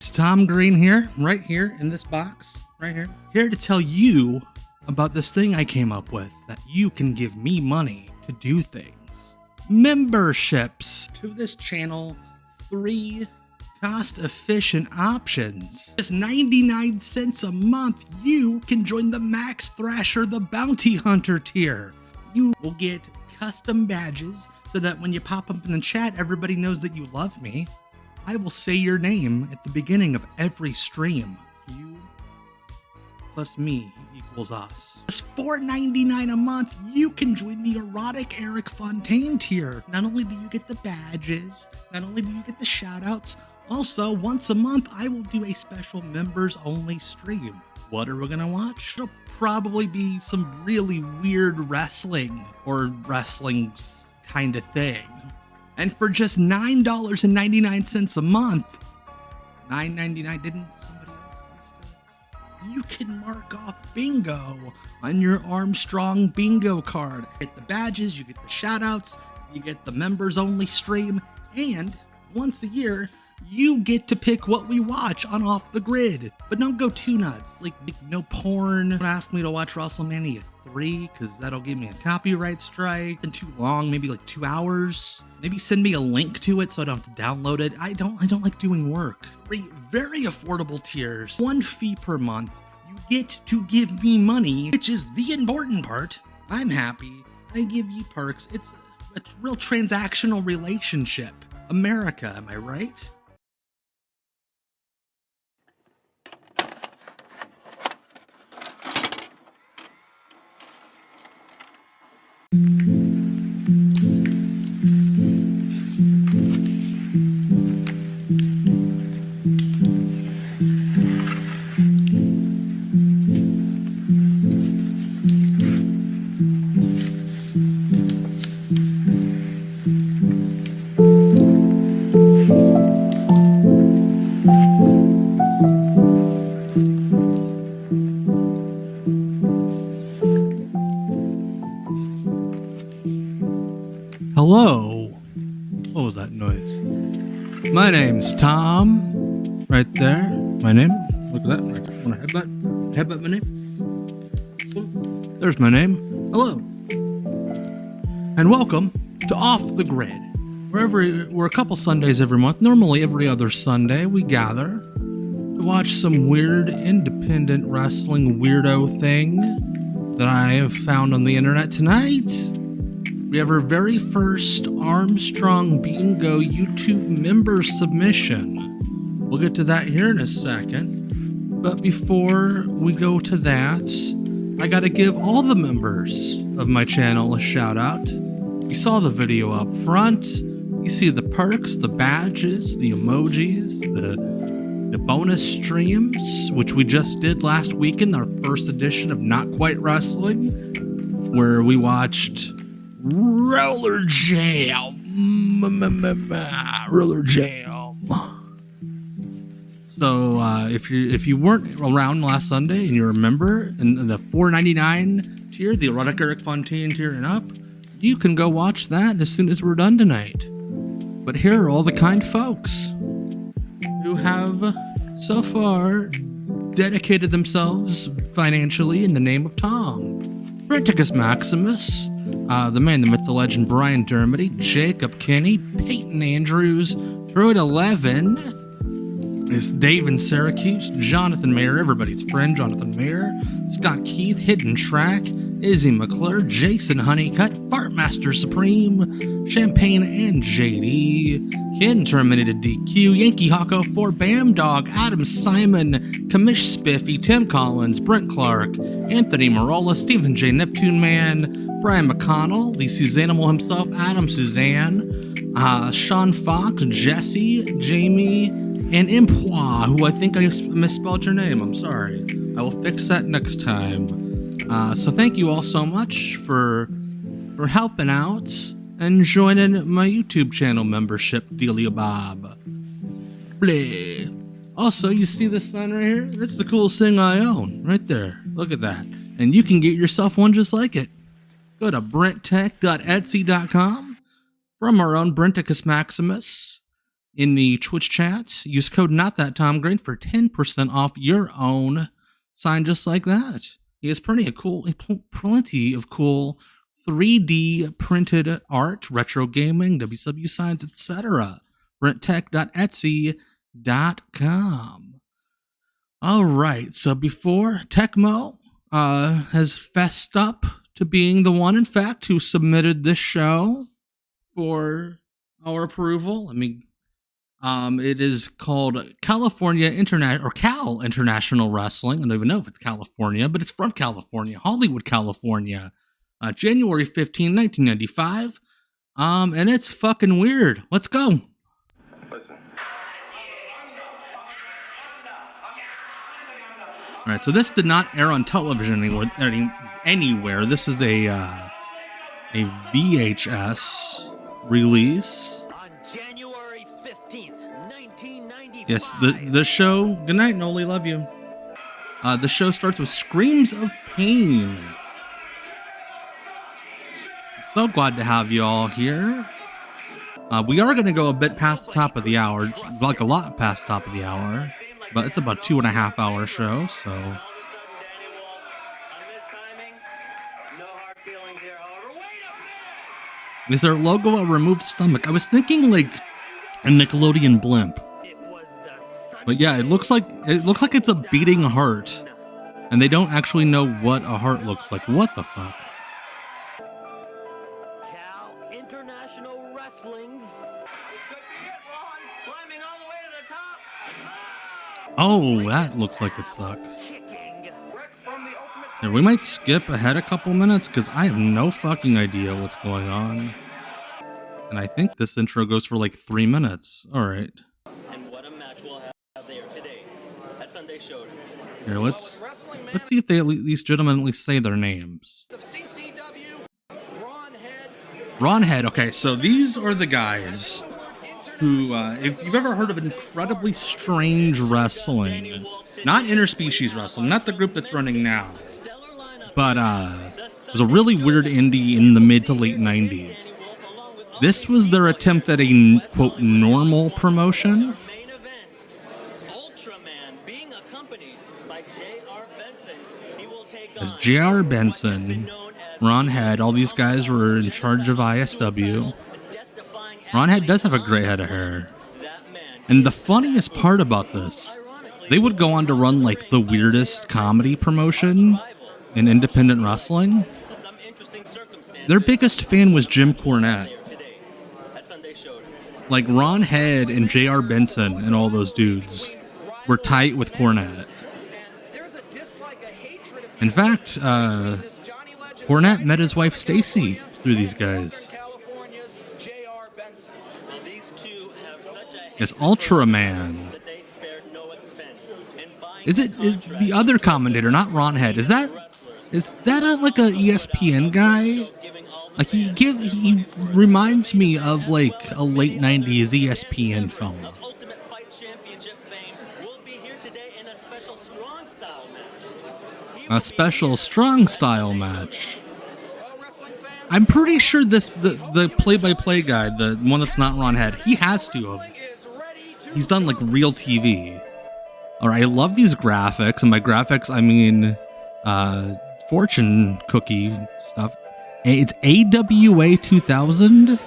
It's Tom Green here, right here in this box, right here. Here to tell you about this thing I came up with that you can give me money to do things. Memberships to this channel, 3 cost-efficient options. Just 99 cents a month, you can join the Max Thrasher the Bounty Hunter tier. You will get custom badges so that when you pop up in the chat, everybody knows that you love me. I will say your name at the beginning of every stream. You plus me equals us. Just $4.99 a month, you can join the Erotic Eric Fontaine tier. Not only do you get the badges, not only do you get the shoutouts, also once a month I will do a special members only stream. What are we gonna watch? It'll probably be some really weird wrestling or wrestling kind of thing. And for just $9.99 a month, $9.99, didn't somebody else used to? You can mark off bingo on your Armstrong Bingo card. You get the badges, you get the shoutouts, you get the members only stream, and once a year, you get to pick what we watch on Off the Grid. But don't go too nuts, like no porn. Don't ask me to watch WrestleMania 3, because that'll give me a copyright strike. And too long, maybe like 2 hours. Maybe send me a link to it so I don't have to download it. I don't like doing work. Very affordable tiers, 1 fee per month. You get to give me money, which is the important part. I'm happy, I give you perks. It's a real transactional relationship. America, am I right? Hello. What was that noise? My name's Tom. Right there. My name. Look at that. Right there. Want to headbutt? Headbutt my name? Boom. There's my name. Hello. And welcome to Off the Grid. We're a couple Sundays every month. Normally every other Sunday we gather to watch some weird independent wrestling weirdo thing that I have found on the internet. Tonight we have our very first Armstrong Bingo YouTube member submission. We'll get to that here in a second. But before we go to that, I gotta give all the members of my channel a shout out. You saw the video up front. You see the perks, the badges, the emojis, the bonus streams, which we just did last weekend, our first edition of Not Quite Wrestling, where we watched Roller Jam. Roller Jam. So if you weren't around last Sunday and you're a member in the $4.99 tier, the Erotic Eric Fontaine tier and up, you can go watch that as soon as we're done tonight. But here are all the kind folks who have so far dedicated themselves financially in the name of Tom. Brenticus Maximus, the man, the myth, the legend, Brian Dermody, Jacob Kinney, Peyton Andrews, Droid 11, is Dave in Syracuse, Jonathan Mayer, everybody's friend, Jonathan Mayer, Scott Keith, Hidden Track, Izzy McClure, Jason Honeycutt, Fartmaster Supreme, Champagne and JD, Ken Terminated DQ, Yankee Hawko 4, Bam Dog, Adam Simon, Kamish Spiffy, Tim Collins, Brent Clark, Anthony Marola, Stephen J. Neptune Man, Brian McConnell, the Suzanimal himself, Adam Suzanne, Sean Fox, Jesse, Jamie, and Impois, who I think I misspelled your name. I'm sorry. I will fix that next time. So thank you all so much for helping out and joining my YouTube channel membership dealy bob. Bleh. Also, you see this sign right here? That's the coolest thing I own, right there. Look at that. And you can get yourself one just like it. Go to brenttech.etsy.com from our own Brenticus Maximus. in the Twitch chat. Use code NotThatTomGrade for 10% off your own sign just like that. He has plenty of cool 3D printed art, retro gaming, WW signs, etc. Brenttech.etsy.com. All right, so before Tecmo has fessed up to being the one, in fact, who submitted this show for our approval. It is called California Cal International Wrestling. I don't even know if it's California, but it's from California, Hollywood, California. January 15, 1995. And it's fucking weird. Let's go. All right, so this did not air on television anywhere. This is a VHS release. On January 15th, 1995. Yes, the show. Good night, Noli. Love you. The show starts with screams of pain. So glad to have you all here. We are going to go a bit past the top of the hour, like a lot past the top of the hour, but it's about 2.5 hour show, so. Is their logo a removed stomach? I was thinking like a Nickelodeon blimp. But yeah, it looks like it's a beating heart. And they don't actually know what a heart looks like. What the fuck? Cal International Wrestling's. Oh, that looks like it sucks. Yeah, we might skip ahead a couple minutes because I have no fucking idea what's going on. And I think this intro goes for like 3 minutes. All right. And what a match we'll have there today at Sunday Showdown. Here, let's see if these gentlemen at least say their names. Ron Head. Okay, so these are the guys who, if you've ever heard of incredibly strange wrestling, not interspecies wrestling, not the group that's running now, but it was a really weird indie in the mid to late 90s. This was their attempt at a, quote, normal promotion. As J.R. Benson, Ron Head, all these guys were in charge of ISW. Ron Head does have a gray head of hair. And the funniest part about this, they would go on to run like the weirdest comedy promotion in independent wrestling. Their biggest fan was Jim Cornette. Like Ron Head and J.R. Benson and all those dudes were tight with Cornette. In fact, Cornette met his wife Stacy through these guys. It's Ultraman. Is the other commentator, not Ron Head? Is that like a ESPN guy? Like he reminds me of like a late 90s ESPN film. A special strong style match. I'm pretty sure the play-by-play guy, the one that's not Ron Head, he has to have. He's done like real TV. All right, I love these graphics, and by graphics I mean fortune cookie stuff. It's AWA 2000.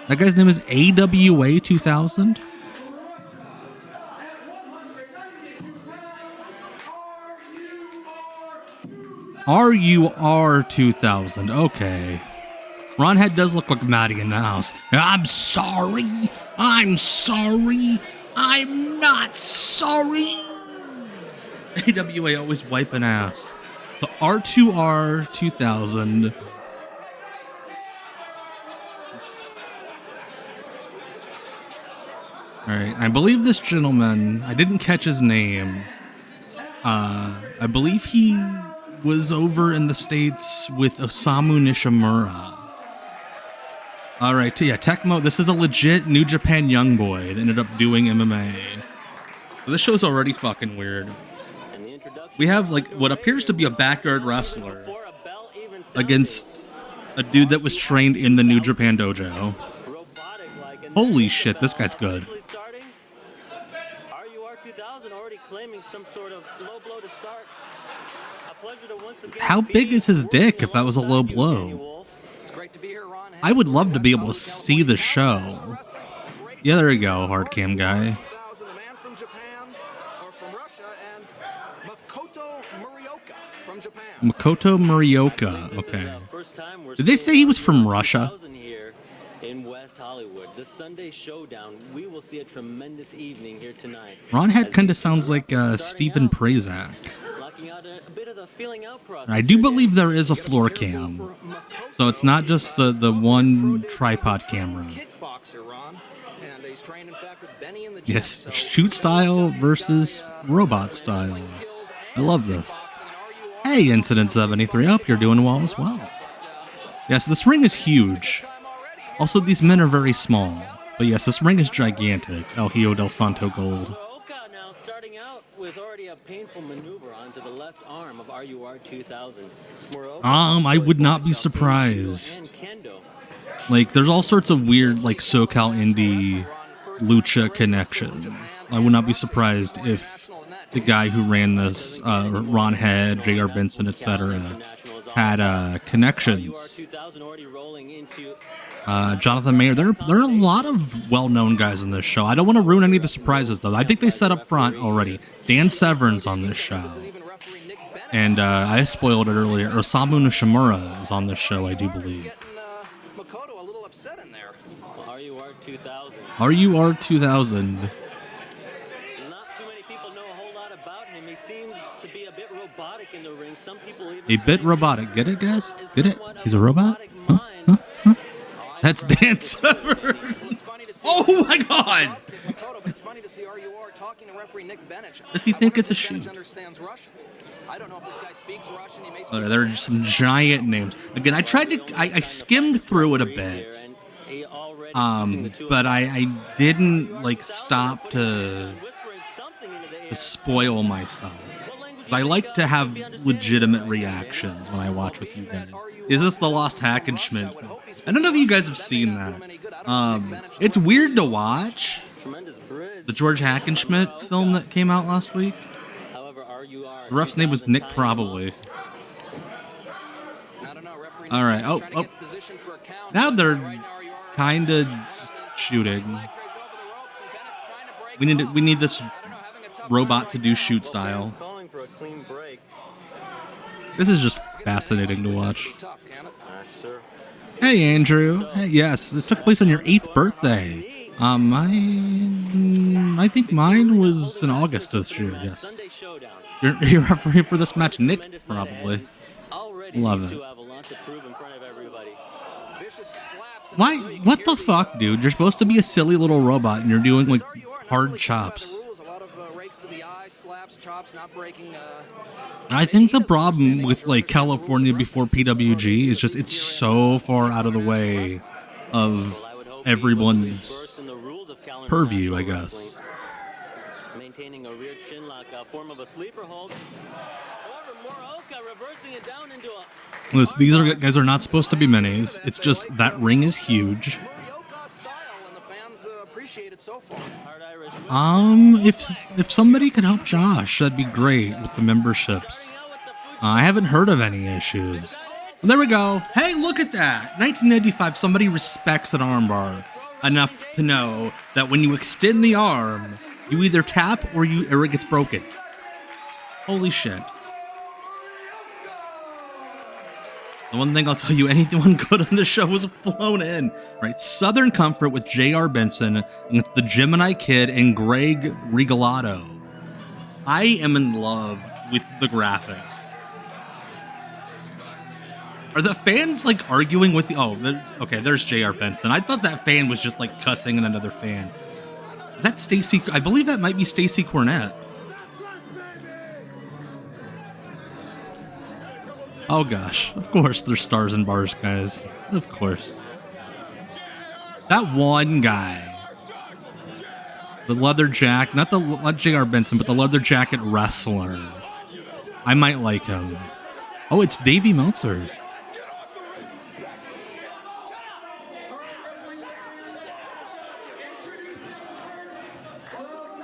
That guy's name is AWA 2000. RUR 2000. Okay. Ron Head does look like Maddie in the house. I'm sorry. I'm not sorry. AWA always wiping ass. So R2R 2000. Alright, I believe this gentleman, I didn't catch his name. I believe he was over in the States with Osamu Nishamura. Alright, yeah, Tecmo, this is a legit New Japan young boy that ended up doing MMA. So this show's already fucking weird. We have, like, what appears to be a backyard wrestler against a dude that was trained in the New Japan dojo. Holy shit, this guy's good. RUR 2000 already claiming some sort of low blow to start. A pleasure to once again. How big is his dick if that was a low blow? I would love to be able to see the show. Yeah, there you go, hard cam guy. Makoto Murioka. Okay. Did they say he was from Russia? In West Hollywood, the Sunday Showdown. We will see a tremendous evening here tonight. Ron Head kind of sounds like Stephen Prazak. I do believe there is a floor cam, so it's not just the one tripod camera. Yes, shoot style versus robot style. I love this. Hey, Incident 73, up, you're doing well as well. Yes, this ring is huge. Also, these men are very small. But yes, this ring is gigantic. El Hijo del Santo Gold. Now starting out with already a painful maneuver onto the left arm of RUR 2000. I would not be surprised. Like, there's all sorts of weird, like, SoCal indie Lucha connections. I would not be surprised if the guy who ran this, Ron Head, J.R. Benson, etc., had connections. Jonathan Mayer. There are a lot of well-known guys in this show. I don't want to ruin any of the surprises, though. I think they set up front already. Dan Severn's on this show. And I spoiled it earlier. Osamu Nishamura is on this show, I do believe. RUR 2000. RUR 2000. Not too many people know a whole lot about him. He seems to be a bit robotic in the ring. Some people even A bit robotic. Get it, guys? Get it? He's a robot? Huh? Huh? Huh? That's Dan Severn. Oh my god! Does he think it's a shoot? Oh, there are some giant names. Again, I tried to... I skimmed through it a bit. But I didn't, like, stop to spoil myself. I like to have legitimate reactions when I watch with you guys. Is this the Lost Hackenschmidt? I don't know if you guys have seen that. It's weird to watch. The George Hackenschmidt film that came out last week. The ref's name was Nick, probably. All right. Oh. Now they're kind of shooting. We need this robot to do shoot style. This is just fascinating to watch. Hey, Andrew. Hey, yes, this took place on your 8th birthday. I think mine was in August of this year, yes. You're refereeing for this match, Nick, probably. Love it. Why? What the fuck, dude? You're supposed to be a silly little robot, and you're doing, like, hard chops. And I think the problem with, like, California before PWG is just it's so far out of the way of everyone's purview, I guess. Maintaining a rear chin lock, form of a sleeper hold. However, Moroka reversing it down into a... Listen, these guys are not supposed to be minis. It's just that ring is huge. If somebody could help Josh, that'd be great with the memberships. I haven't heard of any issues. Well, there we go. Hey, look at that. 1985, somebody respects an armbar enough to know that when you extend the arm, you either tap or it gets broken. Holy shit. The one thing I'll tell you, anyone good on the show was flown in. Right, Southern Comfort with J.R. Benson, and it's the Gemini Kid and Greg Regalado. I am in love with the graphics. Are the fans, like, arguing with the... Oh, okay, there's J.R. Benson. I thought that fan was just, like, cussing at another fan. Is that Stacy? I believe that might be Stacy Cornett. Oh gosh, of course there's stars and bars, guys. Of course. That one guy. The leather jacket, not J.R. Benson, but the leather jacket wrestler. I might like him. Oh, it's Davey Meltzer.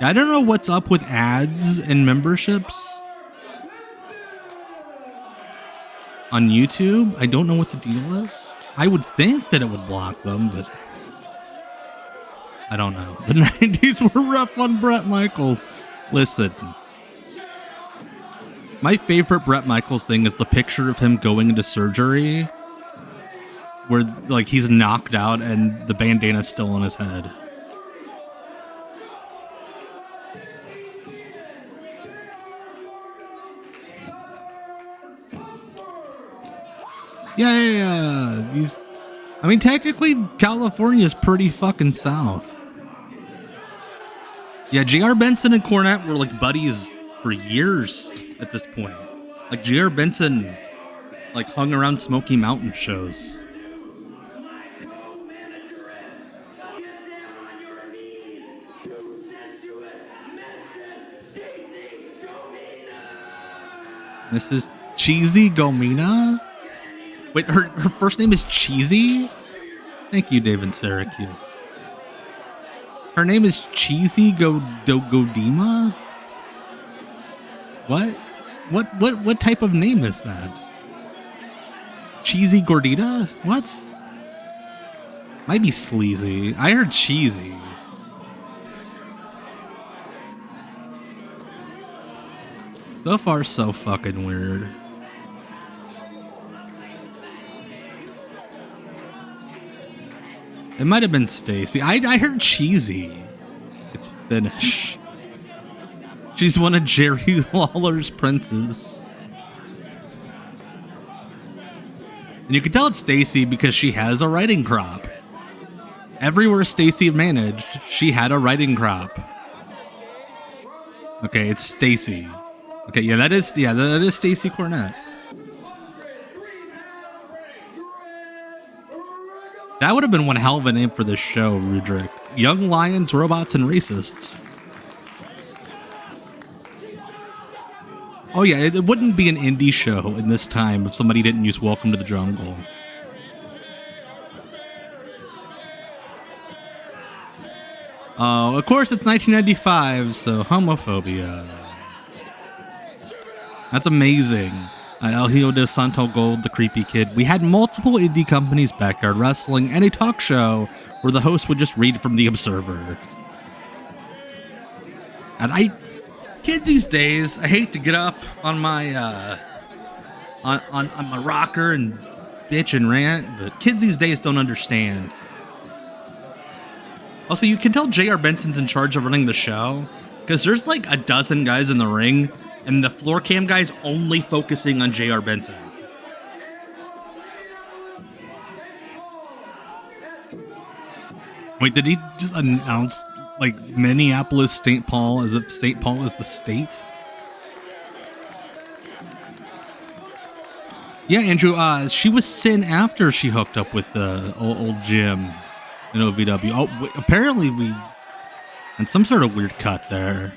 I don't know what's up with ads and memberships on YouTube. I don't know what the deal is. I would think that it would block them, but I don't know. The 90s were rough on Bret Michaels. Listen, my favorite Bret Michaels thing is the picture of him going into surgery where like he's knocked out and the bandana's still on his head. Yeah. I mean, technically, California is pretty fucking south. Yeah, J.R. Benson and Cornette were like buddies for years at this point. Like J.R. Benson, like hung around Smoky Mountain shows. This is Cheesy Gomina. Wait, her first name is Cheesy? Thank you, David Syracuse. Her name is Cheesy Godima? What type of name is that? Cheesy Gordita? What? Might be sleazy. I heard cheesy. So far, so fucking weird. It might have been Stacy. I heard cheesy. It's Finnish. She's one of Jerry Lawler's princes. And you can tell it's Stacy because she has a riding crop. Everywhere Stacy managed, she had a riding crop. Okay, it's Stacy. Okay, that is Stacy Cornette. That would have been one hell of a name for this show, Rudrick. Young Lions, Robots, and Racists. Oh yeah, it wouldn't be an indie show in this time if somebody didn't use Welcome to the Jungle. Oh, of course it's 1995, so homophobia. That's amazing. El Hijo de Santo Gold, the creepy kid. We had multiple indie companies, Backyard Wrestling, and a talk show where the host would just read from The Observer. And kids these days, I hate to get up on my on my rocker and bitch and rant, but kids these days don't understand. Also, you can tell J.R. Benson's in charge of running the show because there's like a dozen guys in the ring. And the floor cam guy's only focusing on J.R. Benson. Wait, did he just announce, like, Minneapolis St. Paul as if St. Paul is the state? Yeah, Andrew, she was sin after she hooked up with the old Jim in OVW. Oh, apparently we... And some sort of weird cut there.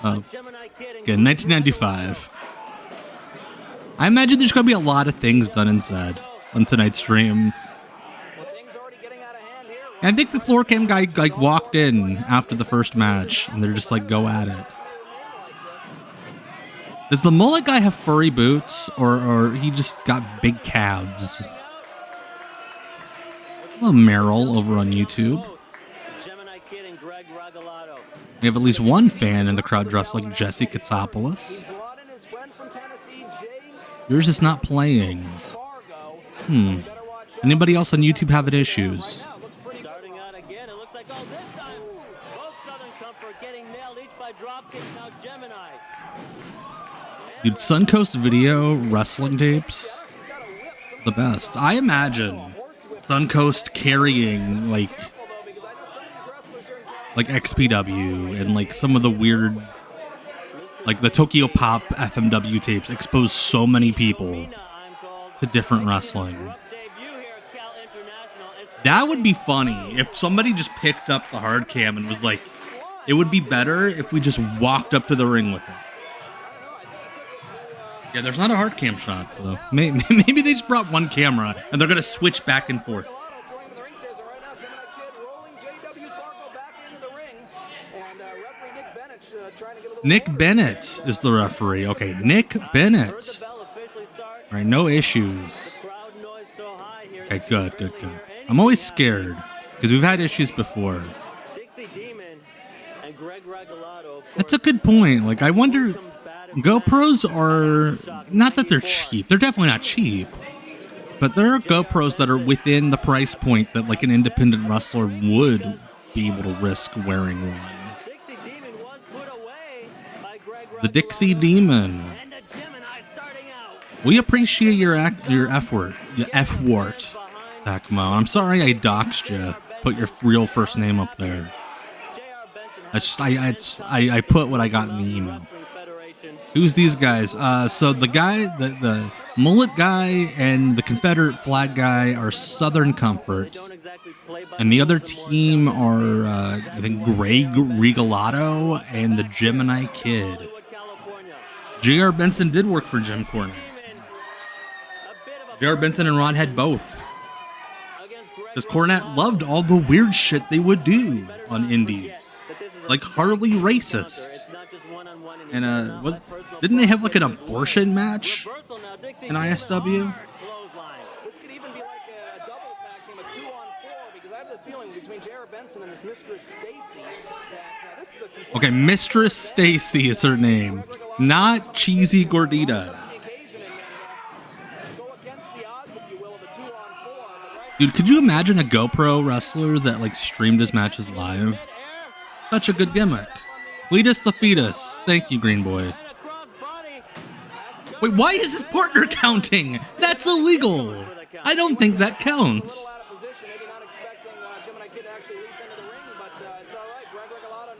Again, 1995. I imagine there's going to be a lot of things done and said on tonight's stream. And I think the floor cam guy like walked in after the first match, and they're just like, go at it. Does the mullet guy have furry boots, or he just got big calves? Hello, Meryl over on YouTube. We have at least one fan in the crowd dressed like Jesse Katsopoulos. Yours is not playing. Anybody else on YouTube having issues? Starting out again, it looks like this time both Southern Comfort getting nailed each by drop kicks. Now Gemini. Dude, Suncoast Video wrestling tapes, the best. I imagine Suncoast carrying like XPW and like some of the weird, like the Tokyo Pop FMW tapes expose so many people to different wrestling. That would be funny if somebody just picked up the hard cam and was like, it would be better if we just walked up to the ring with it. Yeah, there's not a hard cam shot, so maybe they just brought one camera and they're going to switch back and forth. Nick Bennett is the referee. Okay, Nick Bennett. All right, no issues. Okay, good. I'm always scared because we've had issues before. That's a good point. Like, I wonder, GoPros are, not that they're cheap. They're definitely not cheap. But there are GoPros that are within the price point that like an independent wrestler would be able to risk wearing one. The Dixie Demon. We appreciate your effort, Takmo. I'm sorry I doxed you. Put your real first name up there. I put what I got in the email. Who's these guys? So the guy, the mullet guy and the Confederate flag guy are Southern Comfort. And the other team are, I think, Greg Regalado and the Gemini Kid. J.R. Benson did work for Jim Cornette. J.R. Benson and Ron had both. Because Cornette loved all the weird shit they would do on indies. Like Harley Racist. And didn't they have like an abortion match in ISW? This could even be like a double tag team, a 2-on-4, because I have the feeling between J.R. Benson and this Mistress Stacy that this is a okay, Mistress Stacy is her name, not Cheesy Gordita. Dude, could you imagine a GoPro wrestler that like streamed his matches live? Such a good gimmick. Cletus the Fetus. Thank you, Green Boy. Wait, why is his partner counting? That's illegal. I don't think that counts.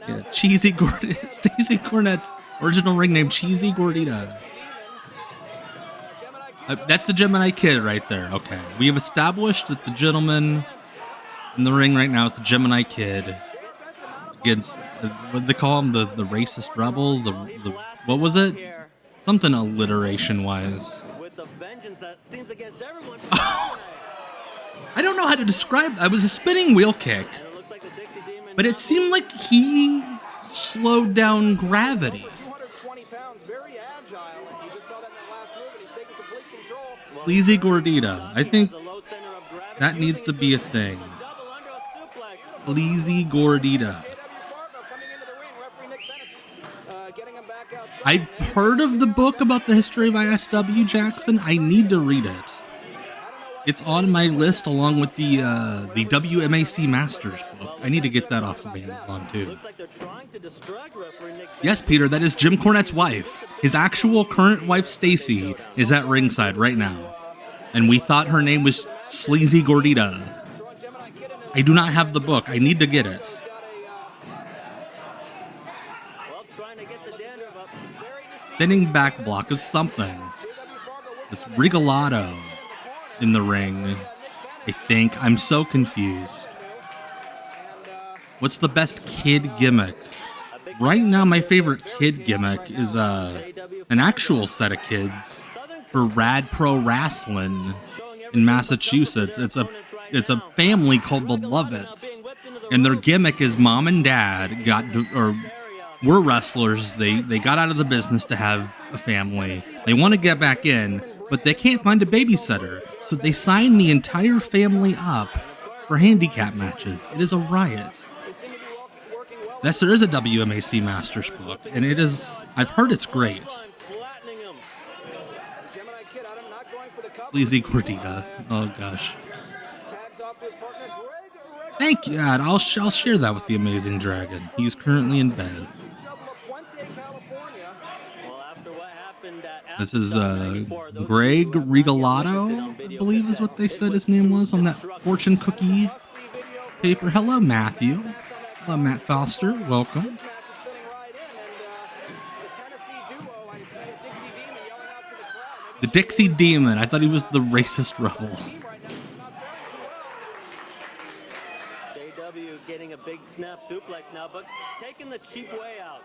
Yeah, Cheesy Gordita. Stacy Cornette's original ring name, Cheesy Gordita. That's the Gemini Kid right there. Okay. We have established that the gentleman in the ring right now is the Gemini Kid. Against, what did they call him? The racist rebel? The what was it? Something alliteration-wise. Oh, I don't know how to describe. I was a spinning wheel kick, but it seemed like he slowed down gravity. Sleazy Gordita. I think that needs to be a thing. Sleazy Gordita. I've heard of the book about the history of ISW, Jackson. I need to read it. It's on my list along with the WMAC Masters book. I need to get that off of Amazon too. Yes, Peter, that is Jim Cornette's wife. His actual current wife, Stacy, is at ringside right now. And we thought her name was Sleazy Gordita. I do not have the book. I need to get it. Spinning back block is something. This Regalado in the ring. I think. I'm so confused. What's the best kid gimmick? Right now, my favorite kid gimmick is an actual set of kids for Rad Pro Wrestling in Massachusetts. It's a family called the Lovitts, and their gimmick is mom and dad were wrestlers. They got out of the business to have a family. They want to get back in, but they can't find a babysitter, so they sign the entire family up for handicap matches. It is a riot. Yes, there is a WMAC Masters book, and it is. I've heard it's great. Sleazy Gordita. Oh gosh. Thank you. I'll share that with the Amazing Dragon. He's currently in bed. This is Greg Regalado, I believe is what they said his name was on that fortune cookie paper. Hello, Matthew. Hello, Matt Foster. Welcome. The Dixie Demon. I thought he was the racist rebel. JW getting a big snap suplex now, but taking the cheap way out.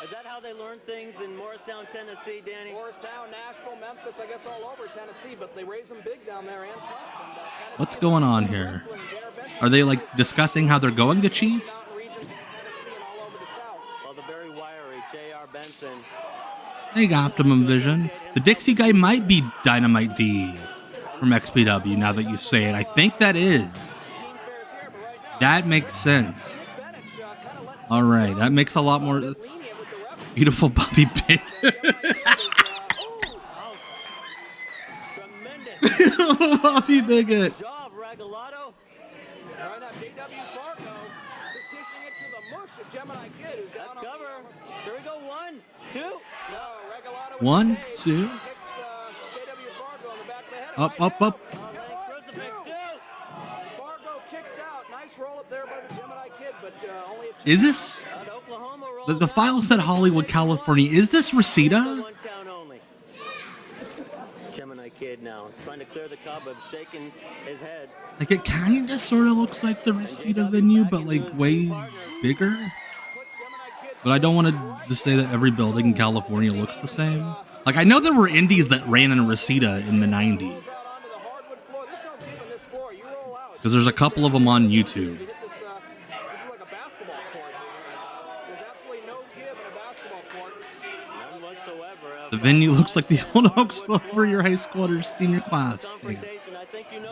Is that how they learn things in Morristown, Tennessee, Danny? Morristown, Nashville, Memphis, I guess all over Tennessee, but they raise them big down there and tough. And, what's going on here? Are they like discussing how they're going to cheat? Benson. Hey, Optimum Vision. The Dixie guy might be Dynamite D from XPW now that you say it. I think that is. That makes sense. All right, that makes a lot more. Beautiful Bobby Pig. Bobby Bigot. Here we go. 1, 2. One, two. Up, up, up. Is this the file said Hollywood, California? Is this Reseda? Gemini Kid now trying to clear the cobwebs, shaking his head. Like it kind of sort of looks like the Reseda venue, but like way bigger. But I don't want to just say that every building in California looks the same. Like I know there were indies that ran in Reseda in the 90s. Because there's a couple of them on YouTube. The venue looks like the old Oaks for your high school or senior class. Yeah.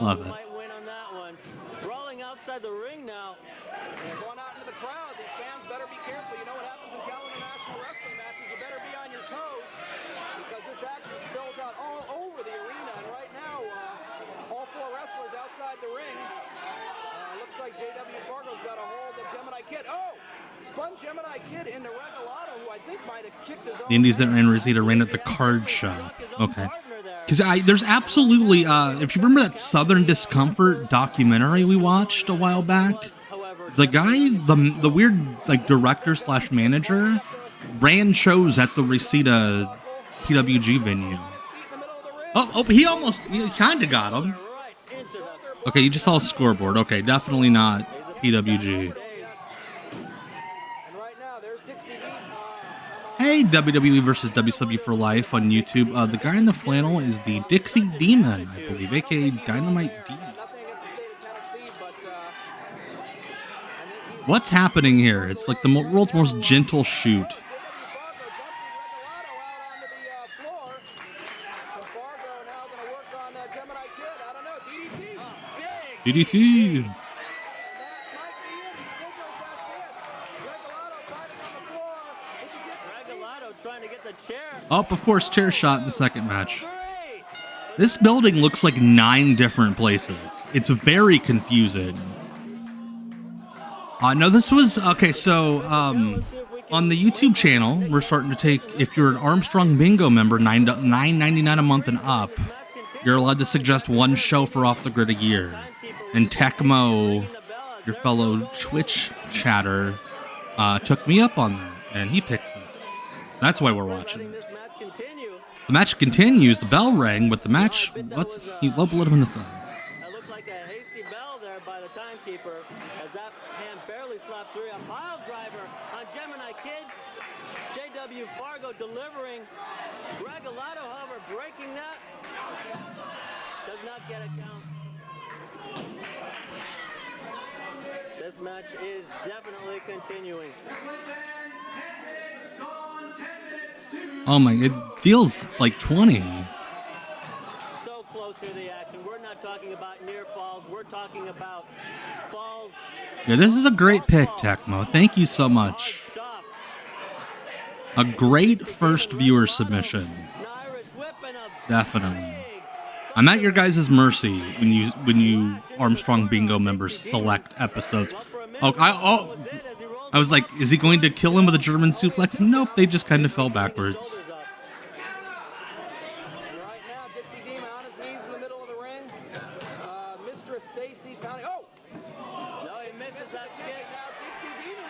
Love it. Brawling outside the ring now. Going out into the crowd. These fans better be careful. You know what happens in Cal International Wrestling matches. You better be on your toes because this action spills out all over the arena. And right now, all 4 wrestlers outside the ring. Looks like JW Fargo's got a hold of Gemini Kid. Oh! Spun Gemini Kid into Regalado, who I think might have kicked his own. The indies that ran Reseda ran at the card show. Okay. Because there's absolutely, if you remember that Southern Discomfort documentary we watched a while back, the guy, the weird like director / manager, ran shows at the Reseda PWG venue. Oh, he kind of got him. Okay, you just saw a scoreboard. Okay, definitely not PWG. Hey, WWE versus WCW for Life on YouTube. The guy in the flannel is the Dixie Demon, I believe, aka Dynamite D. What's happening here? It's like the world's most gentle shoot. DDT. Oh, of course, chair shot in the second match. This building looks like 9 different places. It's very confusing. No, this was... Okay, so, on the YouTube channel, we're starting to take... If you're an Armstrong Bingo member, $9.99 a month and up, you're allowed to suggest one show for Off the Grid a year. And Tecmo, your fellow Twitch chatter, took me up on that, and he picked this. That's why we're watching it. The match continues. The bell rang, but the match... He low blowed him in the thumb. It looked like a hasty bell there by the timekeeper as that hand barely slapped through a pile driver on Gemini Kid. JW Fargo delivering. Regalado, however, breaking that. Does not get a count. This match is definitely continuing. Oh my, it feels like 20. So close to the action. We're not talking about near falls. We're talking about falls. Yeah, this is a great pick, Tecmo. Thank you so much. A great first viewer submission. Definitely. I'm at your guys' mercy when you Armstrong Bingo members select episodes. I was like, is he going to kill him with a German suplex? Nope, they just kind of fell backwards. And right now, Dixie Demon on his knees in the middle of the ring. Mistress Stacy pounding. Oh! No, he misses that kick.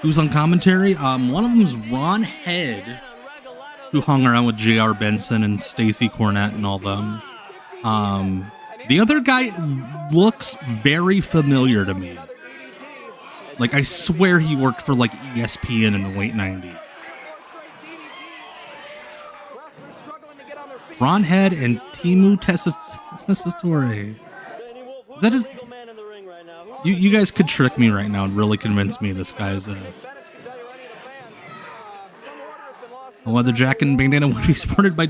Who's on commentary? One of them is Ron Head, who hung around with J.R. Benson and Stacy Cornett and all them. The other guy looks very familiar to me. Like, I swear he worked for, like, ESPN in the late 90s. Ron Head and Timu Tessitore. That is... You guys could trick me right now and really convince me this guy's a... Leather jacket and bandana would be shorted by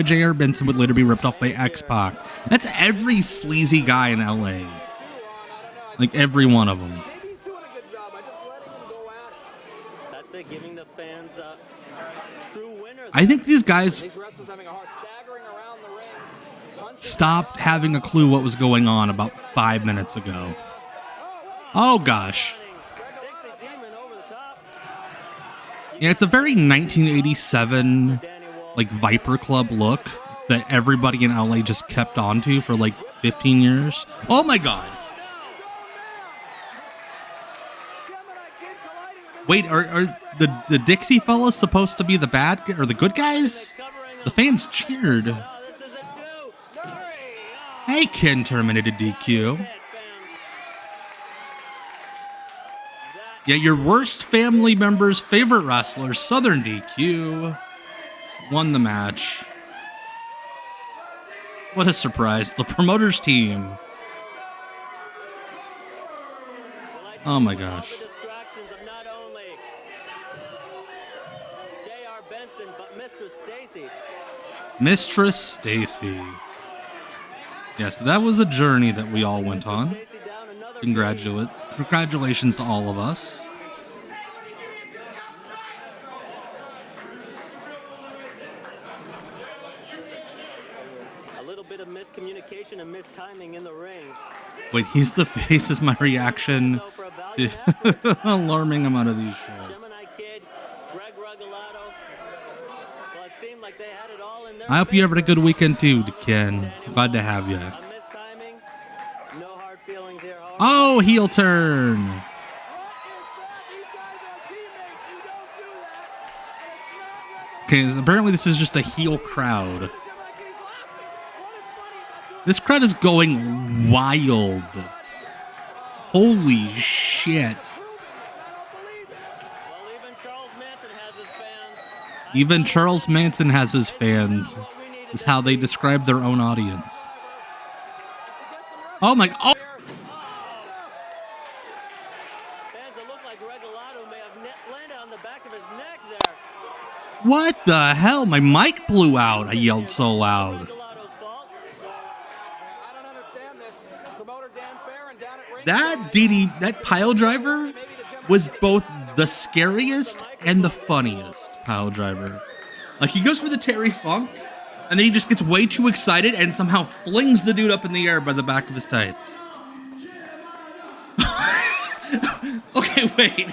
J.R. Benson, would later be ripped off by X-Pac. That's every sleazy guy in LA. Like every one of them. Maybe he's doing a good job. I just letting him go at it. That's it, giving the fans a true winner. I think these guys These wrestlers having a hard staggering around the ring. Punches stopped having a clue what was going on about 5 minutes ago. Oh gosh. Dixie Demon over the top. Yeah, it's a very 1987 like Viper Club look that everybody in LA just kept on to for like 15 years. Oh my god. Wait, are the Dixie fellas supposed to be the bad or the good guys? The fans cheered. Oh, this is a 2, 3. Hey, Ken terminated DQ. Yeah, your worst family member's favorite wrestler, Southern DQ, won the match. What a surprise. The promoters team. Oh my gosh. Distractions of not only J.R. Benson, but Mistress Stacy. Mistress Stacy. Yes, that was a journey that we all went on. Stacy down another Congratulations to all of us. A little bit of miscommunication and mistiming in the ring. Wait, he's the face is my reaction So for a to valiant effort, alarming him out of these shows. Gemini Kid, Greg Regalado. Well, it seemed like they had it all in their I hope you favor. had a good weekend too, Ken. Glad to have you. A mistiming. No hard feelings here. However. Oh, heel turn. What is that? These guys are teammates. You don't do that. It's not Okay, apparently this is just a heel crowd. Gemini Kid's laughing. What is funny about doing This crowd is going wild. Holy shit. I don't believe it. Well, even Charles Manson has his fans. Even Charles Manson has his fans, What we needed is how they describe their own audience. Let's get some Oh my, oh, fans that look like Regalado may have landed on the back of his neck there. what the hell? My mic blew out. I yelled so loud. Regalado's fault. I don't understand this. Promoter Dan Farron down at ringside. That pile driver was both the scariest and the funniest pile driver. Like, he goes for the Terry Funk, and then he just gets way too excited and somehow flings the dude up in the air by the back of his tights. Okay, wait.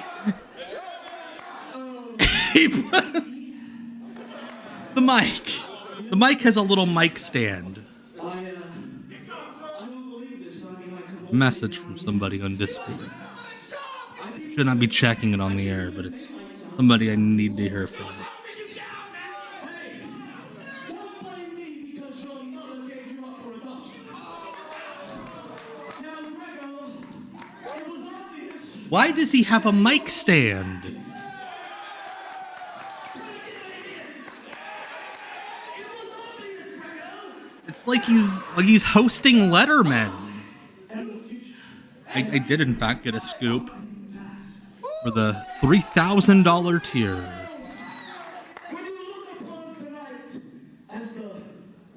He puts the mic. The mic has a little mic stand. Message from somebody on Discord. Should not be checking it on the air, but it's somebody I need to hear from. Why does he have a mic stand? It's like he's hosting Letterman. I did in fact get a scoop for the $3,000 tier. When you look upon tonight as the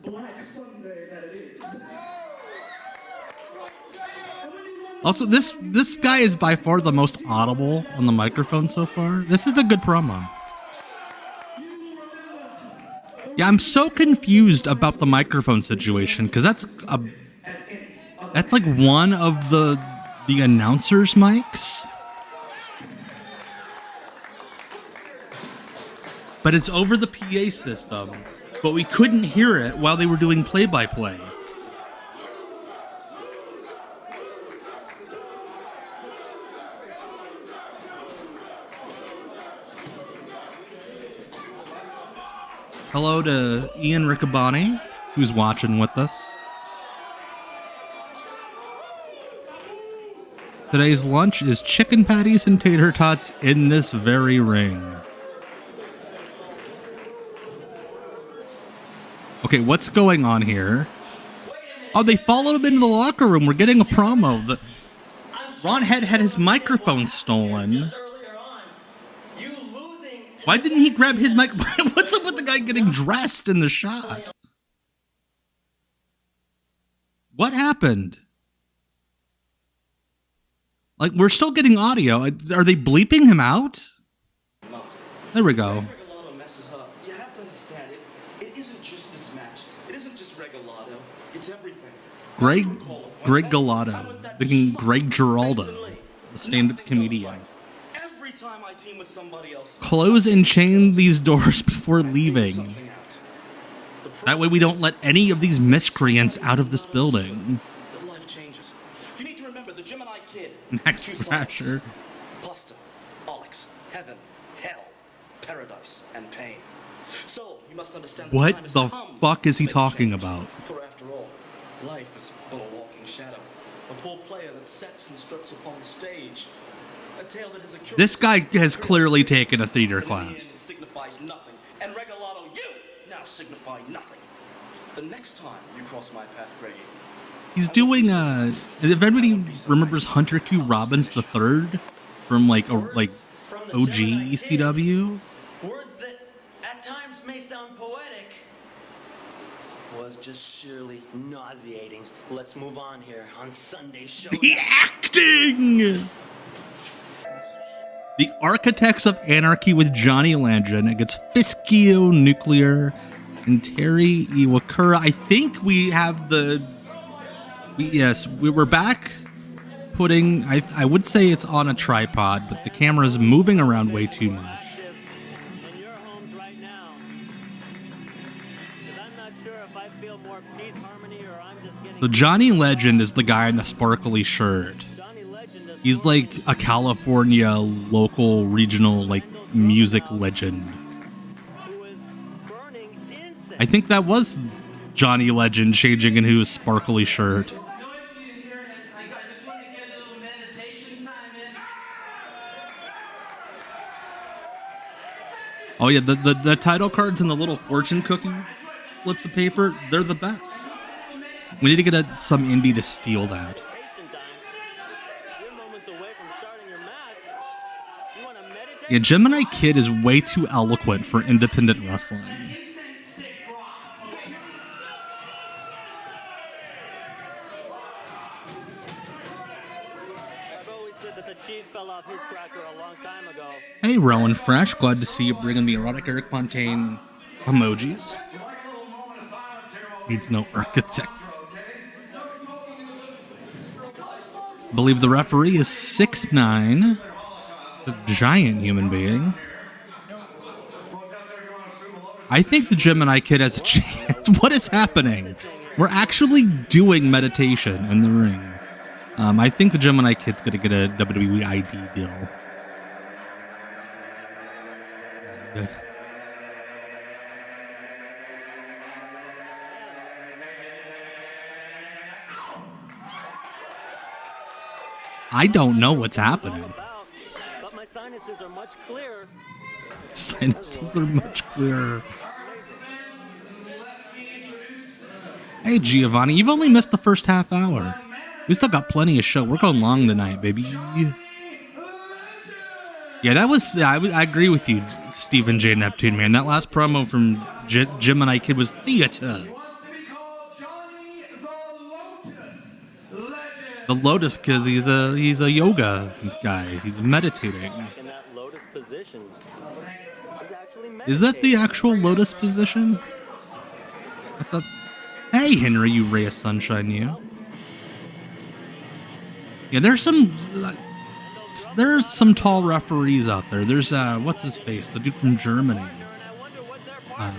Black Sunday that it is. And when you wonder Also, this guy is by far the most audible on the microphone so far. This is a good promo. Yeah, I'm so confused about the microphone situation because that's like one of the announcers' mics, but it's over the PA system. But we couldn't hear it while they were doing play-by-play. Hello to Ian Riccaboni, who's watching with us. Today's lunch is chicken patties and tater tots in this very ring. Okay, what's going on here? Oh, they followed him into the locker room. We're getting a promo. Ron had his microphone stolen. earlier on, you losing Why didn't he grab his mic? What's up with the guy getting dressed in the shot? What happened? Like, we're still getting audio. Are they bleeping him out? No. There we go. Regalado messes up. You have to understand it. It isn't just this match. It isn't just Regalado. It's everything. Greg Galato. Thinking Greg Giraldo, the stand-up comedian. Every time I team with somebody else, Close and chain these doors before leaving. That way we don't let any of these miscreants out of this building. the life changes. You need to remember the Gemini Kid. Max Two sides. Thrasher. Cluster, Onyx, Heaven, Hell, Paradise, and Pain. So, you must understand that What time has the come fuck is he to make talking change. about? For after all, life is but a walking shadow. A poor player that sets and struts upon the stage. A tale that has a This guy has clearly taken a theater and in the end class. signifies nothing. And Regalado, you now signify nothing. The next time you cross my path, Greggy, He's doing if anybody remembers Hunter Q. Robbins III from like OG ECW. Words that at times may sound poetic was just sheerly nauseating. Let's move on here on Sunday show. The acting! The Architects of Anarchy with Johnny Legend against Fiskio Nuclear and Terry Iwakura. I think we have we're back putting, I would say it's on a tripod, but the camera's moving around way too much. In your homes right now. 'Cause I'm not sure if I feel more peace, harmony, or I'm just getting. So Johnny Legend is the guy in the sparkly shirt. Johnny Legend is He's like a California local regional like music legend. who is burning incense. I think that was Johnny Legend changing into his sparkly shirt. Oh yeah, the title cards and the little fortune cookie slips of paper, they're the best. We need to get some indie to steal that. Meditation time. You're moments away from starting your match. You want to meditate? Yeah, Gemini Kid is way too eloquent for independent wrestling. I've always said that the cheese fell off his cracker a long time ago. Hey, Rowan Fresh, glad to see you bringing the erotic Eric Fontaine emojis. Needs no architect. I believe the referee is 6'9", a giant human being. I think the Gemini Kid has a chance. What is happening? We're actually doing meditation in the ring. I think the Gemini Kid's going to get a WWE ID deal. Good. I don't know what's happening. But my sinuses are much clearer. Sinuses are much clearer. Hey, Giovanni, you've only missed the first half hour. We still got plenty of show. We're going long tonight, baby. Yeah, that was... I agree with you, Stephen J. Neptune, man. That last promo from Gemini Kid was theater. The Lotus, because he's a yoga guy. He's meditating. In that lotus position. He's actually Is that the actual Lotus position? I thought... Hey, Henry, you ray of sunshine, you. Yeah, there's some tall referees out there. There's what's his face, the dude from Germany,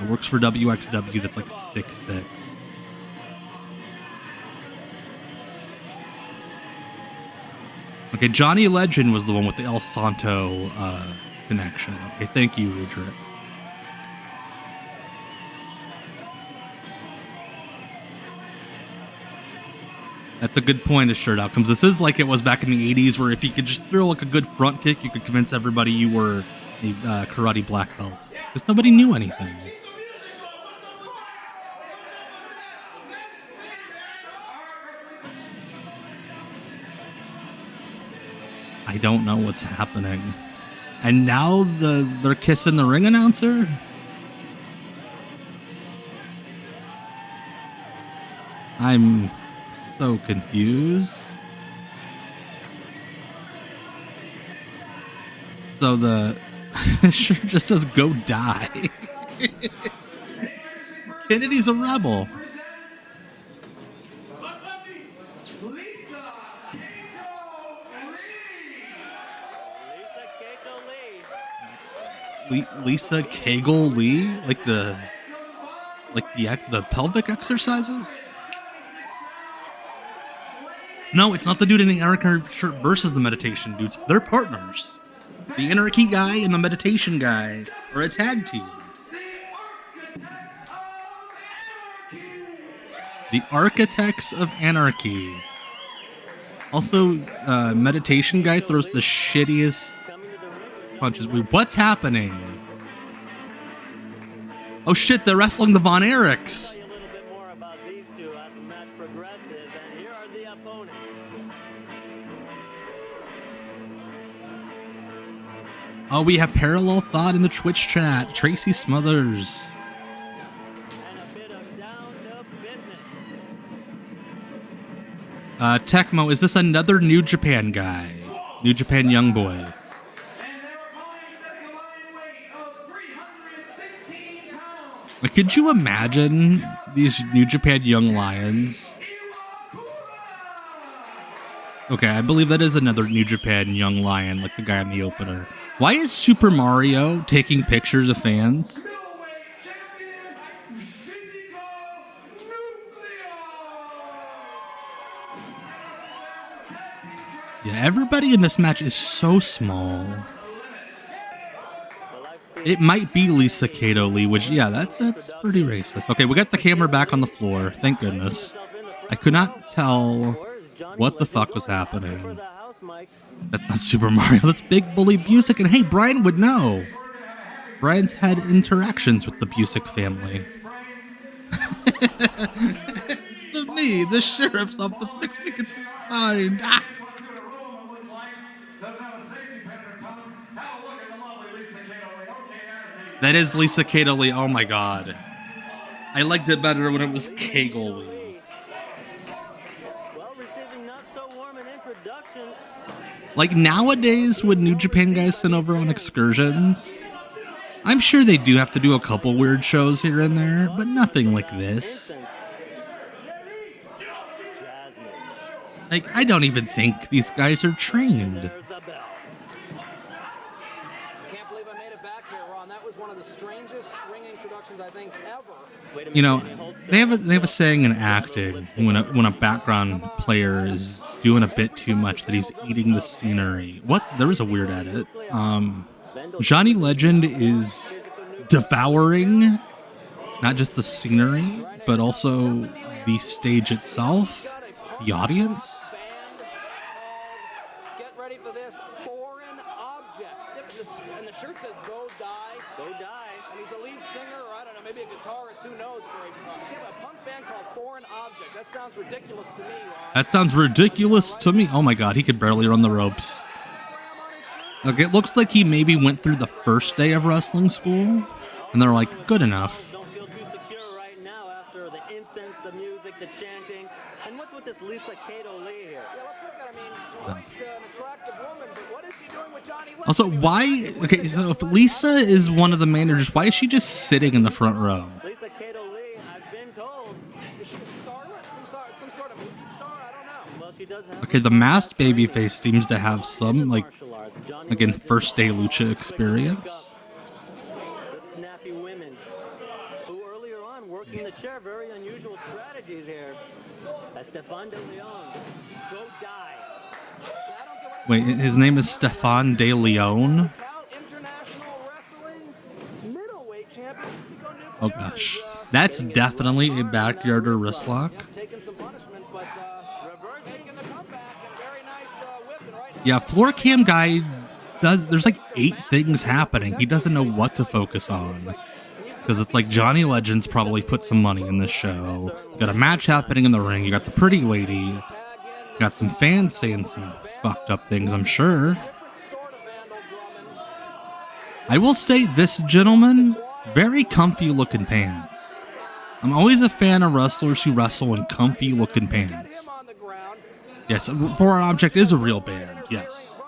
works for WXW. That's like 6'6". Okay, Johnny Legend was the one with the El Santo connection. Okay, thank you, Rudrick. That's a good point of shirt outcomes. This is like it was back in the 80s, where if you could just throw like a good front kick, you could convince everybody you were a karate black belt. Because nobody knew anything. I don't know what's happening. And now they're kissing the ring announcer? I'm so confused. So the shirt just says "Go die." Kennedy's a rebel. Lisa Kegel Lee, like the pelvic exercises. No, it's not the dude in the Anarchy shirt versus the meditation dudes. They're partners. The Anarchy guy and the meditation guy are a tag team. The Architects of Anarchy. Also, meditation guy throws the shittiest punches. What's happening? Oh shit, they're wrestling the Von Erichs. Oh, we have parallel thought in the Twitch chat. Tracy Smothers. Tecmo, is this another New Japan guy? New Japan young boy. Like, could you imagine these New Japan young lions? Okay, I believe that is another New Japan young lion, like the guy in the opener. Why is Super Mario taking pictures of fans? Yeah, everybody in this match is so small. It might be Lisa Kato Lee, which, yeah, that's pretty racist. Okay, we got the camera back on the floor. Thank goodness. I could not tell what the fuck was happening. That's not Super Mario. That's Big Bully Busick. And hey, Brian would know. Brian's had interactions with the Busick family. So me, the sheriff's office makes me get signed. Ah. That is Lisa Kato Lee. Oh my god. I liked it better when it was Kegel Lee. Like nowadays, when New Japan guys send over on excursions, I'm sure they do have to do a couple weird shows here and there, but nothing like this. Like, I don't even think these guys are trained. You know, they have a saying in acting when a background player is doing a bit too much that he's eating the scenery. What? There was a weird edit. Johnny Legend is devouring not just the scenery, but also the stage itself, the audience. Get ready for this. Foreign objects. And the shirt says "Go Die." Go Die. And he's a lead singer, or I don't know, maybe a guitarist. Who knows? A punk band called Foreign Object. That sounds ridiculous to me, Ron. That sounds ridiculous to me. Oh my god, he could barely run the ropes. Look, it looks like he maybe went through the first day of wrestling school, and they're like, good enough. Don't feel too secure right now after the incense, the music, the chanting. And what's with this Lisa Kato Lee here? Yeah, let's look at her. I mean, she's an attractive woman, but what is she doing with Johnny Legend? Also, why? Okay, so if Lisa is one of the managers, why is she just sitting in the front row? Lisa Kato Lee, I've been told. Is she a starlet? Some sort of movie star? I don't know. Well, she does have Okay, the masked babyface seems to have some, like, again, first day Lucha experience. The snappy women who earlier on working the chair, very unusual strategies here. Stefan De Leon, Go Die. Wait, his name is Stefan De Leon? International Wrestling middleweight champion. Oh gosh. That's definitely a backyarder wrist lock. Taking some punishment, but making the comeback and very nice whip. And right now, Yeah, floor cam guy there's like 8 things happening. He doesn't know what to focus on. Because it's like Johnny Legend's probably put some money in this show. You got a match happening in the ring. You got the pretty lady. You got some fans saying some fucked up things, I'm sure. I will say this gentleman, very comfy looking pants. I'm always a fan of wrestlers who wrestle in comfy looking pants. Yes, Foreign Object is a real band, yes.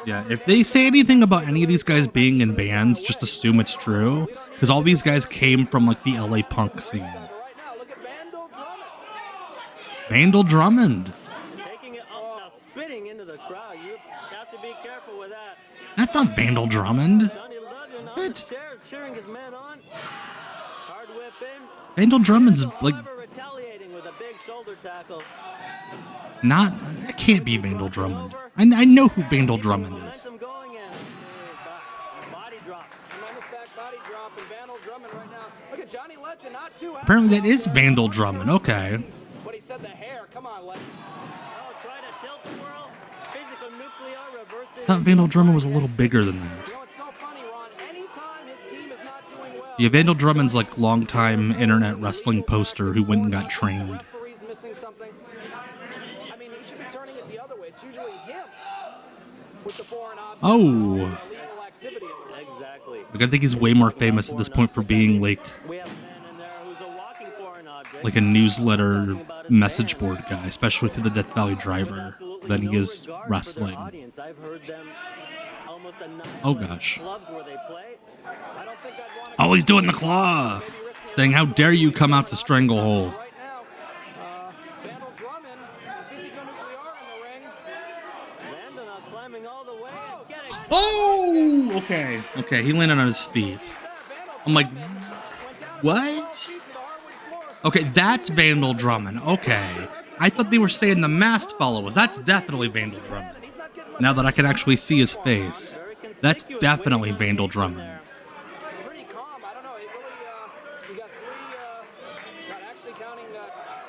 Yeah, if they say anything about any of these guys being in bands, just assume it's true. Because all these guys came from like the LA punk scene. Vandal Drummond. Taking it up, now spitting into the crowd. You have to be careful with that. That's not Vandal Drummond. Johnny Legend Is on it? the chair, cheering his man on. Hard whip in. Vandal Drummond's like However, retaliating with a big shoulder tackle. not. That can't be Vandal Drummond. I know who Vandal Drummond is. Momentum going in. Body drop. Tremendous back body drop and Vandal Drummond right now. Look at Johnny Legend, not too out. Apparently that is Vandal Drummond. Okay. What he said, the hair. Come on, Legend. Oh, try to tilt the whirl. Physical nuclear reversed it. I thought Vandal Drummond was a little bigger than that. You know, it's so funny, Ron. Anytime his team is not doing well. Yeah, Vandal Drummond's like longtime internet wrestling poster who went and got trained. Referee's missing something. I mean, he should be turning it the other way. It's usually him with the foreign object. Oh. Illegal activity. Exactly. Like I think he's way more famous at this point for being like We have a man in there who's a walking foreign object. a newsletter message board guy, especially through the Death Valley Driver, than he is wrestling. I've heard them almost Oh gosh. clubs where they play. I don't think I'd want Oh, he's doing the claw! Saying, how dare you come out to Stranglehold? Right now, Vandal Drummond, physiconuclear in the ring. Vanda not climbing all the way and getting Oh! Okay. Okay, he landed on his feet. I'm like, what? Okay, that's Vandal Drummond. Okay. I thought they were saying the masked fellow was. That's definitely Vandal Drummond. Now that I can actually see his face. That's definitely Vandal Drummond. Pretty calm. I don't know. It really, you got three, not actually counting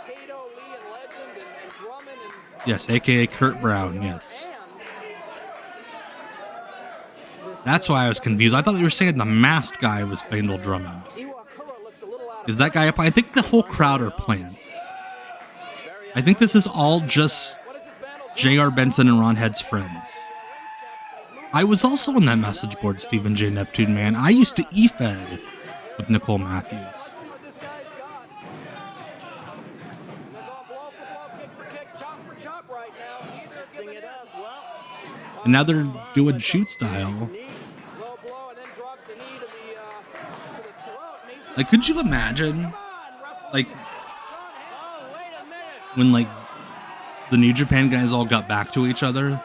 Kato, Lee, and Legend, and Drummond, and Yes, aka Kurt Brown, yes. That's why I was confused. I thought they were saying the masked guy was Vandal Drummond. Iwakura looks a little out of Is that guy up? I think the whole crowd are plants. I think this is all just J.R. Benson and Ron Head's friends. I was also on that message board, Stephen J. Neptune, man. I used to E-Fed with Nicole Matthews. see what this guy's got. And they're going blow for blow, kick for kick, chop for chop right now. Neither have sing given it in. up. Well, And now they're doing shoot style. Low blow and then drops the knee to the throat. And he's Like, could you imagine, like, oh, wait a minute. when, like, the New Japan guys all got back to each other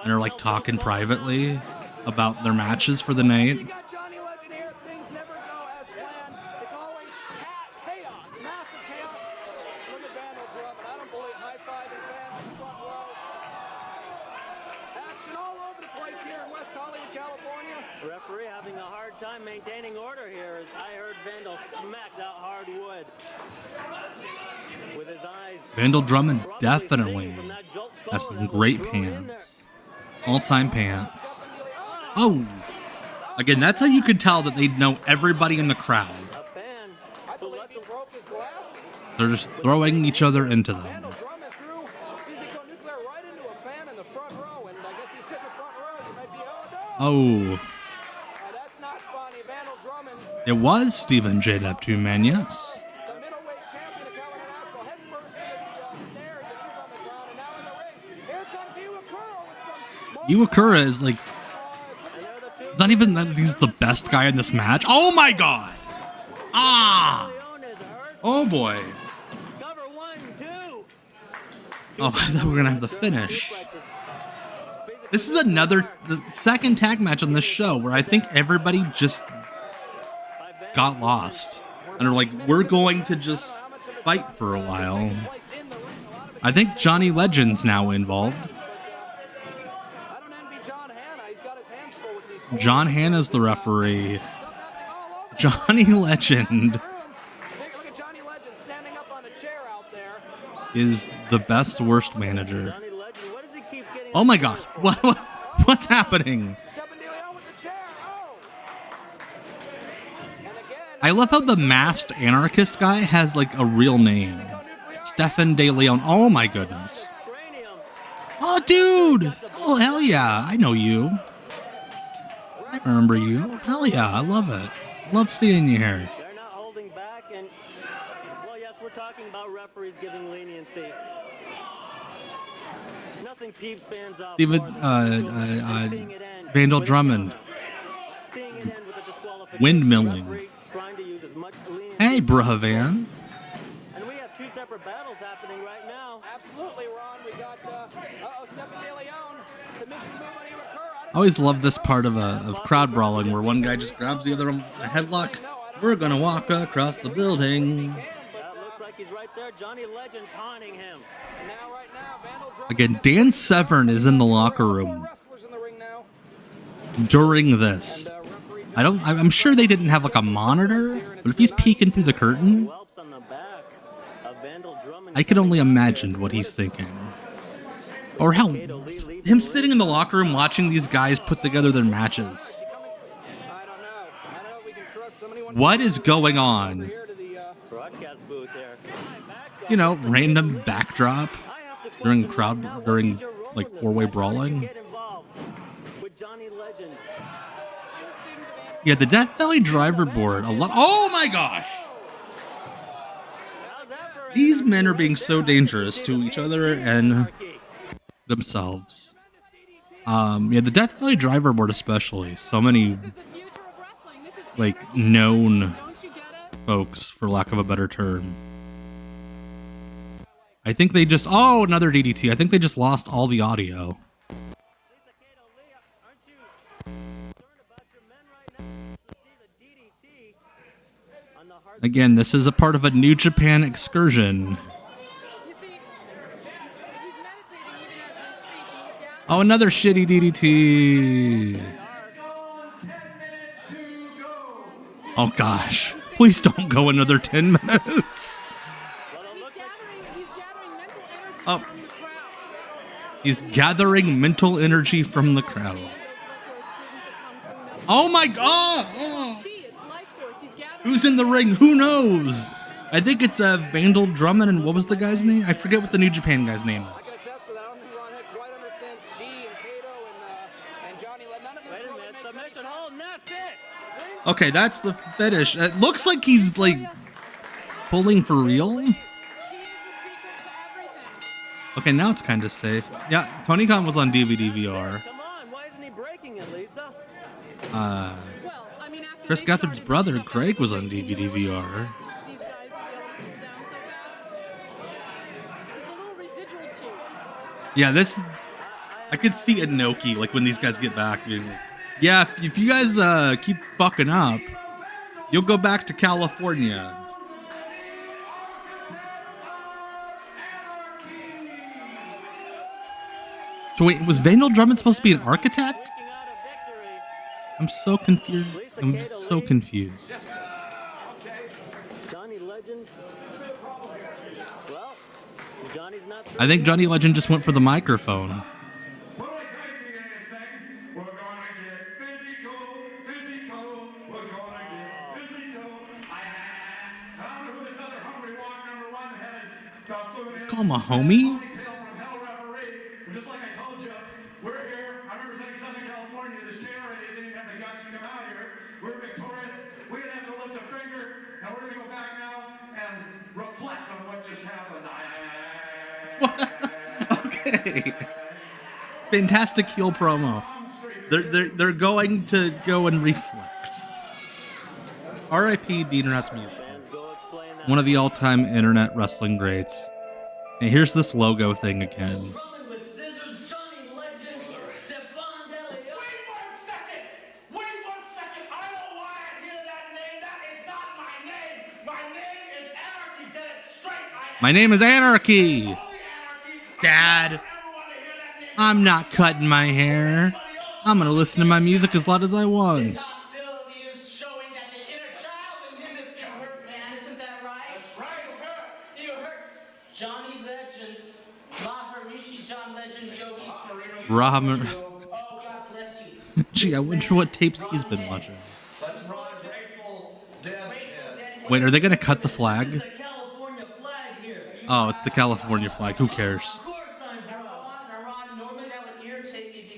and are, like, talking privately about their matches for the night? You got Johnny Legend here. Things never go as planned. It's always chaos, massive chaos. Look at Vandal Drummond. I don't believe high-fiving fans in the front row. Action all over the place here in West Hollywood, California. Referee having a hard time maintaining order here as I heard Vandal smack that hard wood with his eyes. Vandal Drummond probably definitely singing from that jolt has call some that great was thrown in there. pants. All-time pants. Oh! Again, that's how you could tell that they know everybody in the crowd. A fan I who believe let he the broke his glasses. They're just throwing each other into them. Vandal Drummond threw physiconuclear right into a fan in the front row, and I guess he's sitting in the front row. You might be, oh no! Oh, That's not funny. Vandal Drummond, it was Stephen J. Neptune, man, yes. the middleweight champion of Cal International, head first into the stairs, and he's on the ground, and now in the ring. Here comes Iwakura with some Iwakura is like, it's not even that he's the best guy in this match. Oh my god! Ah! Leone is hurt. Oh boy. Cover 1, 2. Oh, I thought we were gonna have the finish. This is the second tag match on this show where I think everybody just got lost. And are like, we're going to just fight for a while. I think Johnny Legend's now involved. I don't envy John Hanna. He's got his hands full with these. John Hanna's the referee. Johnny Legend Look at Johnny Legend standing up on a chair out there. is the best worst manager. Johnny Legend, what does he keep getting? Oh my god, what's happening? Stepping De Leon with the chair. Oh! And again, I love how the masked anarchist guy has like a real name. Stefan De Leon. Oh my goodness. Cranium. Oh dude! Oh Oh, hell yeah. I know you. I remember you. Hell yeah. I love it. Love seeing you here. They're not holding back, and well, yes, we're talking about referees giving leniency. Nothing peeves fans off Steven, more than seeing it end Vandal with a Drummond. seeing it end with a disqualification. Windmilling. Referee trying to use as much leniency Hey, as possible. Brahavan. And we have two separate battles happening right now. Absolutely, Ron. We got Stephen De Leon. Submission move on Iwakura. I always love this part of crowd brawling where one guy just grabs the other on a headlock. We're gonna walk across the building. That looks like he's right there. Johnny Legend taunting him. Now, right now, Vandal Drummond Again, Dan Severn is in the locker room wrestlers in the ring now. during this. I'm sure they didn't have like a monitor, but if he's peeking through the curtain, Whelps on the back of Vandal Drummond. I can only imagine what he's thinking. Or hell, him sitting in the locker room watching these guys put together their matches. I don't know. I don't know if we can trust somebody. What is going on? Here to the Broadcast booth there. You know, random backdrop I have to question during right crowd, now, what during is your role like in this four-way match? How did you brawling. get involved with Johnny Legend? Yeah, the Death Valley driver board. A lot. Oh my gosh! How's that for These Anarchy? men are being so dangerous to each other and Anarchy. themselves. Yeah, the Death Valley driver board especially. So many like known folks, for lack of a better term. I think they just another DDT. I think they just lost all the audio. Lisa Kato, Leah, aren't you concerned about your men right now to see the DDT on the hard Again, this is a part of a New Japan excursion. You see, he's meditating even as we speak. He's gathering. Oh, another shitty DDT. Oh gosh. Please don't go another 10 minutes. He's gathering mental energy from the crowd. He's gathering mental energy from the crowd. Oh my god! Oh. Who's in the ring? Who knows? I think it's Vandal Drummond and what was the guy's name? I forget what the New Japan guy's name I is. can attest to that. I don't think Ron Head quite understands G and Kato and Johnny Legend. None of this Wait a really minute, makes any submission sense. hold, and that's it. Okay, that's the finish. It looks like he's like pulling for real. She is the secret to everything. Okay, now it's kind of safe. Yeah, Tony Khan was on DVD VR. Come on, why isn't he breaking it, Lisa? Well, I mean, after Chris they Gotham's started brother, this stuff, Craig, was on thinking, DVD you know, VR. These guys to be able to cool down so fast. It's just a little residual tube. Yeah, this. I could see Inoki, like when these guys get back, being like, yeah, if you guys keep fucking up, you'll go back to California. So wait, was Vandal Drummond supposed to be an architect? Breaking out a victory. I'm so confused. I'm so confused. Johnny Legend. Well, Johnny's not through. I think Johnny Legend just went for the microphone. What do I tell you in a second? We're gonna get physical, physical. We're gonna get physical. I don't know who this other hungry walk number one headed buffoon is. Call him a homie? Ponytail from Hell Referee. And just like I told you, we're here. I'm representing Southern California. This generator didn't have the guts to come out here. We're victorious. We didn't have to lift a finger. And we're gonna go back now and reflect on what just happened. Okay. Fantastic heel promo. They're going to go and reflect. R.I.P. Dean Rasmussen, Fans go explain that. one of the all-time internet wrestling greats. And here's this logo thing again. Drummond with scissors, Johnny Legend, Stefan De Leon. Wait 1 second! Wait 1 second! I don't know why I hear that name. That is not my name. My name is Anarchy. Get it straight. My name is Anarchy. Holy Anarchy. Dad, I never want to hear that name. I'm not cutting my hair. I'm gonna listen to my music as loud as I want. Hostility is showing that the inner child in him is to hurt, man. Isn't that right? That's right. You heard Johnny Legend, Maharishi John Legend Yogi. Rahm. Oh, God bless you. Gee, I wonder what tapes he's been watching. Let's run Grateful Dead. Wait, are they gonna cut the flag? This is the California flag here. Oh, it's the California flag. Who cares? Of course I'm proud. Now, Ron, normally that would irritate me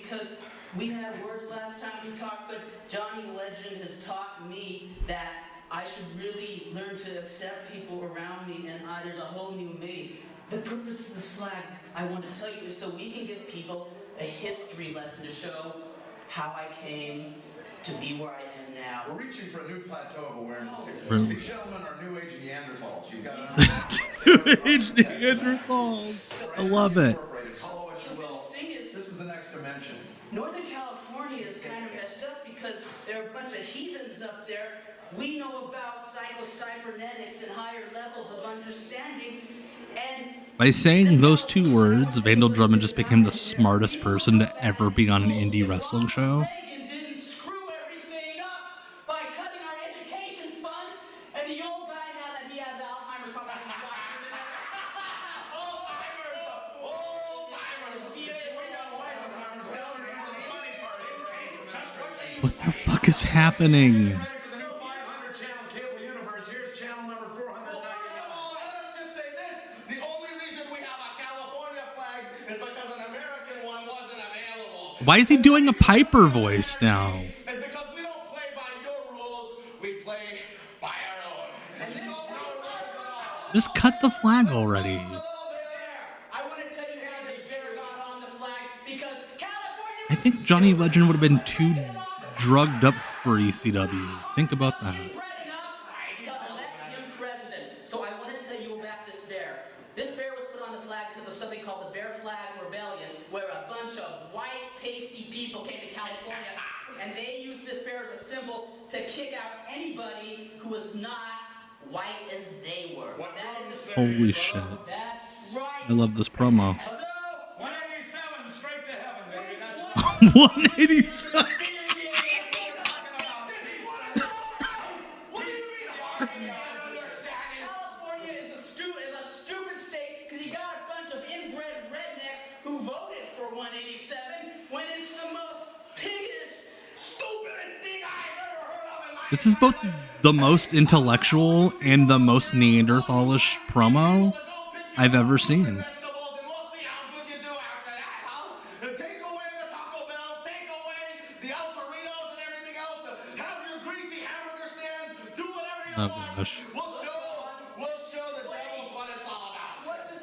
talk, but Johnny Legend has taught me that I should really learn to accept people around me, and there's a whole new me. The purpose of this flag, I want to tell you, is so we can give people a history lesson to show how I came to be where I am now. We're reaching for a new plateau of awareness here. Really? These gentlemen are new age Neanderthals. You've got Age Neanderthals. I love it. Call what you will. This is the next dimension. Northern California is kind of messed up because there are a bunch of heathens up there. We know about psycho-cybernetics and higher levels of understanding, and By saying those two words, Vandal Drummond just became the smartest person to ever be on an indie wrestling show. Reagan didn't screw everything up by cutting our education funds, and the old guy, now that he has Alzheimer's, probably What the fuck is happening? Why is he doing a Piper voice now? And because we don't play by your rules, we play by our own. Just cut the flag already. I want to tell you how this bear got on the flag because California. I think Johnny Legend would have been too drugged up for ECW. Think about that. Bred enough to elect him president. So I want to tell you about this bear. This bear was put on the flag because of something called the Bear Flag Rebellion, where a bunch of white, pasty people came to California, and they used this bear as a symbol to kick out anybody who was not white as they were. That is Holy shit. That's right. I love this promo. So, 187 straight to heaven, baby. That's 187. California is a stupid state because you got a bunch of inbred rednecks who voted for 187 when it's the most piggish, stupidest thing I've ever heard of in my This is both the most intellectual and the most Neanderthalish promo I've ever seen. vegetables, and we'll see how good you do after that, huh? And take away the Taco Bells, take away the El Torritos and everything else. Have your greasy hamburger stands. Do whatever you Oh, want. gosh. We'll show the devils what it's all about. What's this?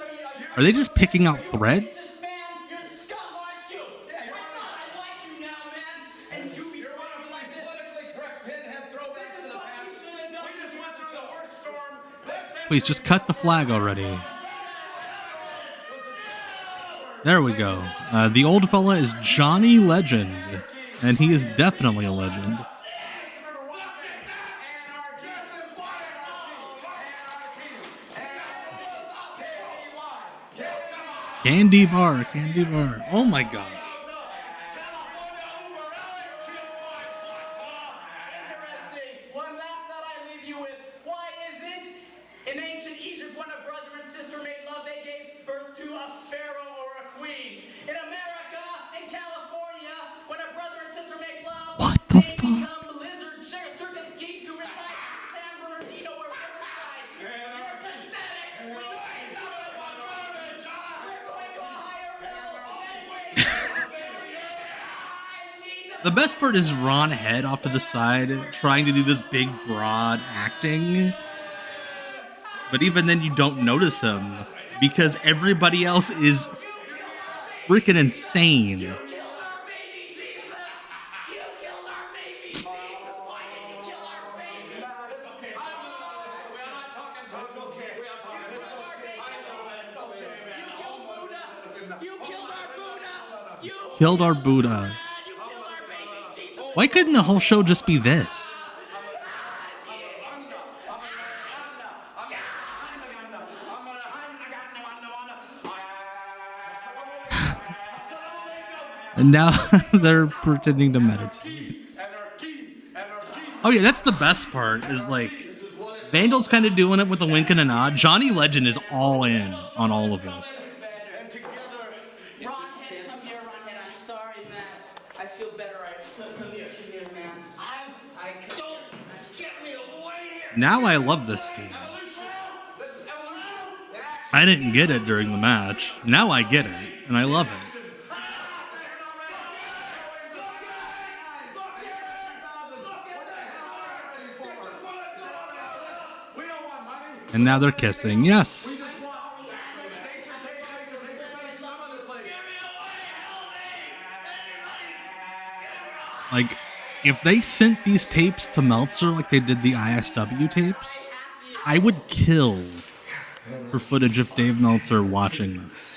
Are they just picking out threads? Man, you're a scum, aren't you? I thought I liked you now, man. And you be trying me like this. Politically correct pinhead throwbacks to the past. We just went through the worst storm. Please just cut the flag already. There we go. The old fella is Johnny Legend, and he is definitely a legend. Candy bar, candy bar. Oh my gosh. Interesting. One last thought I leave you with. Why isn't in ancient Egypt when a brother and sister made love, they gave birth to a pharaoh or a queen? In America, in California, when a brother and sister make love, What the they fuck? become lizard circus geeks who reside in San Bernardino or Riverside. You're pathetic. We ain't nothing but garbage. We're going to a higher level. The best part is Ron Head off to the side trying to do this big, broad acting. But even then, you don't notice him because everybody else is freaking insane. You killed our baby, Jesus! You killed our baby, Jesus! Why did you kill our baby? It's okay. We are not talking to it's okay. We are talking You killed our baby! It's okay, man. You killed Buddha! You killed our Buddha! You Killed our Buddha. You killed our baby, Jesus! Why couldn't the whole show just be this? And now they're pretending to meditate. Oh yeah, that's the best part, is like, Vandal's kind of doing it with a wink and a nod. Johnny Legend is all in on all of this. Ron Head, come here, Ron Head. I'm sorry, man. I feel better. Come here, man. Get me away here. Now I love this team. I didn't get it during the match. Now I get it, and I love it. And now they're kissing. Yes. Like, if they sent these tapes to Meltzer like they did the ISW tapes, I would kill for footage of Dave Meltzer watching this.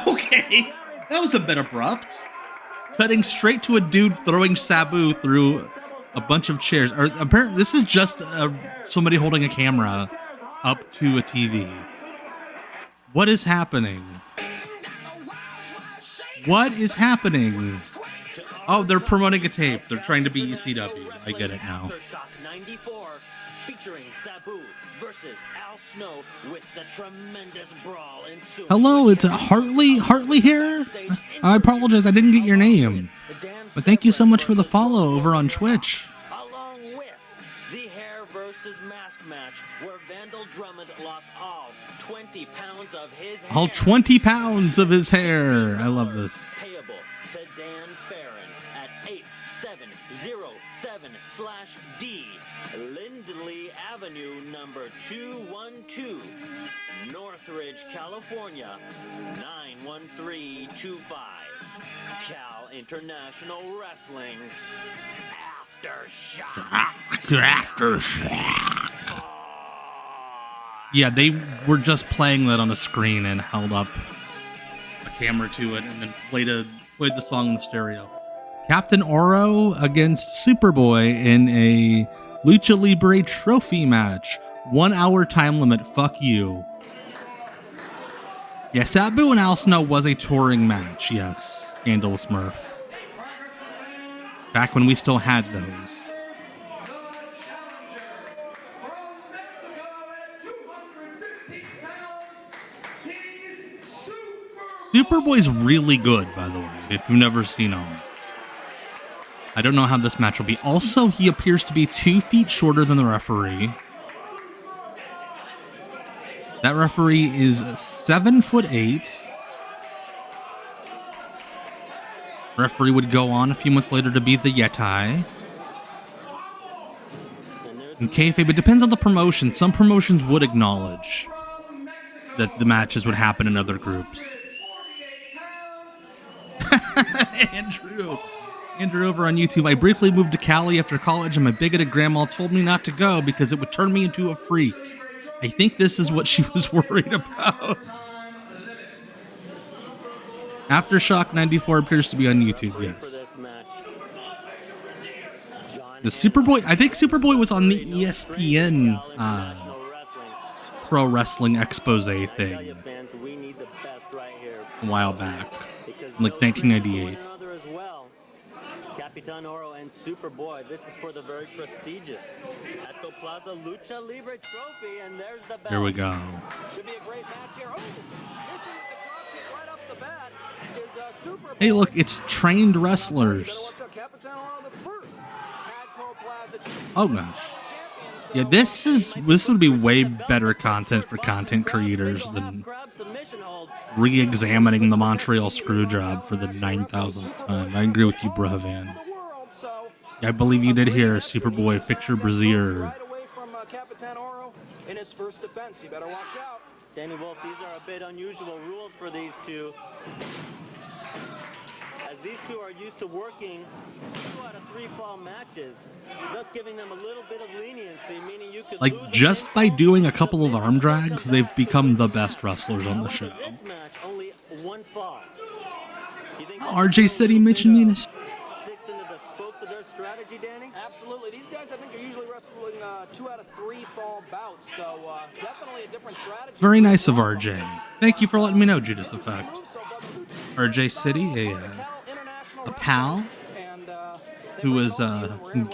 Okay, that was a bit abrupt. Cutting straight to a dude throwing Sabu through a bunch of chairs. Or apparently, this is just somebody holding a camera up to a TV. What is happening? What is happening? Oh, they're promoting a tape. They're trying to be ECW. I get it now. Shock 94, featuring Sabu versus Al Snow with the tremendous brawl ensuing. Hello, it's Hartley. Hartley here. I apologize, I didn't get your name. But thank you so much for the follow over on Twitch. Along with the hair versus mask match, where Vandal Drummond lost all 20 pounds of his hair. All 20 pounds of his hair. I love this. Payable to Dan Farron at 8707/D, Lindley Avenue, number 212, Northridge, California, 91325. Cal International Wrestling's Aftershock. Yeah, they were just playing that on a screen and held up a camera to it and then played the song in the stereo. Captain Oro against Superboy in a Lucha Libre trophy match. 1 hour time limit. Fuck you. Yeah, Sabu and Al Snow was a touring match. Yes. Scandalous Smurf. Back when we still had those. Superboy's really good, by the way, if you've never seen him. I don't know how this match will be. Also, he appears to be 2 feet shorter than the referee. That referee is 7'8". Referee would go on a few months later to be the Yeti. In kayfabe, it depends on the promotion. Some promotions would acknowledge that the matches would happen in other groups. Andrew over on YouTube. I briefly moved to Cali after college and my bigoted grandma told me not to go because it would turn me into a freak. I think this is what she was worried about. Aftershock 94 appears to be on YouTube, yes. The Superboy, I think Superboy was on the ESPN Pro Wrestling Expose thing a while back, like 1998. Capitan Oro and Superboy. This is for the very prestigious Atco Plaza Lucha Libre Trophy, and there's the bell. Here we go. Should be a great match here. Oh, missing the drop kick right off the bat is Superboy. Hey, look, it's trained wrestlers. Oh gosh. Yeah, this would be way better content for content creators than re-examining the Montreal Screwjob for the 9,000th time. I agree with you, Bravan. Yeah, I believe you did hear Superboy Picture Brazier. Right away from Capitan Oro in his first defense. You better watch out. Danny Wolf, these are a bit unusual rules for these two, as these two are used to working 2 out of 3 fall matches, thus giving them a little bit of leniency, meaning you could like, just by doing a couple of arm drags, they've become the best wrestlers on the show. This match, only 1 fall. RJ said he mentioned me. Sticks into the spokes of their strategy, Danny? Absolutely. These guys, I think, are usually wrestling 2 out of 3 fall bouts, so definitely a different strategy. Very nice of RJ. Thank you for letting me know, Judas Effect. RJ City, a pal who has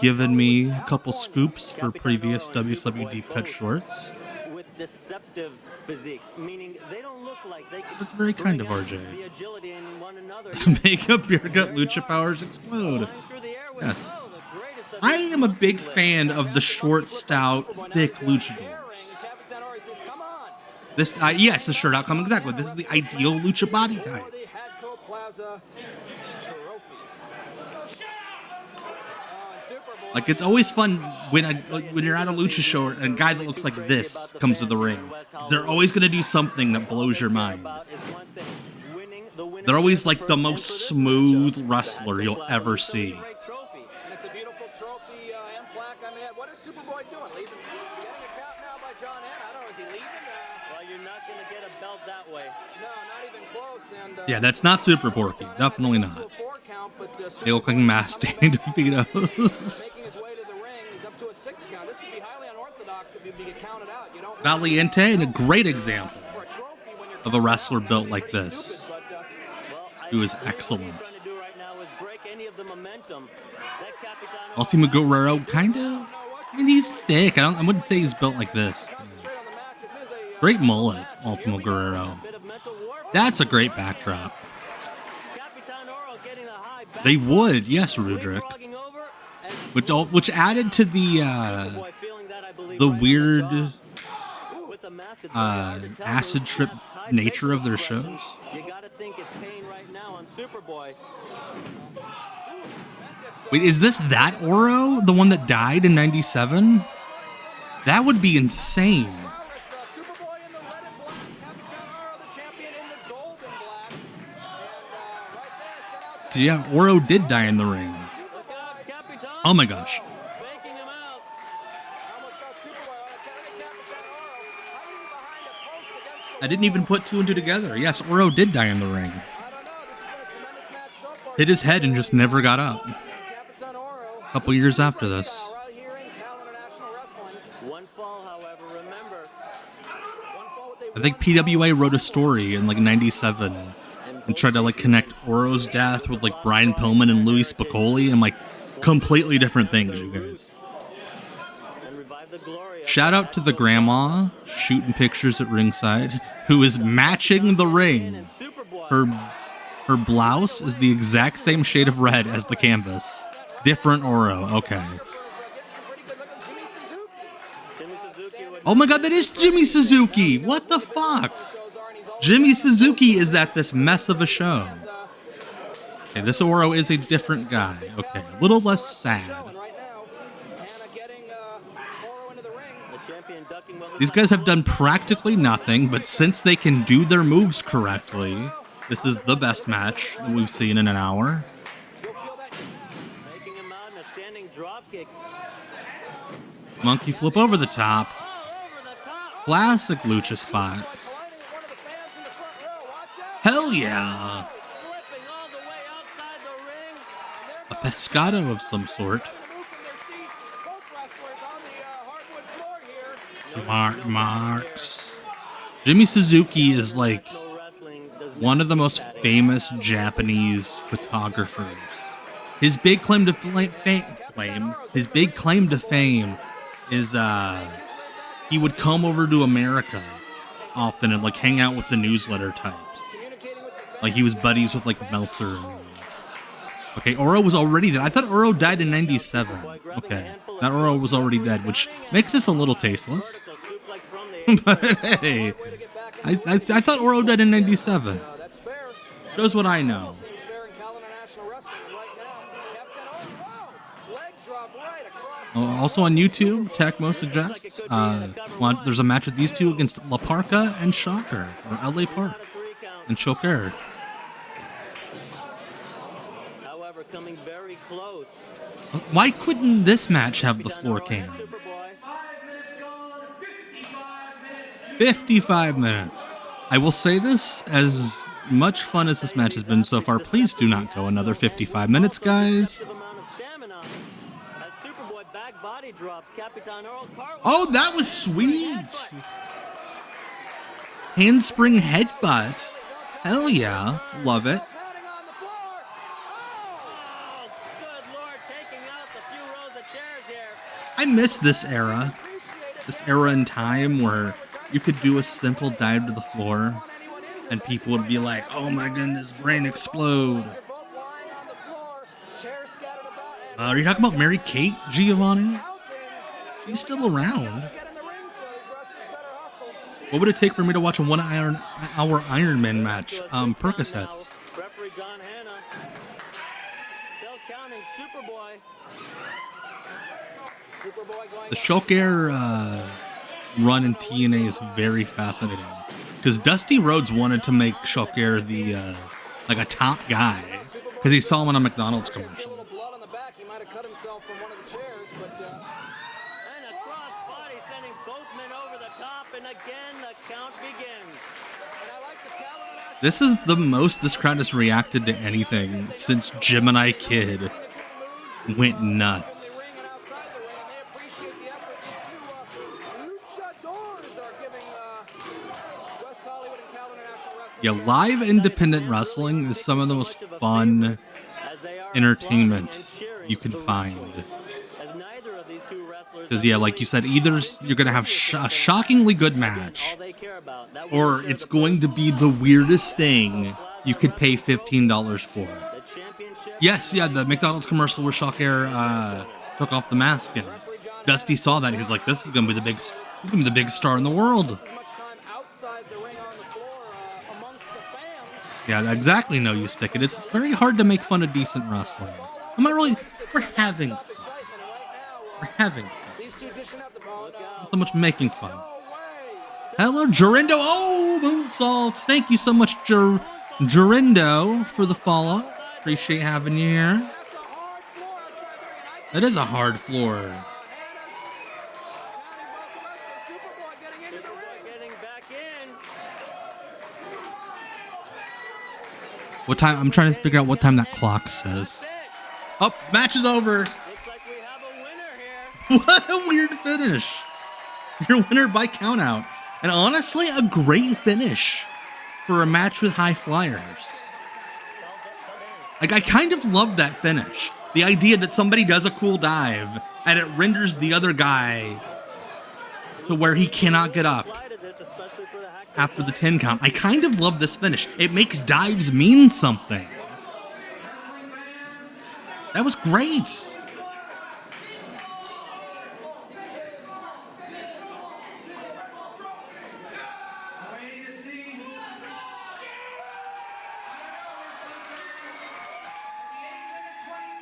given me a couple scoops for previous WSW Deep Cut shorts. With deceptive physiques, meaning they don't look like they can. That's very kind of RJ. The agility in one another. Make up beer gut lucha powers explode. Yes. I am a big fan of the short, stout, thick luchadors. This, yes, the shirt outcome, exactly. This is the ideal lucha body type. Like, it's always fun when you're at a lucha show and a guy that looks like this comes to the ring. They're always going to do something that blows your mind. They're always like the most smooth wrestler you'll ever see. And it's a beautiful trophy and plaque. I mean, what is Superboy doing? Leaving, getting a cap now by John Henn. I don't know. Is he leaving? Well, you're not going to get a belt that way. No, not even close. And Yeah, that's not Super Porky. Definitely not. They look like masked Danny DeVito's. Making his way to the ring. He's up to a 6 count. This would be highly unorthodox if he'd get counted out. You don't Valiente, and a great example of a wrestler built like this. He was excellent. Ultimo Guerrero, kind of. I mean, he's thick. I wouldn't say he's built like this. Great mullet, Ultimo Guerrero. That's a great backdrop. They would, yes, Rudrick. Which added to the weird acid trip nature of their shows. You gotta think it's pain right now on Superboy. Wait, is this that Oro? The one that died in 97? That would be insane. Yeah, Oro did die in the ring. Oh my gosh. I didn't even put 2 and 2 together. Yes, Oro did die in the ring. Hit his head and just never got up. A couple years after this. I think PWA wrote a story in like 97 and tried to like connect Oro's death with like Brian Pillman and Louis Spicolli and like completely different things, you guys. Shout out to the grandma shooting pictures at ringside who is matching the ring. Her blouse is the exact same shade of red as the canvas. Different Oro, okay. Oh my god, that is Jimmy Suzuki! What the fuck? Jimmy Suzuki is at this mess of a show. Okay, this Oro is a different guy. Okay, a little less sad. These guys have done practically nothing, but since they can do their moves correctly, this is the best match that we've seen in an hour. Monkey flip over the top. Classic Lucha spot. Hell yeah! A pescado of some sort. Smart marks. Jimmy Suzuki is like one of the most famous Japanese photographers. His big claim to fame is he would come over to America often and like hang out with the newsletter types. Like he was buddies with like Meltzer. Okay, Oro was already dead. I thought Oro died in 97. Okay, that Oro was already dead, which makes this a little tasteless. But hey, I thought Oro died in 97. Shows what I know. Also on YouTube, Tecmo suggests there's a match with these two against La Parka and Shocker, or LA Park and Shocker. However, coming very close. Why couldn't this match have the floor cam? 55 minutes. I will say this, as much fun as this match has been so far, please do not go another 55 minutes, guys. Oh, that was sweet! Handspring headbutt. Hell yeah. Love it. I miss this era. This era in time where you could do a simple dive to the floor and people would be like, oh my goodness, brain explode. Are you talking about Mary Kate Giovanni? She's still around. What would it take for me to watch a 1 hour Iron Man match? Percocets. Still counting Superboy. Superboy going The Shock Air run in TNA is very fascinating because Dusty Rhodes wanted to make Shock Air the like a top guy because he saw him on a McDonald's See a commercial. little blood on the back. He might have cut himself from one of the chairs, but And a cross body sending both men over the top, and again the count begins. and I like this Calvin Nash. This is the most this crowd has reacted to anything since Gemini Kid went nuts. Ring and outside the ring, and they appreciate the effort. These two luchadors are giving West Hollywood and Calvin National Wrestling. Yeah, live independent wrestling is some of the most fun entertainment you can find. As neither of these two wrestlers Because, yeah, like you said, either you're going to have a shockingly good match, all they care about. That or it's going to be the weirdest thing you could pay $15 for. the championship. Yes, yeah, the McDonald's commercial where Shock Air took off the mask, and Dusty saw that. He was like, "This is going to be he's going to be the biggest star in the world." As much time outside the ring on the floor amongst the fans. Yeah, exactly. No, you stick it. It's very hard to make fun of decent wrestling. I'm not really. We're having fun. Excitement, and right now, We're having fun. these two dishing out the ball. Not so much making fun. No way. Hello, Jorindo. Oh, moonsault. Thank you so much, Jorindo, for the follow. Appreciate having you here. That's a hard floor outside the ring. And I That is a hard floor. Superboy getting into the ring. Getting back in. What time? I'm trying to figure out what time that clock says. Oh, match is over. Looks like we have a winner here. What a weird finish. Your winner by countout. And honestly, a great finish for a match with high flyers. Like, I kind of love that finish. The idea that somebody does a cool dive and it renders the other guy to where he cannot get up Especially for the hack. after the 10 count. I kind of love this finish. It makes dives mean something. That was great. Waiting to see. I know some fans. 8-minute 22.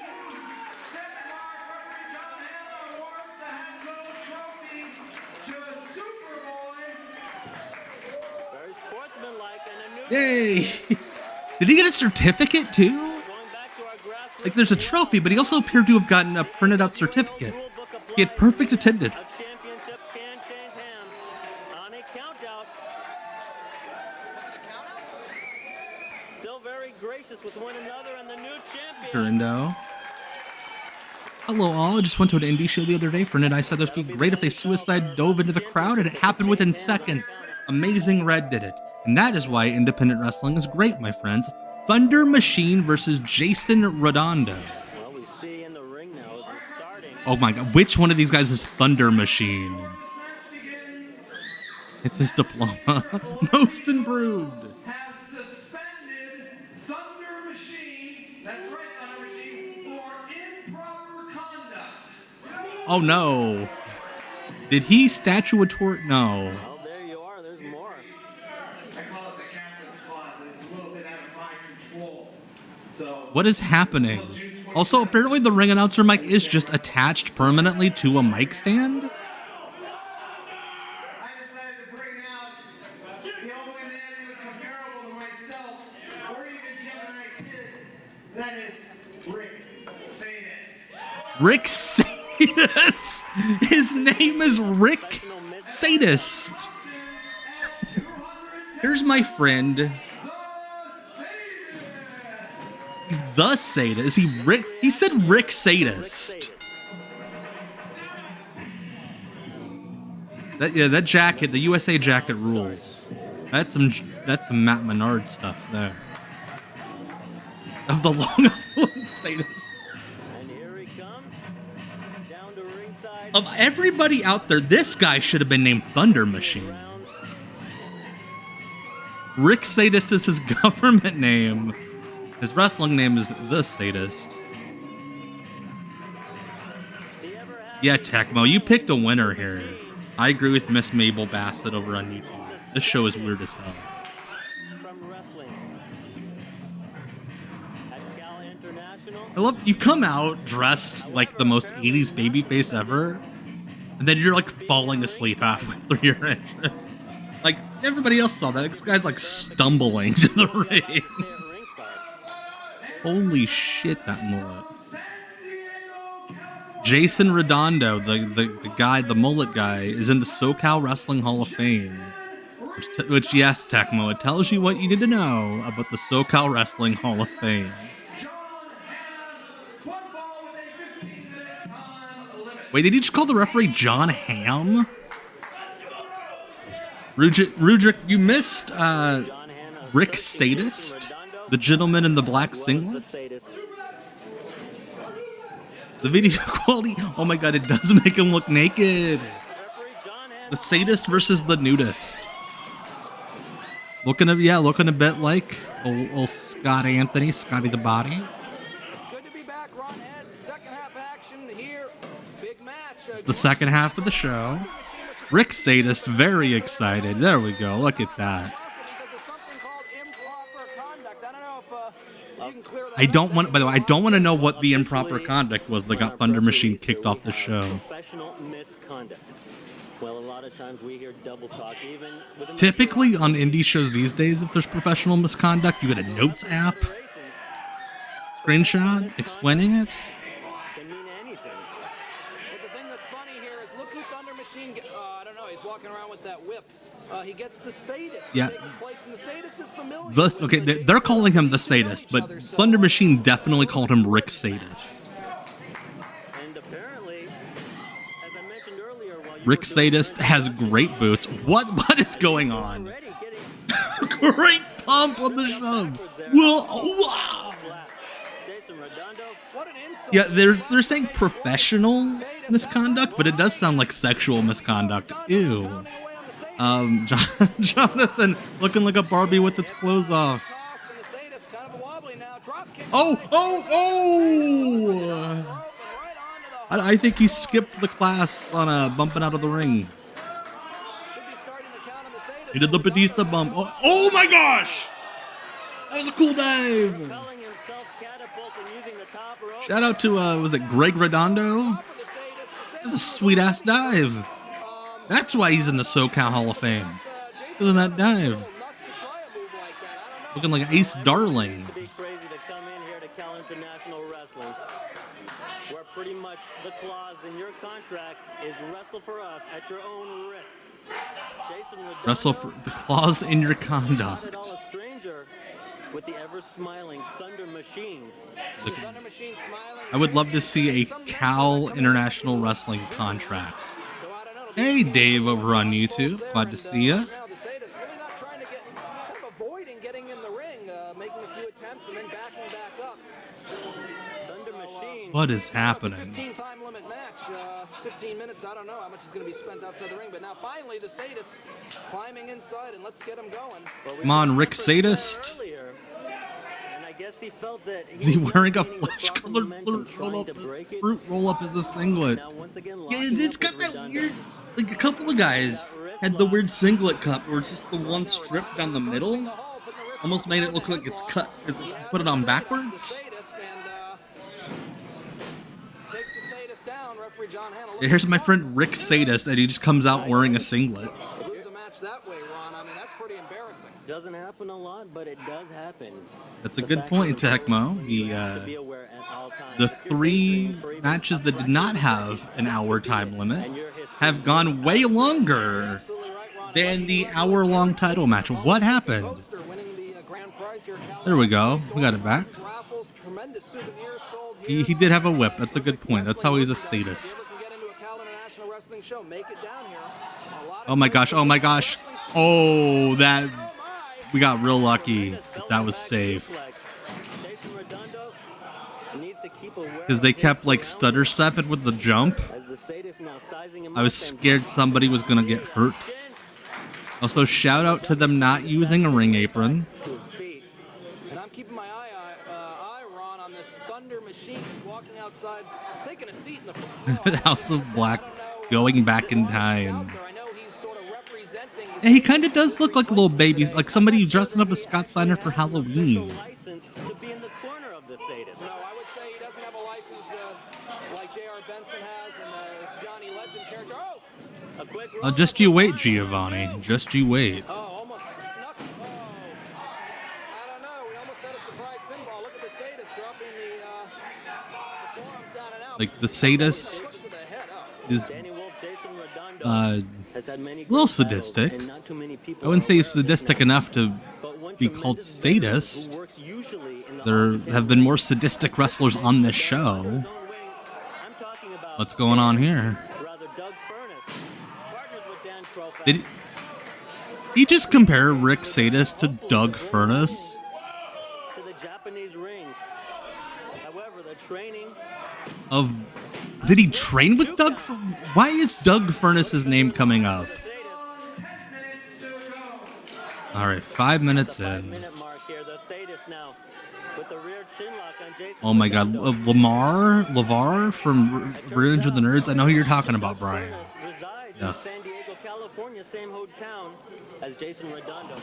Second mark. Referee John Hannah awards the Hatfield Trophy to Superboy. Very sportsmanlike and a new. Yay. Did he get a certificate too? Going back to our grassroots. Like, there's a trophy, but he also appeared to have gotten a printed out certificate. He had perfect A attendance. championship can change hands on a countout. Still very gracious with one another and the new champion. Jorindo. Hello all, I just went to an indie show the other day. Friend and I said this would be great if they suicide dove into the crowd, and it happened within seconds. Amazing Red did it. And that is why independent wrestling is great, my friends. Thunder Machine versus Jason Redondo. Well, we see in the ring now as we're starting. Oh my god, which one of these guys is Thunder Machine? The search begins. It's his diploma. Most improved. Has suspended Thunder Machine. That's right, Thunder Machine, for improper conduct. Oh no. Did he statutory? No. Oh, there you are. There's more. I call it the captain's closet. It's a little bit out of my control. So What is happening? Also, apparently the ring announcer mic is just attached permanently to a mic stand. I decided to bring out the only man even comparable to myself, or even Gemini Kid. That is Rick Sadus. Rick Sadus. His name is Rick Sadist. Here's my friend. He's the Sadist. Is he Rick? He said Rick Sadist. That jacket, the USA jacket rules. That's some Matt Menard stuff there. Of the long Sadists. And here he comes. Down to ringside. Of everybody out there, this guy should have been named Thunder Machine. Rounds. Rick Sadist is his government name. His wrestling name is The Sadist. Yeah, Tecmo, you picked a winner here. I agree with Miss Mabel Bassett over on YouTube. This show is weird as hell. From wrestling. At Gala International. I love you come out dressed like the most 80s babyface ever, and then you're like falling asleep halfway through your entrance. Like everybody else saw that. This guy's like stumbling to the ring. Holy shit, that mullet. Jason Redondo, the guy, the mullet guy, is in the SoCal Wrestling Hall of Fame. Which yes, Tecmo, it tells you what you need to know about the SoCal Wrestling Hall of Fame. Wait, did he just call the referee John Hamm? Rudrick, you missed Rick Sadist, the gentleman in the black singlet. The video quality, oh my god, it does make him look naked. The sadist versus the nudist. Looking a bit like old Scott Anthony, Scotty the Body. It's good to be back, Ron Head. Second half action here. Big match. It's the second half of the show. Rick Sadist, very excited. There we go. Look at that. I don't want, by the way, I don't want to know what the improper conduct was that got Thunder Machine kicked off the show. Professional misconduct. Well, a lot of times we hear double talk, even Typically on indie shows these days, if there's professional misconduct, you get a notes app, screenshot explaining it. can mean anything. But the thing that's funny here is look who Thunder Machine, I don't know, he's walking around with that whip. He gets the sadist. Yeah. And the sadist is familiar. Thus, okay, they're calling him the sadist, but Thunder Machine definitely called him Rick Sadist. And apparently, as I mentioned earlier, while you Rick were doing Sadist has great boots. What is going on? already getting Great pump on the shove. Whoa. slapped. Jason Redondo, What an insult. Yeah, they're saying professional misconduct, but it does sound like sexual misconduct. Ew. Jonathan looking like a Barbie with its clothes off. And the sadist kind of wobbly now. Drop kick. Oh! I think he skipped the class on bumping out of the ring. Should be starting the count on the sadist. He did the Batista bump. Oh my gosh! That was a cool dive. propelling himself, catapulting, using the top rope. Shout out to was it Greg Redondo? For the sadist. The That was a sweet ass dive. That's why he's in the SoCal Hall of Fame. Isn't that dive? nuts to try a move like that. I don't know. Looking like Ace Darling. To be crazy to come in here to Cal International Wrestling, where pretty much the clause in your contract is wrestle for us at your own risk. Jason Redondo, Wrestle for the clause in your not conduct. at all a stranger with the ever-smiling Thunder Machine. Thunder Machine smiling. I would love to see a Cal International Wrestling contract. So I don't know. Hey, Dave over on YouTube. Glad to see ya. Now the sadist really not trying to get, kind of avoiding getting in the ring, making a few attempts and then backing back up. Thunder Machine. What is It's a happening? 15 time limit match. 15 minutes. I don't know how much is going to be spent outside the ring, but now finally the sadist climbing inside and let's get him going. Well, we Come on, were Rick talking about Sadist. earlier, and I guess he felt that Is he was wearing a gaining the proper flesh-colored momentum, fruit trying roll-up? to break it. Fruit roll-up as a singlet. Now, once again, Yeah, locking it's up got with that Redondo. weird. Like a couple of guys had the weird singlet cut, where it's just the one strip down the middle. Almost made it look like it's cut. Put it on backwards. Sadist and takes the sadist down. Referee John Hanna. Yeah, here's my friend Rick Sadist, and he just comes out wearing a singlet. Lose a match that way, Ron. I mean, that's pretty embarrassing. Doesn't happen a lot, but it does happen. That's a good point, Tecmo. The three matches that did not have an hour time limit have gone way longer than the hour-long title match. What happened? Coaster winning the grand prize here. There we go. We got it back. Raffles, tremendous souvenirs sold here. He did have a whip. That's a good point. That's how he's a sadist. If you ever can get into a Cal International Wrestling show, make it down here. A lot of Oh my gosh. Oh my gosh. Oh, that. We got real lucky. That was safe. Jason Redondo needs to keep aware Because they of kept his like surroundings stutter stepping with the jump. as the sadist now sizing him I was up and scared somebody was going to get hurt. Also, shout out to them not using a ring apron. to his feet. And I'm keeping my eye, Ron, on this Thunder Machine. He's walking outside. He's taking a seat in the front row. The House of Black going back in time. I know he's sort of representing And he kind of does look like a little baby, like somebody dressing up as Scott Steiner for Halloween. License to be in the corner of the sadist. No, I would say he doesn't have a license like J.R. Benson has and his Johnny Legend character. Oh! A quick Just you wait, Giovanni. Just you wait. Oh, almost snuck. Oh. I don't know. We almost had a surprise pinball. Look at the Sadus dropping the forearms down and out. Like, the Sadus Looks to the head up. is Danny Wolf, Jason Redondo a has had many little great battles, sadistic. and not too many people I wouldn't are say aware of sadistic this now. enough to But one be called tremendous veteran sadist. who works usually in the There octagon have been more with sadistic wrestlers on this show. I'm talking about What's going on here? rather Doug Furness, partners with Dan Kropak. Did he just compare Rick Sadus to Doug Furness? To the Japanese rings. However, the training Did he train with Doug? Why is Doug Furness's name coming up? All right, 5 minutes in. 5-minute mark here. The Sadus now with the rear chin lock on Jason. Oh my God, Redondo. LeVar from Revenge of the Nerds. I know who you're talking about, Brian. Furness resides Yes. in San Diego, California, same hometown as Jason Redondo.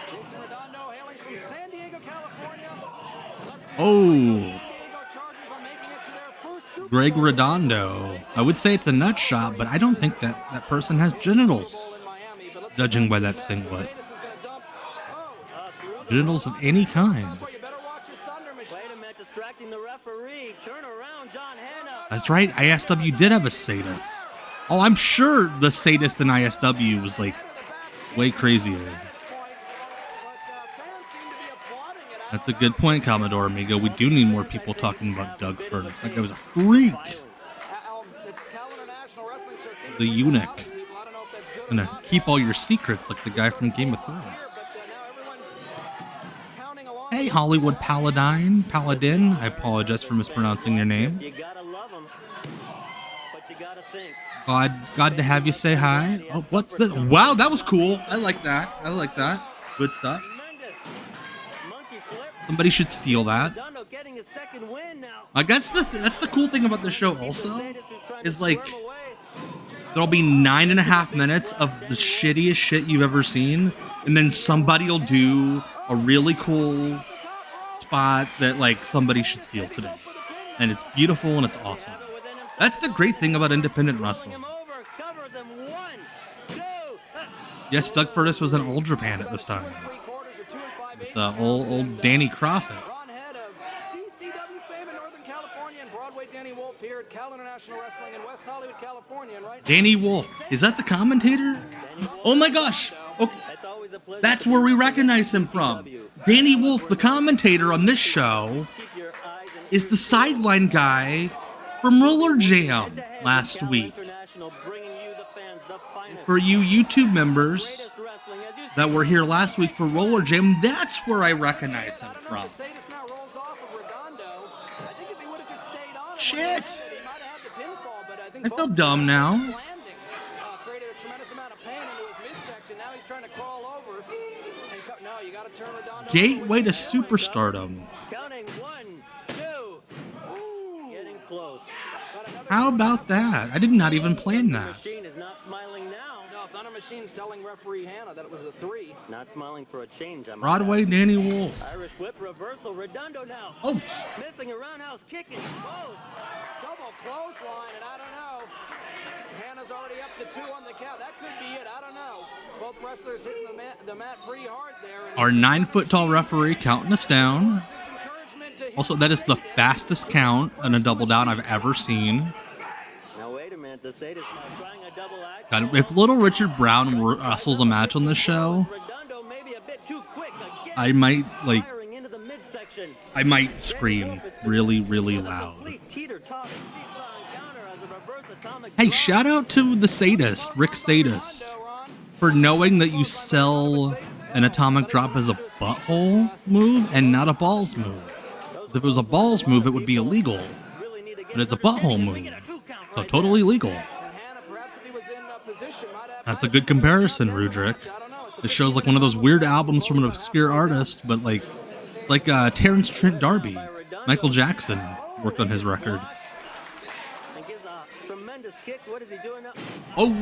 Jason Redondo hailing from San Diego, California. Let's go. Oh, San Diego Chargers are making it to their first Super Greg Bowl. Redondo. I would say it's a nut shot, but I don't think that person has genitals. In Miami, but let's Judging get by back that to singlet. Sadus is gonna dump. Oh, Through the Genitals of any kind. boy, you better watch his thunder machine. Wait a minute, distracting the referee. Turn around, John Hanna. That's right, ISW did have a sadist. Oh, I'm sure the sadist in ISW was like way crazier. That's a good point, Commodore Amigo. We do need more people talking about Doug Furness. That guy was a freak. The eunuch. Gonna keep all your secrets like the guy from Game of Thrones. Hey, Hollywood Paladin. I apologize for mispronouncing your name. You gotta love him, but you gotta think. Glad to have you say hi. Oh, what's this? Wow, that was cool. I like that. Good stuff. Tremendous monkey flip. Somebody should steal that. Redondo getting his second win now. Like that's the cool thing about the show also Sadus is trying to is like squirm away. there'll be 9.5 minutes of the shittiest shit you've ever seen, and then somebody will do a really cool spot that like somebody should steal today, and it's beautiful and it's awesome. That's the great thing about independent wrestling. Him over, covers him. 1, 2. Yes, Doug Furness was in All Japan at this time. The old Danny Crawford. Ron Head of CCW fame in Northern California and Broadway Danny Wolf here at Cal International Wrestling in West Hollywood, California. And right now, Danny Wolf. Is that the commentator? Oh my gosh. Okay. That's always a pleasure. That's where we recognize him from. Danny Wolf, the commentator on this show, Keep your eyes and is the sideline guy from Roller Jam last week. International, bringing you the fans, the finest, For you YouTube members greatest wrestling as you that were here last week for Roller Jam, that's where I recognize him from. Sadus now rolls off of Redondo. I think if he would have just stayed on, Shit. he might have had the pinfall, but I think I both feel dumb now. landing created a tremendous amount of pain into his midsection. Now he's trying to crawl over. And no, you got to turn Redondo. Gateway to superstardom. counting 1, 2. Getting close. How about that? I did not even plan that. Machine is not smiling now. No, Thunder Machine's telling referee Hannah that it was a 3. Not smiling for a change. I'm Broadway Danny Wolf. Irish whip reversal. Redondo now. Oh, Missing a roundhouse kick and both. Double clothesline, and I don't know. Hannah's already up to 2 on the count. That could be it. I don't know. Both wrestlers hitting the mat pretty hard there. And our 9-foot-tall referee counting us down. encouragement to Also, that is the fastest count in a double down I've ever seen. Now wait a minute. The Sadus now trying a double axe. God, if Little Richard Brown wrestles a match on this show, Redondo maybe a bit too quick. Again, I might firing into the midsection. I might scream really, really loud. Complete teeter-totter seesaw encounter as a reverse atomic Hey, drop. shout out to the sadist, Rick Sadist, for knowing that you sell an atomic drop as a butthole move and not a balls move. 'Cause if it was a balls move, it would be illegal, Really need to get but it's a him to butthole we move, get a 2 count so right totally legal. And Hannah, perhaps if he was in position, might have. That's a good comparison, Rudrick. This show's like one of those weird albums from an obscure artist, but like Terrence Trent D'Arby. Michael Jackson worked on his record. and gives a tremendous kick. What is he doing now? Oh,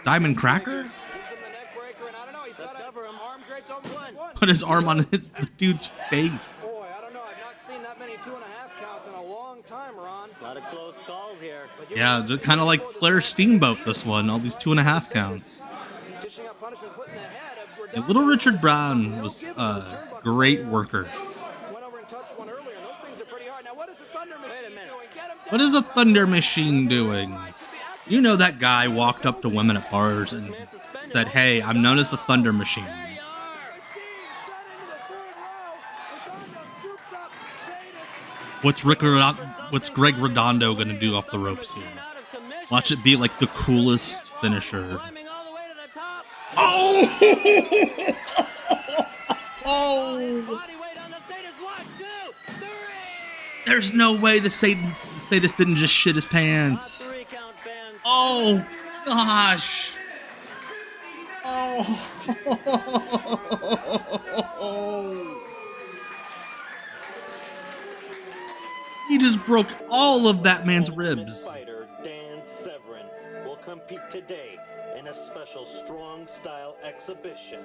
Diamond Cracker? Gives him the neck breaker, and I don't know. He's got Cover him. arm draped over one. Put his arm on the dude's face. Boy, I don't know. I've not seen that many any 2.5 counts in a long time, Ron. A lot of close calls here. Yeah, kind of like Flair Steamboat, this one. All these 2.5 counts. Dishing out punishment, foot in the head of Yeah, Redondo. little Richard Brown was a great worker. Went over and touched one earlier, and those things are pretty hard. Now, what is the Thunder Machine doing? Get him What is the Thunder Machine doing? You know that guy walked up to women at bars and said, "Hey, I'm known as the Thunder Machine." What's Greg Redondo gonna do off the ropes here? Watch it be like the coolest finisher. Oh! Oh! There's no way the Sadus didn't just shit his pants. Oh gosh! Oh! He just broke all of that man's ribs. Fighter Dan Severn will compete today in a special strong style exhibition.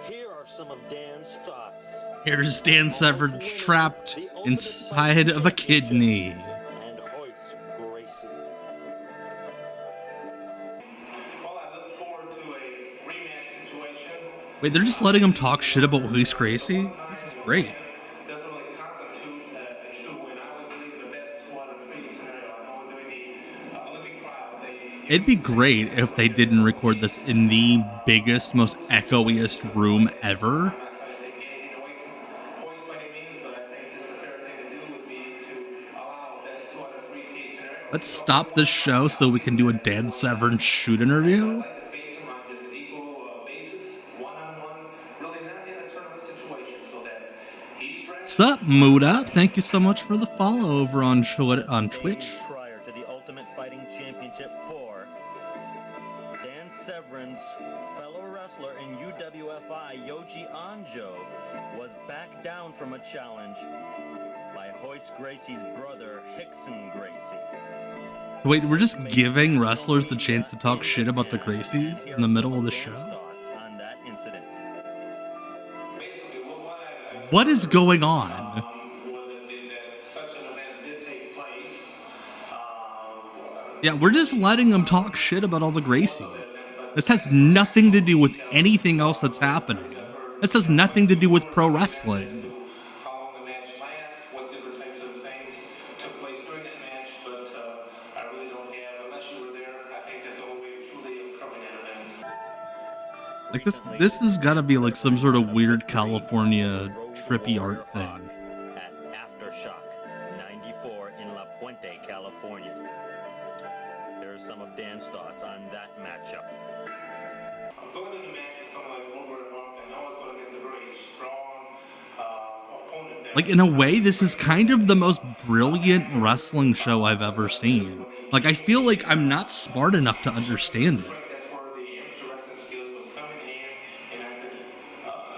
Here are some of Dan's thoughts. Here's Dan Severn trapped inside of a kidney. And Hoist Gracie. Well, I look forward to a rematch situation. Wait, they're just letting him talk shit about Hoist Gracie? This is great. Doesn't really constitute a true win. I was believe the best 2 out of 3 scenario. I know during the Olympic trials, It'd be great if they didn't record this in the biggest, most echoiest room ever. Let's stop this show so we can do a Dan Severn shoot interview. Sup, Muda? Thank you so much for the follow over on Twitch. Prior to the Ultimate Fighting Championship 4, Dan Severn's fellow wrestler in UWFI, Yoji Anjo, was backed down from a challenge by Hoist Gracie's brother, Hickson Gracie. So wait, we're just giving wrestlers the chance to talk shit about the Gracies in the middle of the show? Thoughts on that incident. What is going on? Yeah, we're just letting them talk shit about all the Gracies. This has nothing to do with anything else that's happening. This has nothing to do with pro wrestling. Like this is gotta be like some sort of weird California trippy art thing. At Aftershock 94 in La Puente, California. Here are some of Dan's thoughts on that matchup. I'm going in the match with someone like Wolverine, and I was going against a very strong opponent there. Like in a way, this is kind of the most brilliant wrestling show I've ever seen. Like I feel like I'm not smart enough to understand it. That's where the amateur wrestling skills will come in hand, and I could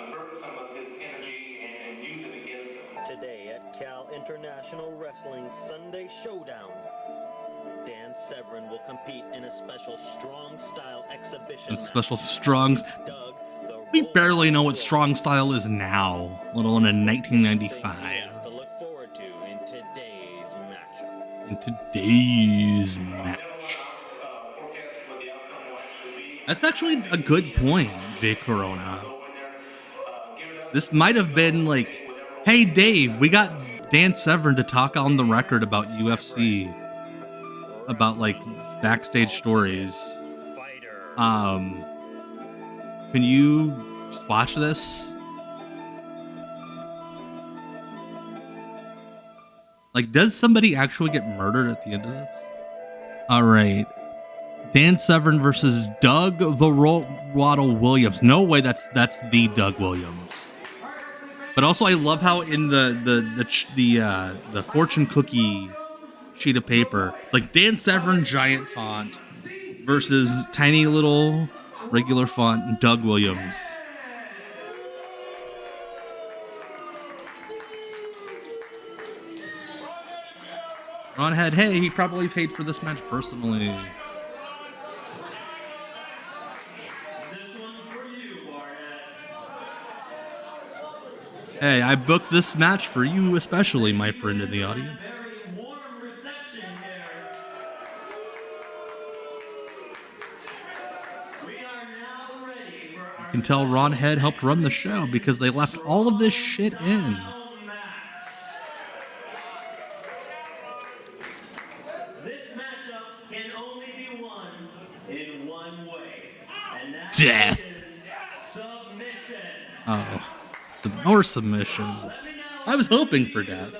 avert some of his energy and use it against him. Today at Cal International Wrestling Sunday Showdown, Dan Severn will compete in a special strong style exhibition match. Special strongs. Doug, the We Roller barely know what Roller strong style is now, let alone in things he 1995. has to look forward to in today's matchup. In today's match. That's actually a good point, Jay Corona. This might have been like, hey Dave, we got Dan Severn to talk on the record about UFC, about like backstage stories. Can you just watch this? Like, does somebody actually get murdered at the end of this? All right. Dan Severn versus Doug the Waddle Williams. No way, that's the Doug Williams. But also, I love how in the fortune cookie sheet of paper, it's like Dan Severn giant font versus tiny little regular font Doug Williams. Ron Head, hey, he probably paid for this match personally. This one's for you, Barnett. Hey, I booked this match for you especially, my friend in the audience. Very warm reception here. We are now ready for our You can tell Ron Head helped run the show because they left all of this shit in. This matchup can only be won in one way, and that Death. is submission. Oh, or submission. I was hoping for death.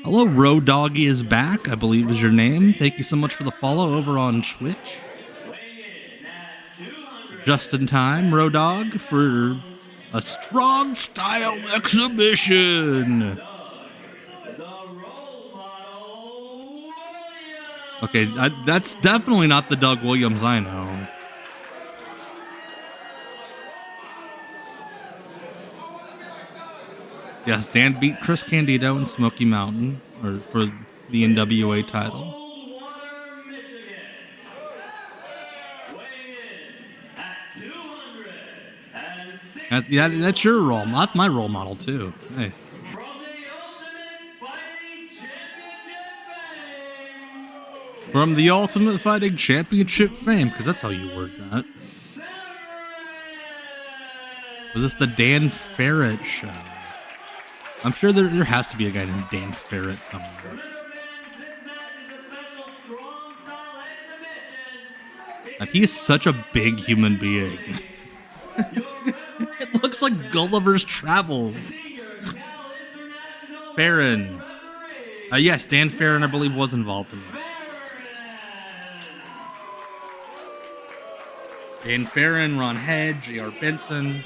Hello, Road Doggy is back, I believe is your name. Thank you so much for the follow over on Twitch. Just in time, Road Dog, for a strong style exhibition. Okay, that's definitely not the Doug Williams I know. Yes, Dan beat Chris Candido in Smoky Mountain for the NWA title. That's your role. That's my role model too. Hey. From the Ultimate Fighting Championship fame, because that's how you word that. Was this the Dan Ferret show? I'm sure there has to be a guy named Dan Ferret somewhere. And he is such a big human being. It looks like Gulliver's Travels. Farron. Yes, Dan Farron, I believe, was involved in this. Dan Farron, Ron Head, J.R. Benson.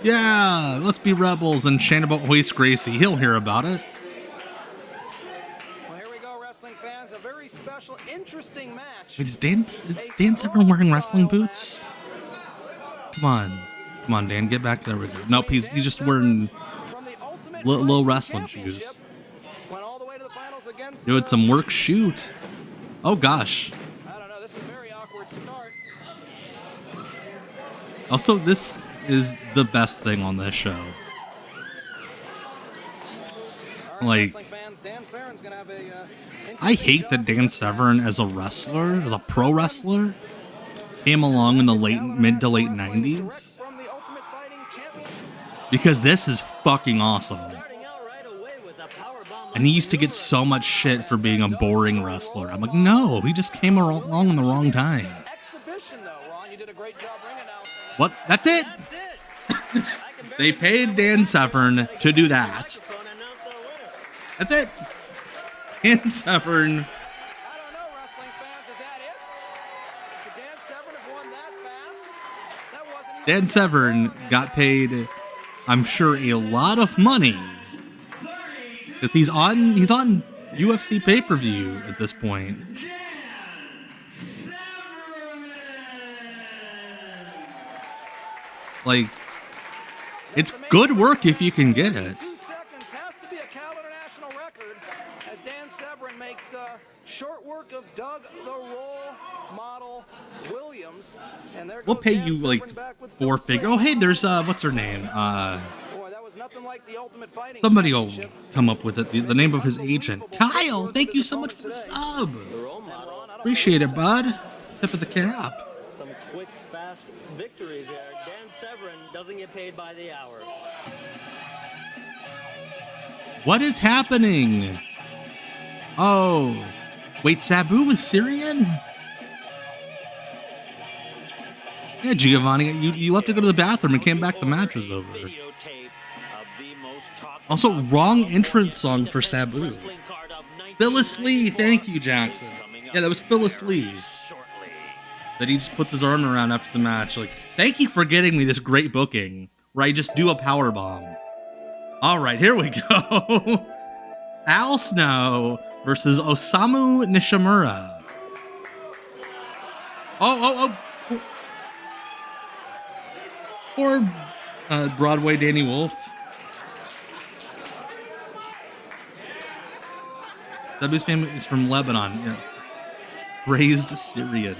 Yeah, let's be rebels and chant about Hoist Gracie. He'll hear about it. Well, here we go, wrestling fans. A very special, interesting match. Wait, is Dan Severn wearing wrestling boots? Come on, Dan, get back there. We go. Nope, he's just wearing little wrestling shoes. Doing some work shoot. Oh gosh. I don't know. This is a very awkward start. Also, this is the best thing on this show. Like, I hate that Dan Severn as a wrestler, as a pro wrestler, came along in the mid to late 90s. Because this is fucking awesome. And he used to get so much shit for being a boring wrestler. I'm like, no, he just came along in the wrong time. What? That's it? They paid Dan Severn to do that. That's it. Dan Severn. I don't know, wrestling fans. Is that it? Could Dan Severn have won that fast? That wasn't even Dan Severn got paid, I'm sure, a lot of money. Because he's on UFC pay-per-view at this point. Like, it's good work if you can get it. 2 seconds has to be a Cal International record as Dan Severn makes short work of Doug the Roll Model Williams. And there We'll goes pay Dan you like Severn back with 4 the figures. Oh, hey, there's what's her name? Boy, that was nothing like the Ultimate Fighting Somebody will Championship. come up with it. The name of his agent, Kyle. Thank you so much for the sub. Appreciate it, bud. Tip of the cap. Some quick, fast victories there. Dan Severn doesn't get paid by the hour. What is happening? Oh, wait, Sabu was Syrian? Yeah, Giovanni, you left to go to the bathroom and came back. The match was over. Also, wrong entrance song for Sabu. Phyllis Lee, thank you, Jackson. Yeah, that was Phyllis Lee. That he just puts his arm around after the match. Like, thank you for getting me this great booking where I just do a power bomb. All right, here we go. Al Snow versus Osamu Nishamura. Oh. Or Broadway Danny Wolf. Sabu's family is from Lebanon. Yeah. Raised Syrian.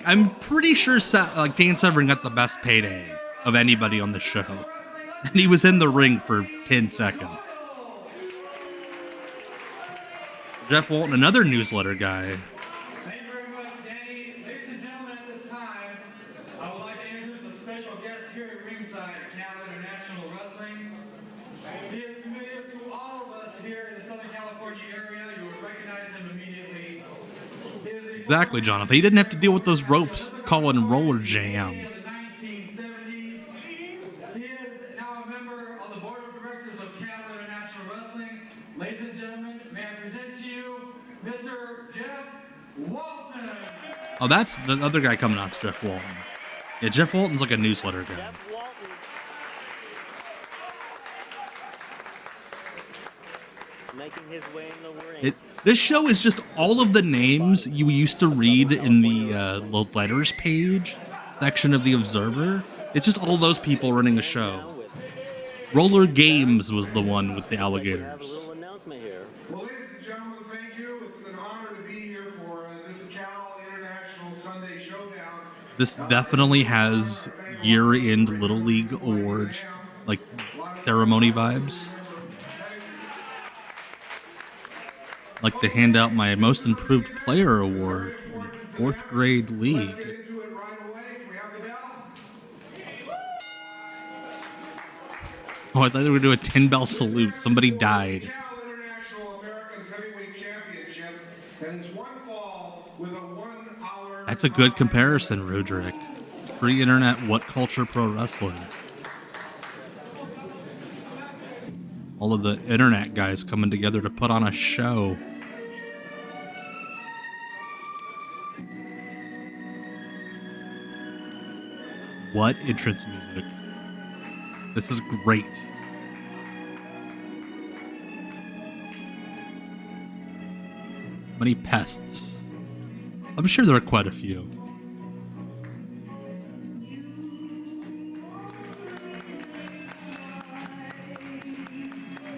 I'm pretty sure Dan Severn got the best payday of anybody on the show. And he was in the ring for 10 seconds. Jeff Walton, another newsletter guy. Thank you very much, Danny. Ladies and gentlemen, at this time, I would like to introduce a special guest here at ringside at Cal International Wrestling. He is familiar to all of us here in the Southern California area. You would recognize him immediately. Exactly, Jonathan. He didn't have to deal with those ropes calling roller jam. In the 1970s, he is now a member of the board of directors of Cal International Wrestling. Ladies and gentlemen, may I present to you Mr. Jeff Walton. Oh, that's the other guy coming on. It's Jeff Walton. Yeah, Jeff Walton's like a newsletter guy. Jeff Walton. Making his way in the ring. This show is just all of the names you used to read in the letters page section of the Observer. It's just all those people running a show. Roller Games was the one with the alligators. Well, ladies and gentlemen, thank you. It's an honor to be here for this Cal International Sunday Showdown. This definitely has year-end Little League awards, like ceremony vibes. Like to hand out my most improved player award in 4th grade league. Oh, I thought they were going to do a 10-bell salute. Somebody died. That's a good comparison, Rudrick. Pre-internet What Culture Pro Wrestling. All of the internet guys coming together to put on a show. What entrance music. This is great. Many pests. I'm sure there are quite a few.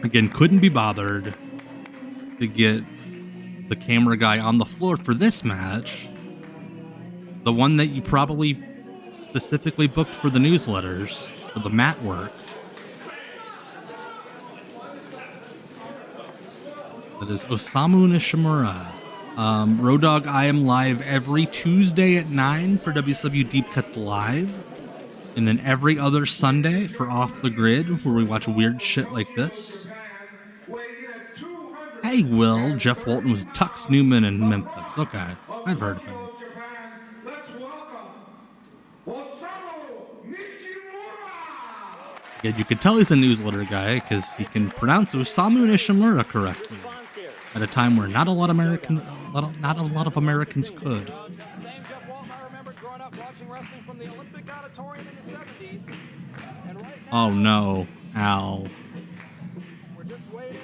Again, couldn't be bothered to get the camera guy on the floor for this match. The one that you probably specifically booked for the newsletters, for the mat work. That is Osamu Nishamura. Road Dogg, I am live every Tuesday at 9 for WCW Deep Cuts Live. And then every other Sunday for Off the Grid, where we watch weird shit like this. Hey, Will. Jeff Walton was Tux Newman in Memphis. Okay, I've heard of him. Again, you can tell he's a newsletter guy because he can pronounce Osamu Nishamura correctly at a time where not a lot of Americans could. Same Jeff Walton I remember growing up watching wrestling from the Olympic Auditorium in the 70s. And right now, Oh no, Al. we're just waiting.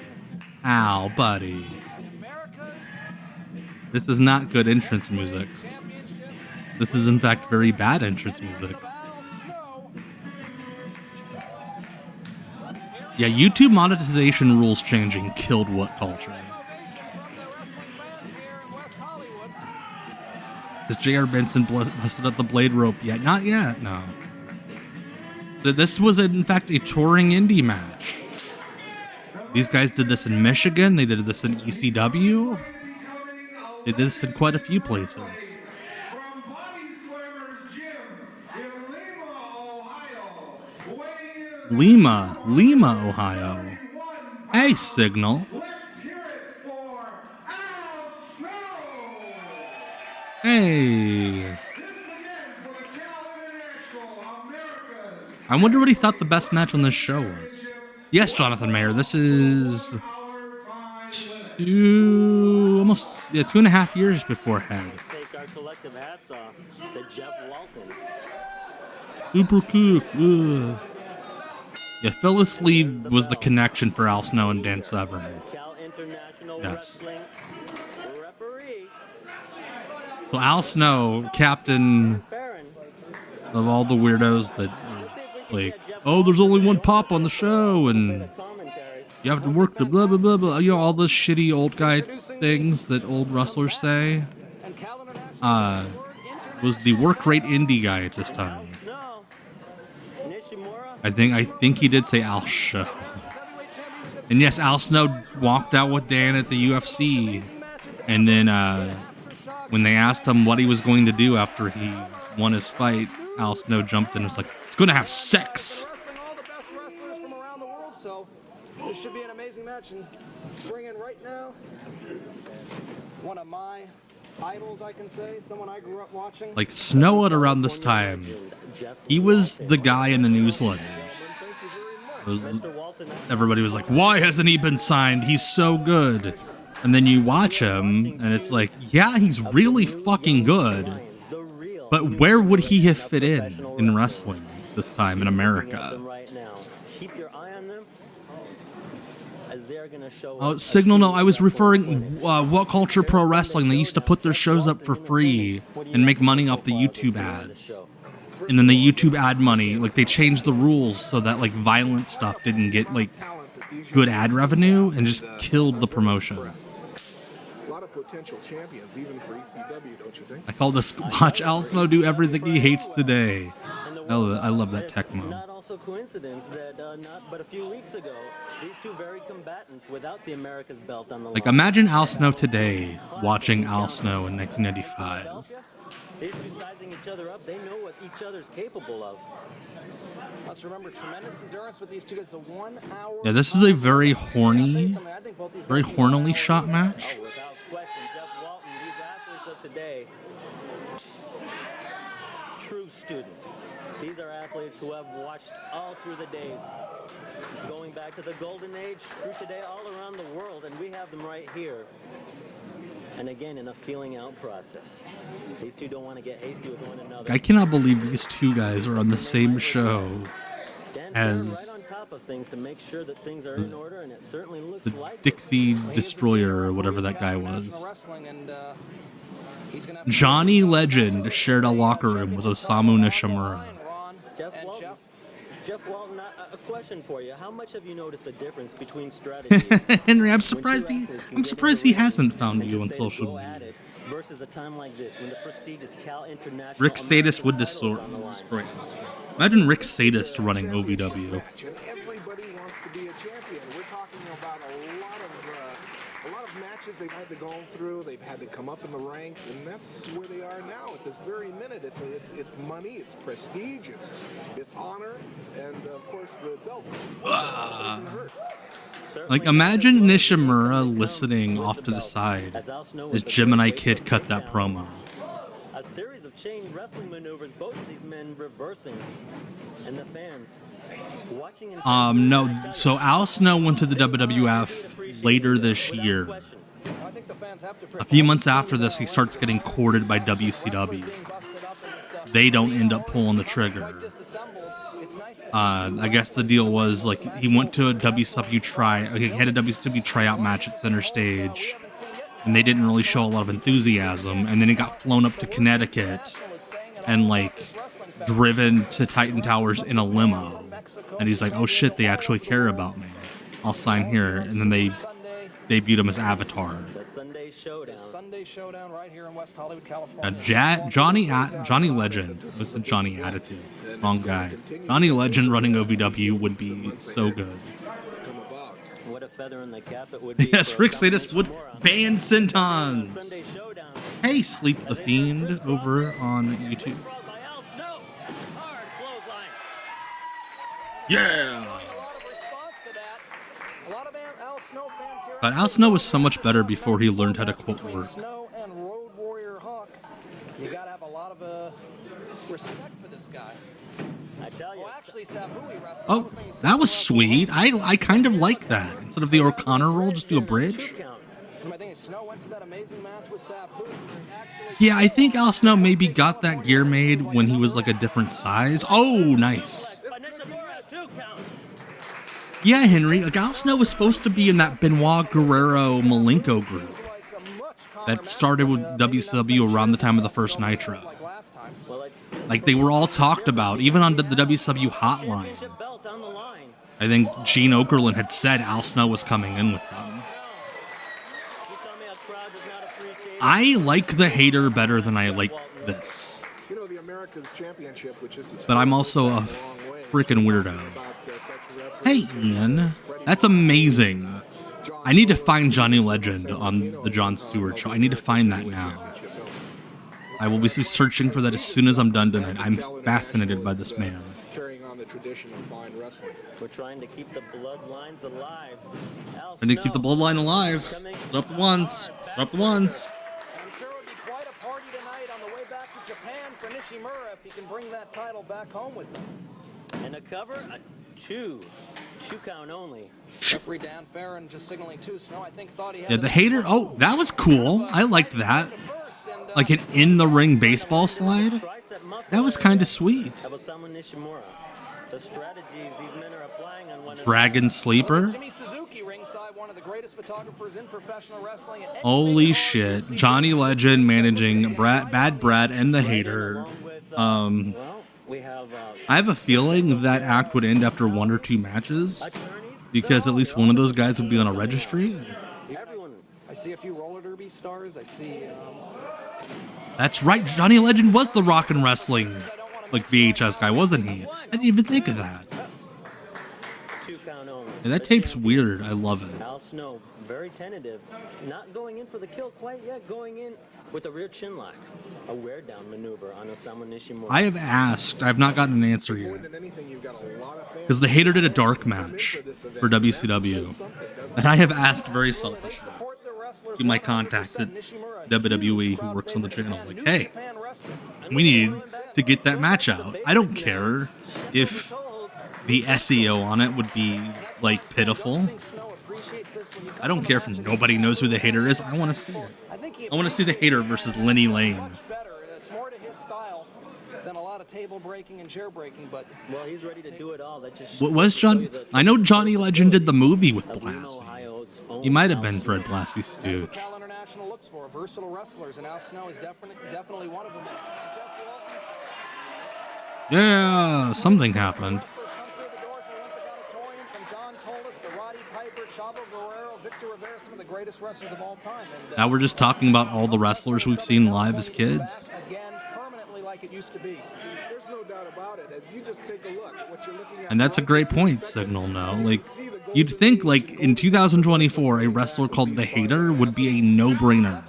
Al, buddy. America's This is not good entrance music. championship This is in fact very bad entrance music. of Al Snow. Yeah, YouTube monetization rules changing killed What Culture. From the wrestling fans here in West Hollywood. Has J.R. Benson busted up the blade rope yet? Not yet, no. This was, in fact, a touring indie match. These guys did this in Michigan. They did this in ECW. They did this in quite a few places. From Body Slammer's Gym in Lima, Ohio. Lima, Ohio. Hey, Signal. Let's hear it for Al Snow. Hey. This again for the Cal International Americas. I wonder what he thought the best match on this show was. Yes, Jonathan Mayer, this is almost 2.5 years before Head. Take our collective hats off to Jeff Walton. Super cook. Ugh. Yeah, Phyllis Sleeve was the connection for Al Snow and Dan Severn. Cal International Yes. Wrestling referee. So Al Snow, captain Baron. of all the weirdos that like, oh, there's only one pop on the show, and Commentary. you have to work the blah blah blah blah. You know, all the shitty old guy things that old wrestlers say. And Cal International was the work rate indie guy at this time. Snow. Nishamura. I think he did say Al Snow. And yes, Al Snow walked out with Dan at the UFC. And then when they asked him what he was going to do after he won his fight, Al Snow jumped in and was like, he's going to have sex. Wrestling all the best wrestlers from around the world, so this should be an amazing match. And bring in right now one of my idols, I can say, someone I grew up watching. Like Snow at around this time, he was the guy in the newsletters. Everybody was like, why hasn't he been signed? He's so good. And then you watch him, and it's like, yeah, he's really fucking good. But where would he have fit in wrestling this time in America? Keep your eye on them, as they're gonna show Oh, Signal, no, I was referring, What Culture Pro Wrestling, they used to put their shows up for free and make money off the YouTube ads. And then the YouTube ad money, like, they changed the rules so that, like, violent stuff didn't get, like, good ad revenue and just killed the promotion. A lot of potential champions, even for ECW, don't you think? I call this Watch Al Snow Do Everything He Hates Today. I love that Tecmo. Not also coincidence that not but a few weeks ago, these two very combatants without the America's belt on the Like, line. imagine Al Snow today watching Al Snow in 1995. These two sizing each other up, they know what each other's capable of. Let's remember, tremendous endurance with these two. It's a 1 hour. Yeah, this is a very horny, very hornily shot match. Oh, without question, Jeff Walton, these athletes of today, true students. These are athletes who have watched all through the days, going back to the golden age, through today, all around the world, and we have them right here. And again, in a feeling out process. These two don't want to get hasty with one another. I cannot believe these two guys are on the same show as right on top of things to make sure that things are in order, and it certainly looks the like Dixie Destroyer or whatever that guy was. Johnny Legend shared a locker room with Osamu Nishamura. Jeff Walton, a question for you. How much have you noticed a difference between strategies? Henry, I'm surprised he hasn't found you on social media. Versus a time like this when the prestigious Cal International Rick Sadus would destroy us. Imagine Rick Sadus running OVW. Everybody wants to be a champion. We're talking about a lot of matches they've had to go through. They've had to come up in the ranks, and that's where they are now at this very minute. It's money, it's prestige, it's honor, and of course the belt. Doesn't hurt. Like, imagine Nishamura listening off to the side as Gemini Kid cut that promo. A series of chain wrestling maneuvers, both of these men reversing, and the fans watching. No, so Al Snow went to the WWF later this year. A few months after this, he starts getting courted by WCW. They don't end up pulling the trigger. I guess the deal was, like, he went to a he had a WCW tryout match at Center Stage, and they didn't really show a lot of enthusiasm, and then he got flown up to Connecticut and, like, driven to Titan Towers in a limo. And he's like, oh shit, they actually care about me. I'll sign here. And then they debuted him as Avatar. The Sunday Showdown right here in West Hollywood, California. Johnny Legend. What's the Johnny Attitude? Wrong guy. Johnny Legend running OVW would be so good. What a feather in the cap it would be. Yes, Rick Sadus would ban Sentons. Sunday Showdown. Hey, Sleep the Fiend over on YouTube. By Al Snow. Hard clothesline. Yeah! A lot of response to that. A lot of Al Snow fans here. But Al Snow was so much better before he learned how to quote work. Snow and Road Warrior Hawk. You gotta have a lot of respect for this guy. I tell you. Oh, actually, Sabu wrestled. Oh, that was sweet. I kind of like that. Instead of the O'Connor roll, just do a bridge. I think Snow went to that amazing match with Sabu. Yeah, I think Al Snow maybe got that gear made when he was like a different size. Oh, nice. Yeah, Henry, like Al Snow was supposed to be in that Benoit Guerrero Malenko group that started with WCW around the time of the first Nitro. Like, they were all talked about, even on the WCW hotline. I think Gene Okerlund had said Al Snow was coming in with them. I like the hater better than I like this. America's championship, which is but I'm also a freaking weirdo. Hey, Ian, that's amazing. I need to find Johnny Legend on the Jon Stewart show. I need to find that now. I will be searching for that as soon as I'm done tonight. I'm fascinated by this man. Carrying on the tradition of fine wrestling. We're trying to keep the bloodlines alive. I need to keep the bloodline alive. Put up the ones. Put up the ones. I'm sure it would be quite a party tonight on the way back to Japan for Nishamura if he can bring that title back home with him. And a cover, a two count only. Referee Dan Farron just signaling 2. Snow, I think, thought he had Yeah, the hater. Oh, that was cool. I liked that. Like an in-the-ring baseball slide. That was kind of sweet. Osamu Nishamura. The strategies these men are applying on one Dragon Sleeper. Jimmy Suzuki ringside, one of the greatest photographers in professional wrestling. Holy shit. Johnny Legend managing Bad Brad and the hater. we have I have a feeling that act would end after 1 or 2 matches, because at least one of those guys would be on a registry. Everyone. I see a few roller derby stars. I see. That's right, Johnny Legend was the rock and wrestling like VHS guy, wasn't he? I didn't even think of that. 2 count only. Yeah, that tape's weird. I love it. Al Snow, very tentative, not going in for the kill quite yet, going in with a rear chin lock. A wear down maneuver on Osamu Nishamura. I have asked, I've not gotten an answer yet. Because the hater did a dark match for WCW. And I have asked very selfishly to my contact at WWE who works on the channel, like, hey, we need to get that match out. I don't care if the SEO on it would be, like, pitiful. I don't care if nobody knows who the hater is. I want to see it. I want to see the hater versus Lenny Lane. It's more to his style than a lot of table breaking and chair breaking, but well, he's ready to do it all. That just What was John? I know Johnny Legend did the movie with Blassie. He might have been Fred Blassie's stooge. Cal International looks for versatile wrestlers, and Al Snow is definitely one of them. Yeah, something happened. Now we're just talking about all the wrestlers we've seen live as kids. Again, permanently like it used to be. There's no doubt about it. If you just take a look at what you're looking at. And that's a great point, Signal, no? Like, you'd think, like, in 2024, a wrestler called The Hater would be a no-brainer.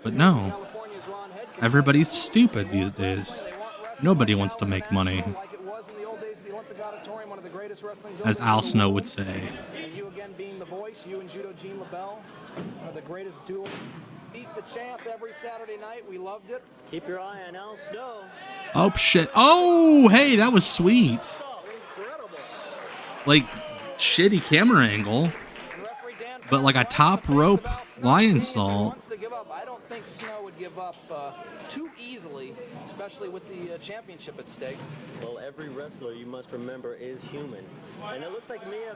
But no. Everybody's stupid these days. Nobody wants to make money. As Al Snow would say. And you again being the voice, you and Judo Gene LaBelle are the greatest duo. Beat the champ every Saturday night. We loved it. keep your eye on Al Snow. Oh, shit. Oh, hey, that was sweet. Like, shitty camera angle. But like a top rope lion salt. I don't think Snow would give up too easily, especially with the championship at stake. Well, every wrestler, you must remember, is human. And it looks like Mia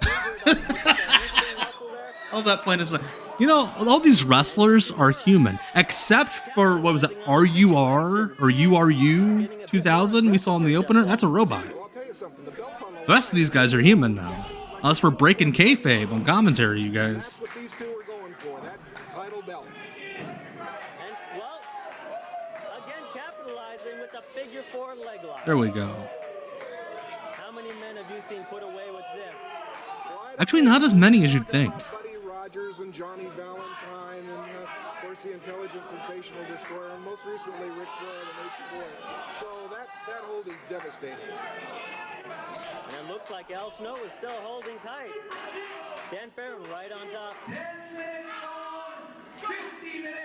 Oh, that point is... You know, all these wrestlers are human. Except for, what was it, RUR? Or URU 2000 we saw in the opener? That's a robot. The rest of these guys are human now. Unless we're breaking kayfabe on commentary, you guys. That's what these two are going for, that title belt. And, well, again, capitalizing with the figure 4 leg lock. There we go. How many men have you seen put away with this? Actually, not as many as you'd think. Buddy Rogers and Johnny Valentine and, of course, the intelligent sensational destroyer, and most recently Ric Flair and Nature Boy. So that hold is devastating. And it looks like Al Snow is still holding tight. Dan Farron right on top. 10 minutes on, 50 minutes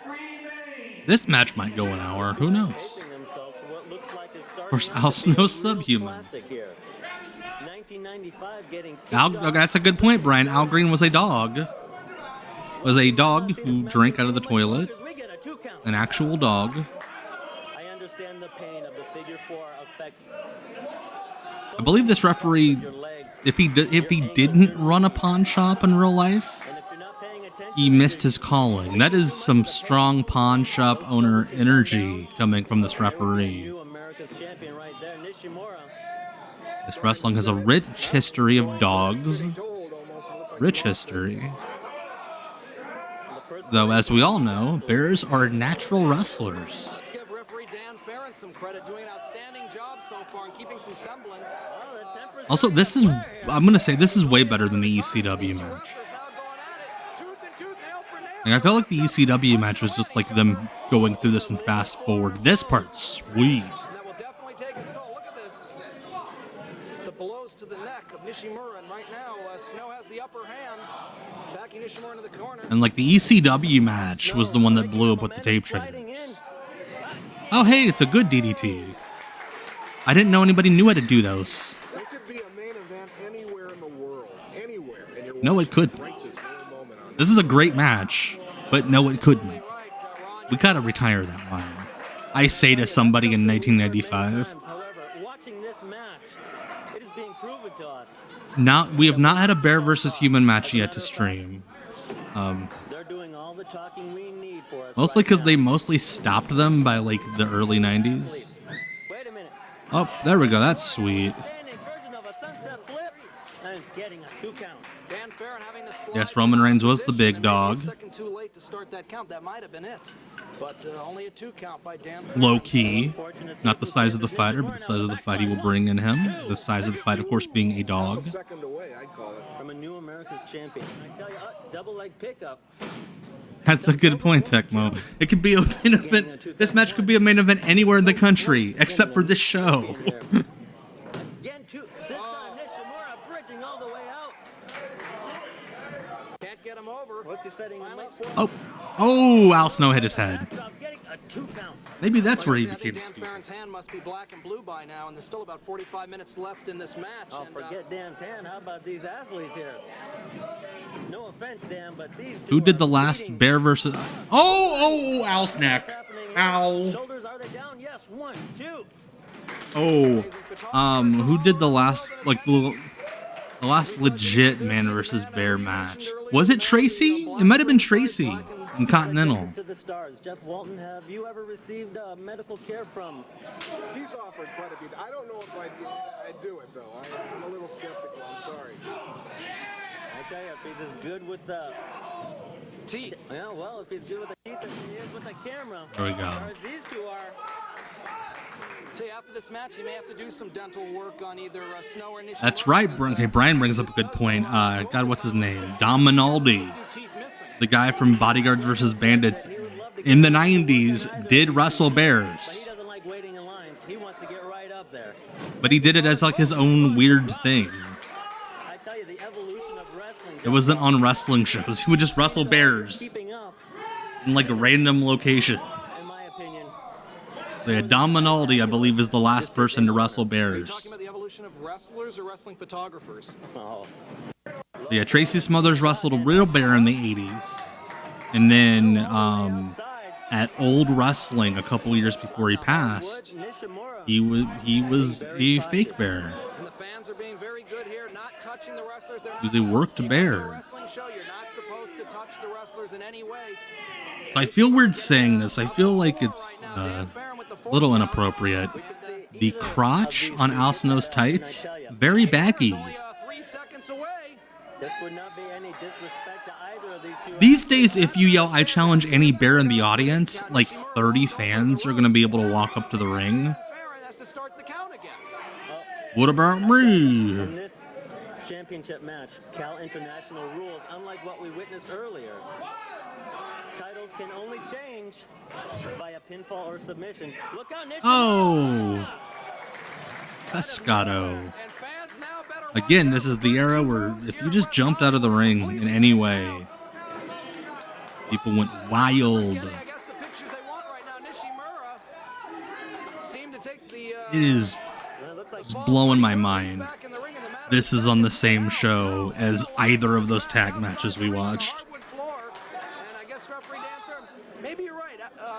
remain. This match might go an hour. Who knows? Pacing themselves for what looks like is starting Of course, out Al to be Snow's a subhuman. classic here. 1995 getting kicked Al, off. that's a good point, Brian. Al Green was a dog. Was a dog who drank out of the toilet. We get a 2 count. An actual dog. I understand the pain of the figure 4 effects. I believe this referee, if he didn't run a pawn shop in real life, And if you're not paying attention, he missed his calling. That is some strong pawn shop owner energy coming from this referee. new America's champion right there, Nishamura. This wrestling has a rich history of dogs. Rich history. Though, as we all know, bears are natural wrestlers. Let's give referee Dan Severn some credit, doing an outstanding job so far and keeping some semblance. Also, this is, I'm going to say, this is way better than the ECW match. Like, I felt like the ECW match was just like them going through this and fast forward. This part's sweet. That will definitely take its toll. Look at the blows to the neck of Nishamura, and right now Snow has the upper hand, backing Nishamura into the corner. And like the ECW match was the one that blew up with the tape traders. Oh, hey, it's a good DDT. I didn't know anybody knew how to do those. This could be a main event anywhere in the world. Anywhere. And you're No, it couldn't. This is a great match, but no, it couldn't. We gotta retire that line. I say to somebody in 1995. However, watching this match, it is being proven to us. We have not had a bear versus human match yet to stream. They're doing all the talking we need for us. Mostly because they mostly stopped them by like the early 90s. Wait a minute. Oh, there we go. That's sweet. Standing version of a sunset flip and getting a 2 count. Dan Farron having to slide Yes, Roman Reigns was the big dog. A second too late to start that count. That might have been it. But only a 2 count by Dan Farron. Low key. Not the size of the fighter, but the size of the fight he will bring in him. The size of the fight, of course, being a dog. A second away, I'd call it. From a new America's champion. I tell you, double leg pickup. That's a good point, Tecmo. It could be a main event. This match could be a main event anywhere in the country, except for this show. Again, this time Nishamura bridging all the way out. Can't get him over. What's he setting him up for? Oh, Al Snow hit his head. Getting a 2 count. Maybe that's where he I became think Dan stupid. Farron's hand must be black and blue by now, and there's still about 45 minutes left in this match. Oh, and, forget Dan's hand. How about these athletes here? No offense, Dan, but these two Who did are the last beating. bear versus... Oh, Al's What's neck. happening? Ow. Shoulders, are they down? Yes. 1, 2. Oh, who did the last, like, the last legit man versus bear match? Was it Tracy? It might have been Tracy in Continental. To the stars. Jeff Walton, have you ever received medical care from? He's offered quite a bit. I don't know if I'd do it, though. I'm a little skeptical. I'm sorry. I tell you, if he's as good with the teeth. Yeah, well, if he's good with the teeth as he is with the camera. There we go. As these two are. Tell you, after this match, he may have to do some dental work on either Snow or Nishamura. That's right. Okay, Brian brings up a good point. God, what's his name? Dom Minaldi. The guy from Bodyguards vs. Bandits in the 90s did wrestle But bears. he doesn't like waiting in lines. He wants to get right up there. But he did it as like his own weird thing. I tell you, the evolution of wrestling. It wasn't on wrestling shows. He would just wrestle bears Keeping up, in like random locations. in my opinion. So yeah, Dom Minaldi, I believe, is the last person to wrestle Are you bears. talking about the evolution of wrestlers or wrestling photographers? Oh. Yeah, Tracy Smothers wrestled a real bear in the 80s. And then at Old Wrestling a couple years before he passed, he was a fake bear. And the fans are being very good here, not touching the wrestlers. They're He was a worked If you're bear. a wrestling show, you're not supposed to touch the wrestlers in any way. So I feel weird saying this. I feel like it's a little inappropriate. The crotch on Al Snow's tights, very baggy. 3 seconds away. This would not be any disrespect to either of these two. These days, if you yell, "I challenge any bear" in the audience, like 30 fans are going to be able to walk up to the ring. Farron has to start the count again. What about me? In this championship match, Cal International rules, unlike what we witnessed earlier. Titles can only change by a pinfall or submission. Look out, Nishamura! Oh, Pescado. And fans now better watch Again, this is the era where if you just jumped out of the ring in any way, people went wild. getting, I guess, the pictures they want right now. Nishamura seemed to take the It is Well, it looks like just blowing my mind. back in the ring in the match. This is on the same show as either of those tag matches we watched. Hardwood floor, and I guess referee Dan Farron, maybe you're right.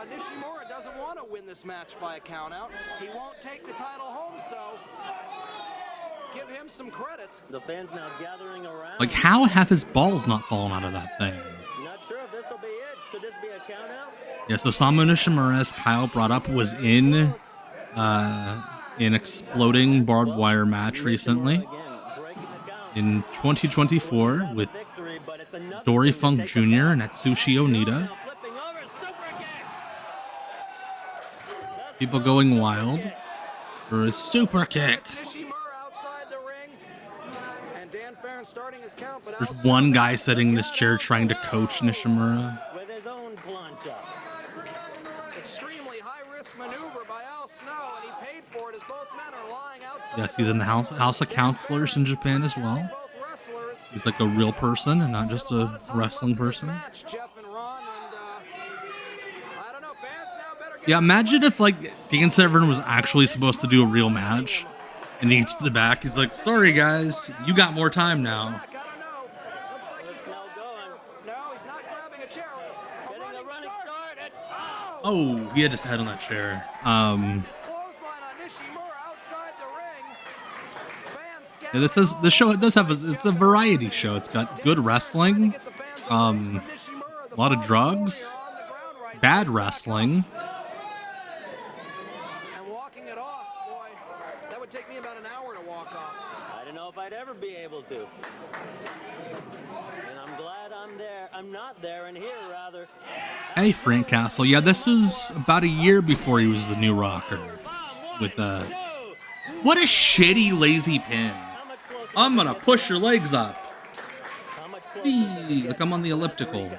Nishamura doesn't want to win this match by a count out. He won't take the title home, so give him some credit. the fans now gathering around. Like, how have his balls not fallen out of that thing? Not sure if this will be it. Could this be a count out? Yes, Osamu Nishamura, as Kyle brought up, was in an exploding barbed wire match recently Again, breaking the count. in 2024 with Victory, but it's enough Dory to Funk take Jr. the and Atsushi Onita. Now flipping over, super kick. The People going wild for a super kick. Nishamura outside the ring. And Dan Farron starting his count, but There's one guy sitting in his chair trying to coach Nishamura. With his own plancha. extremely high-risk maneuver by Al Snow, and he paid for it as both men are lying outside. Yes, he's in the house of counselors in Japan as well. Both wrestlers. He's like a real person and not just a wrestling person. Match, Jeff and Ron, and I don't know, fans now better get Yeah, imagine if like Dan Severn was actually supposed to do a real match and he gets to the back. He's like, sorry guys, you got more time now. back. I don't know. Looks like he's Now going. no, he's not grabbing a chair. Getting a running start. And, Oh, he had his head on that chair. His clothesline on Nishamura outside the ring. Fans Yeah, this show, it does have it's a variety show. It's got good wrestling, a lot of drugs, bad wrestling. And walking it off, boy, that would take me about an hour to walk off. I don't know if I'd ever be able to. And I'm glad I'm there. I'm not there and here, rather. Hey, Frank Castle. Yeah, this is about a year before he was the new rocker. With what a shitty, lazy pin. How much closer? I'm gonna push your legs up. How much closer? Like I'm on the elliptical.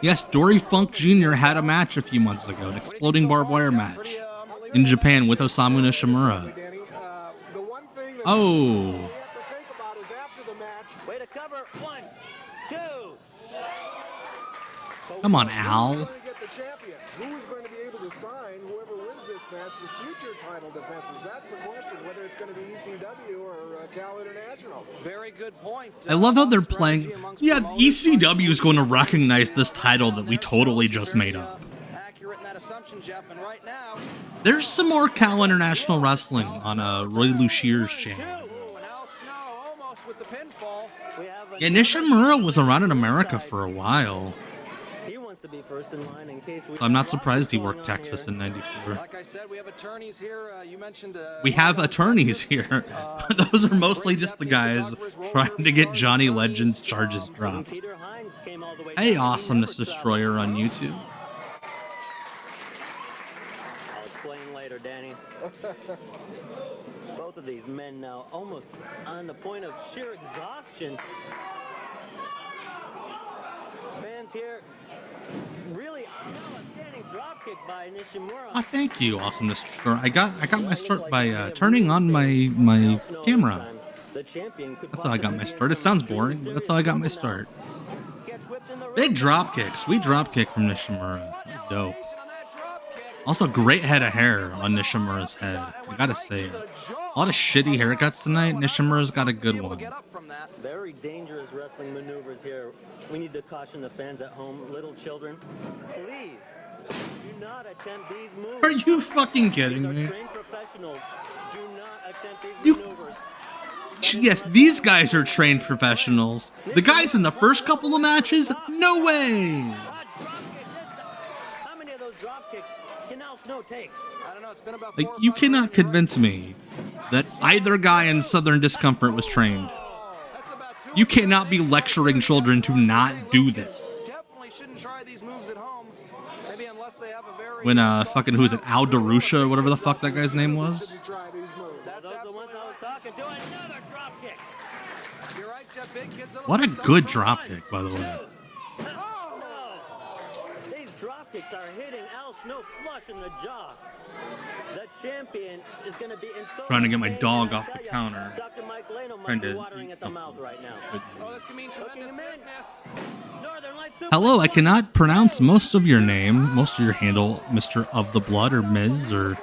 Yes, Dory Funk Jr. had a match a few months ago, an exploding barbed wire match in Japan with Osamu Nishamura. Danny, the one thing that Oh, we have to think about is after the match, Way to cover. 1, 2. come on, who's Al. going to get the champion? Who is going to be able to sign whoever wins this match for future title defenses? That's the question, whether it's going to be ECW or Cal International. Very good point. I love how they're playing. Yeah, ECW is going to recognize this title that we totally just made up. Accurate in that assumption, Jeff. And right now, There's some more Cal International Wrestling on Roy Lucier's channel. ooh, and Al Snow almost with the pinfall. We have a Yeah, Nishamura was around in America for a while. He wants to be first in line in case we. I'm not surprised he worked Texas in '94. Like I said, we have attorneys here. You mentioned. We have attorneys here. Those are mostly just the guys trying to get Johnny Legend's charges dropped. Peter Hines came all the way Hey, down. Awesomeness Destroyer on YouTube. I'll explain later, Danny. Both of these men now almost on the point of sheer exhaustion. Fans here really outstanding drop kick by Nishamura. Oh, thank you, Awesomeness Destroyer. I got my start by turning on my camera. The champion could That's how I got my start. It sounds boring, but that's how I got my start. Gets whipped in the Big ring. drop kick, sweet drop kick from Nishamura. That was dope. On that drop kick. Also, great head of hair on Nishamura's head. I gotta say it. A lot of shitty haircuts tonight. Nishamura's got a good one. Get up from that. Very dangerous wrestling maneuvers here. We need to caution the fans at home, little children. Please, do not attempt these moves. Are you fucking kidding These are me? trained professionals. Do not attempt these You- maneuvers. Yes, these guys are trained professionals. The guys in the first couple of matches, no way. Ah, drop kick this time. How many of those drop kicks can Al Snow take? I don't know. It's been about Like, 4 or you 5 cannot minutes. convince me that either guy in Southern Discomfort was trained. That's about 2 You cannot be lecturing children to not do this. Definitely shouldn't try these moves at home. Maybe unless they have a very When fucking who was it, Al DeRusha or whatever the fuck that guy's name was? Try these moves. That's Those are the ones I was talking to. Another drop kick. You're right, Jeff. Big kids. What a good drop kick, by the way. Oh, no. These drop kicks are hitting Al Snow flush in the jaw. The champion is going to be in so Trying to get my much pain, dog and I off the tell ya, counter. Dr. Mike Leno might Trying be to watering eat at the mouth something. right now. Oh, this can mean tremendous him in. business. Northern Lights Super Hello, I Suplex. cannot pronounce most of your name, most of your handle, Mr. of the Blood or Ms. or Toledo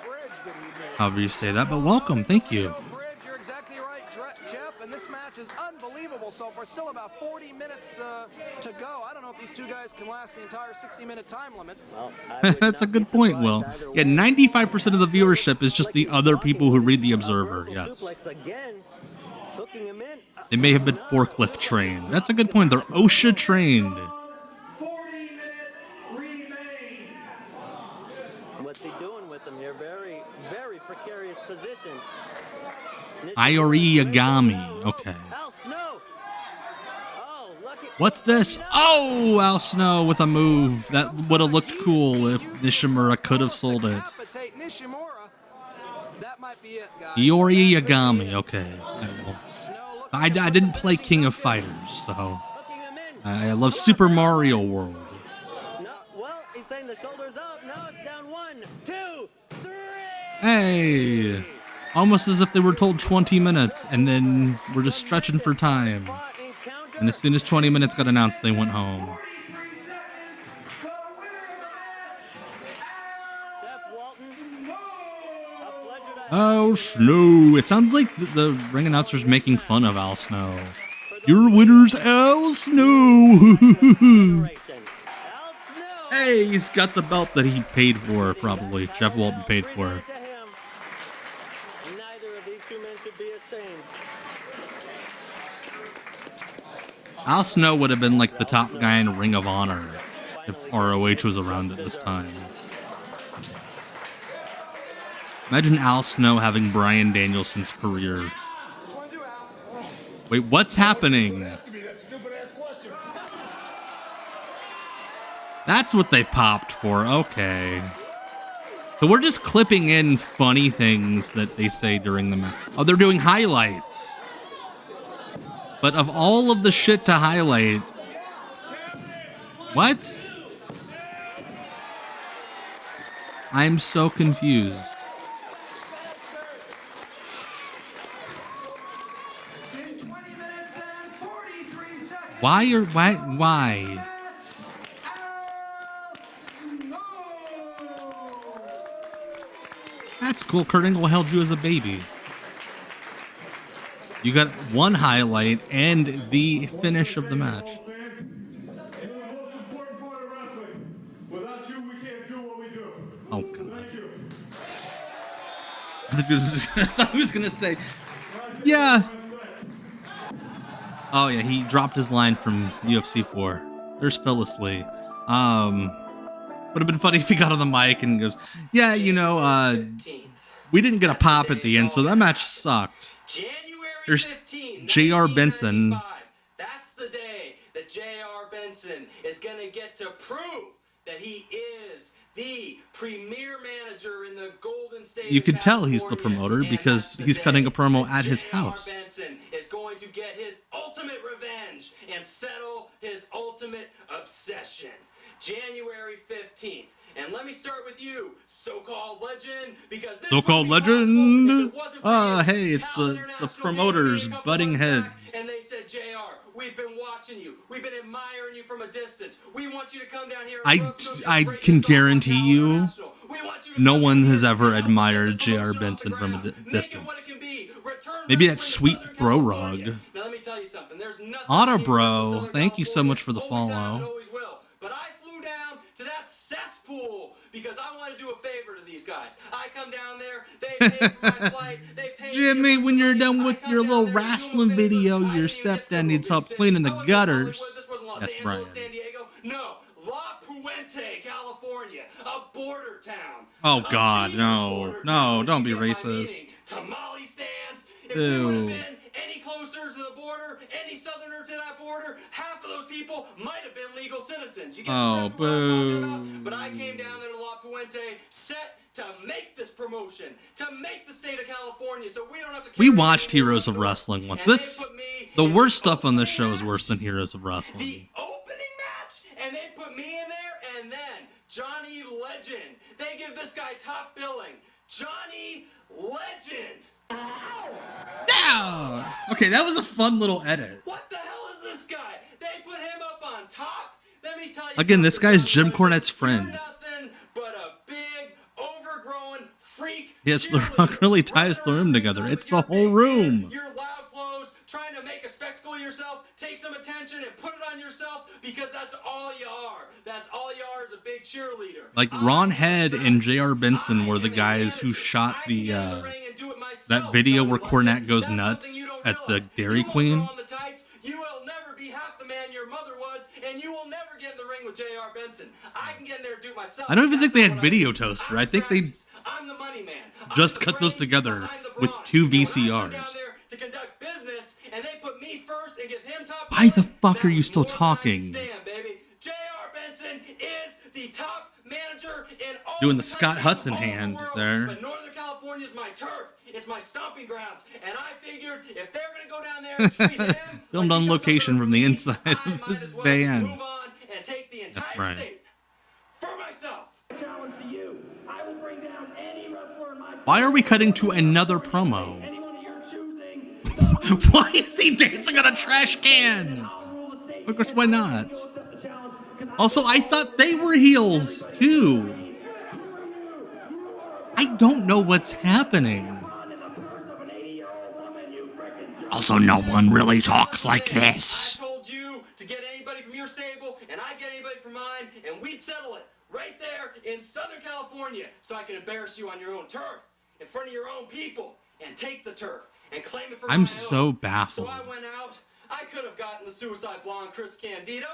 Bridge that he made. however you say that, but welcome, thank you. Bridge, you're exactly right, Jeff. And this match is unbelievable so far. Still about 40 minutes to go. I don't know if these two guys can last the entire 60-minute time limit. Well, I would That's a not be good point, surprised Will. either Yeah, way. 95% of the viewership is just the other people who read the Observer, Vertical yes. suplex again, hooking him in. They may have been forklift trained. That's a good point, they're OSHA trained. 40 minutes remain. What's he doing with him here? Very, very precarious position. Iori Yagami, okay. Al Snow. Oh, lucky. What's this? Oh, Al Snow with a move. That would have looked cool if Nishimura could have sold it. Decapitate Nishamura, that might be it, guys. Iori Yagami. Okay. Snow I didn't play King of Fighters, so I love Super Mario World. No, well, he's saying the shoulder's up. Now it's down 1, 2, 3. Hey, almost as if they were told 20 minutes and then we're just stretching for time. And as soon as 20 minutes got announced, they went home. Al Snow. It sounds like the ring announcer's making fun of Al Snow. Your winner's Al Snow. Hey, he's got the belt that he paid for, probably. Jeff Walton paid for. Neither of these two men should be ashamed. Al Snow would have been like the top guy in Ring of Honor if ROH was around at this time. Imagine Al Snow having Bryan Danielson's career. Wait, what's happening? That's what they popped for. Okay. So we're just clipping in funny things that they say during the match. Oh, they're doing highlights. But of all of the shit to highlight... What? I'm so confused. Why? That's cool. Kurt Angle held you as a baby. You got one highlight and the finish of the match. Oh, God. I thought he was going to say, yeah. Oh, yeah, he dropped his line from UFC 4. There's Phyllis Lee. Would have been funny if he got on the mic and goes, yeah, you know, we didn't get a pop at the end, so that match sucked. There's J.R. Benson. That's the day that J.R. Benson is going to get to prove that he is the premier manager in the Golden State. You could tell he's the promoter because he's cutting a promo at his house. J.R. Benson is going to get his ultimate revenge and settle his ultimate obsession. January 15th. And let me start with you, so-called legend, because this so-called legend. Hey, it's the promoters butting heads. And they said, JR, we've been watching you. We've been admiring you from a distance. We want you to come down here. I can guarantee you, no one has ever admired J.R. Benson from a distance. Maybe that sweet throw rug. Now let me tell you something. There's nothing. Auto-bro, thank you so much for the follow. But I flew down to that cesspool because I want to do a favor to these guys. I come down there, they pay for my flight, they pay. Jimmy, when you're done with your little wrestling video, your stepdad needs help cleaning the gutters. That's Brian. San Diego? No, La Puente, California, a border town. Oh God, no, don't be racist. Tamale stands. If Ew. we would have been any closer to the border, any southerner to that border, half of those people might have been legal citizens. You get Oh, what I'm talking boo. about? But I came down there to La Puente set to make this promotion, to make the state of California, so we don't have to. We watched Heroes of Wrestling once. The worst stuff on this show is worse than Heroes of Wrestling. The opening match, and they put me in there, and then Johnny Legend. They give this guy top billing. Johnny Legend. No! Okay, that was a fun little edit. What the hell is this guy? They put him up on top. Let me tell you. Again, this guy's Jim Cornette's friend. You're nothing but a big, overgrown freak. Yes, The Rock really ties the room together. It's the whole room. Your loud clothes, trying to make a spectacle of yourself, take some attention and put it on yourself because that's all you are. That's all you are is a big cheerleader. Like Ron Head and J.R. Benson were the guys who shot the that video where Cornette goes nuts at the Dairy Queen. You will never be half the man your mother was, and you will never get in the ring with J.R. Benson. I can get in there and do it myself. I don't even think they had Video Toaster. I think they I'm the money man. just cut those together with 2 VCRs. To conduct business, and they put me first and give him top. Why the fuck are you still talking? J.R. Benson is the top manager here in all Doing the Scott Hudson all the hand world, there. But Northern California is my turf. It's my stomping grounds. And I figured if they're going to go down there and treat him Filmed like on he does location over from the me, inside I of might his as well van. move on and take the entire right. state for myself. Challenge to you. I will bring down any wrestler in my Why are we cutting to another promo? anyone of your choosing. Why is he dancing on a trash can? Of course, why not? Also, I thought they were heels, too. I don't know what's happening. Also, no one really talks like this. I told you to get anybody from your stable, and I get anybody from mine, and we'd settle it right there in Southern California, so I can embarrass you on your own turf, in front of your own people, and take the turf and claim it for my I'm own. so baffled. So I went out. I could have gotten the Suicide Blonde Chris Candido.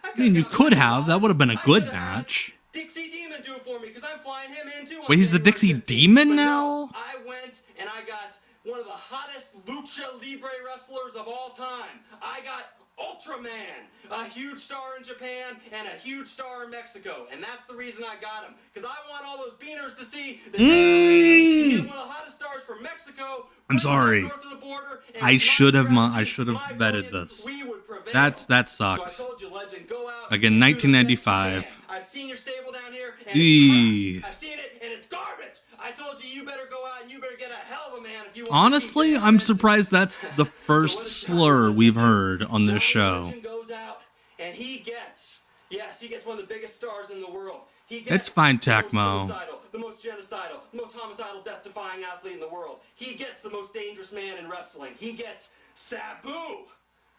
I mean, you could have. That would have been a good match. Dixie Demon do it for me because I'm flying him in too. Wait, he's the Dixie Demon now? I went and I got one of the hottest Lucha Libre wrestlers of all time. I got Ultraman, a huge star in Japan and a huge star in Mexico. And that's the reason I got him. Because I want all those beaners to see that one of the hottest stars from Mexico. I'm sorry. North of the border, and I should have my vetted brilliance, this. we would prevail. That So I sucks. told you, Legend, go out Again, and do the best you 1995. can. I've seen your stable down here, and Eee. it's crap. I've seen it, and it's garbage. I told you, you better go out and you better get a hell of a man if you want Honestly, to see I'm Jack surprised that's the first slur we've heard on this show. Legend goes out, and he gets one of the biggest stars in the world. He gets It's fine, the most Tecmo. suicidal, the most genocidal, the most homicidal, death-defying athlete in the world. He gets the most dangerous man in wrestling. He gets Sabu.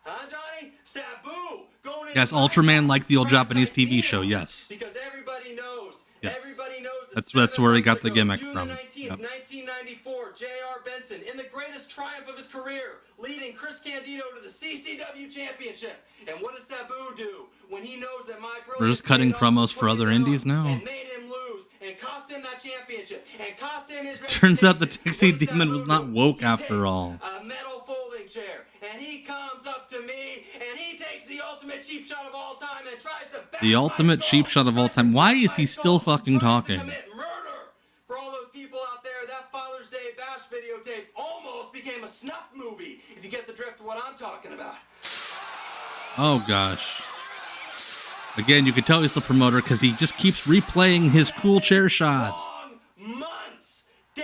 Huh, Johnny? Sabu. Going in Yes, my Ultraman, house, like the old trying to Japanese cite TV me show, out. yes. Because everybody knows. Yes. Everybody knows that That's 7 where he months got the ago, gimmick June from. 19th, Yep. 1994, J.R. Benson, in the greatest triumph of his career, leading Chris Candido to the CCW Championship. And what does Sabu do when he knows that my We're just cutting promos for other indies now. And made him lose and cost him that championship and cost him his Turns out the reputation. Dixie What does Demon Sabu was not do? woke He after takes all. a metal folding chair, and he comes up to me, and he takes the ultimate cheap shot of all time and tries to bash The my ultimate skull, cheap shot of all tries to time. Why crack is my he still skull, fucking tries to talking? commit murder. For all those people out there, that Father's Day bash videotape almost became a snuff movie, if you get the drift of what I'm talking about. Oh gosh. Again, you can tell he's the promoter because he just keeps replaying his cool chair shot. Long months, day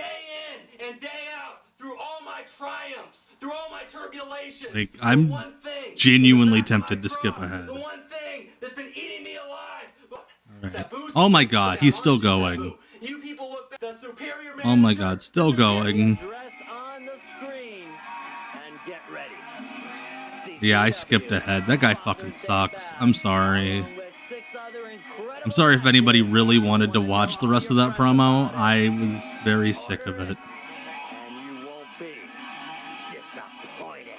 in and day out, through all my triumphs, through all my turbulations. Like, the I'm one thing genuinely in the back of tempted my to skip bra, ahead. The one thing that's been eating me alive. Right. Sabu's Oh my look God, at he's how still much you going. Sabu. You people look back. The superior Oh my manager, God, still the superior going. Dress on the screen and get ready. Yeah, I skipped ahead. That guy fucking sucks. I'm sorry. I'm sorry if anybody really wanted to watch the rest of that promo. I was very sick of it. And you won't be disappointed.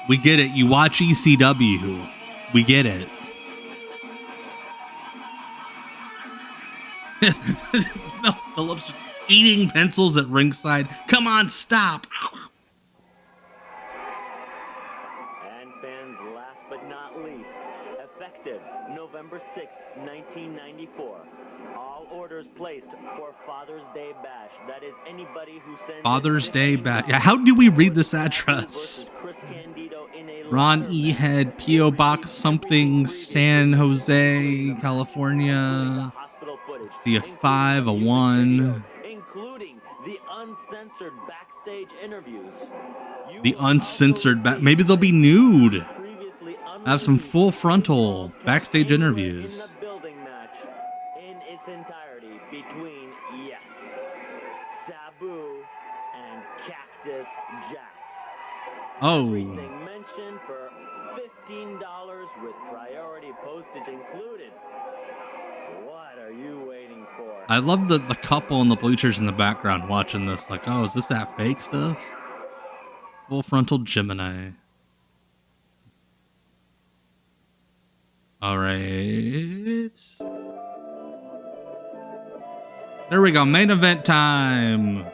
We get it. You watch ECW. We get it. Mel Phillips eating pencils at ringside. Come on, stop. And fans, last but not least, effective November 6th, 1994. All orders placed for Father's Day Bash. That is anybody who sends Father's Day back. Yeah, how do we read this address? versus Chris Candido in a Ron ladder E. match. Head, P.O. Box something, San Jose, California. Hospital footage, See a 5, a 1. including the uncensored backstage interviews. You The will also uncensored back. see Maybe they'll be nude. previously Have some unreleased full frontal cuts backstage anywhere interviews. In the building match in its entirety between, yes, Sabu and Cactus Jack. Oh, Everything mentioned for $15 with priority postage included. What are you waiting for? I love the couple and the bleachers in the background watching this. Like, oh, is this that fake stuff? Full frontal Gemini. All right. There we go. Main event time.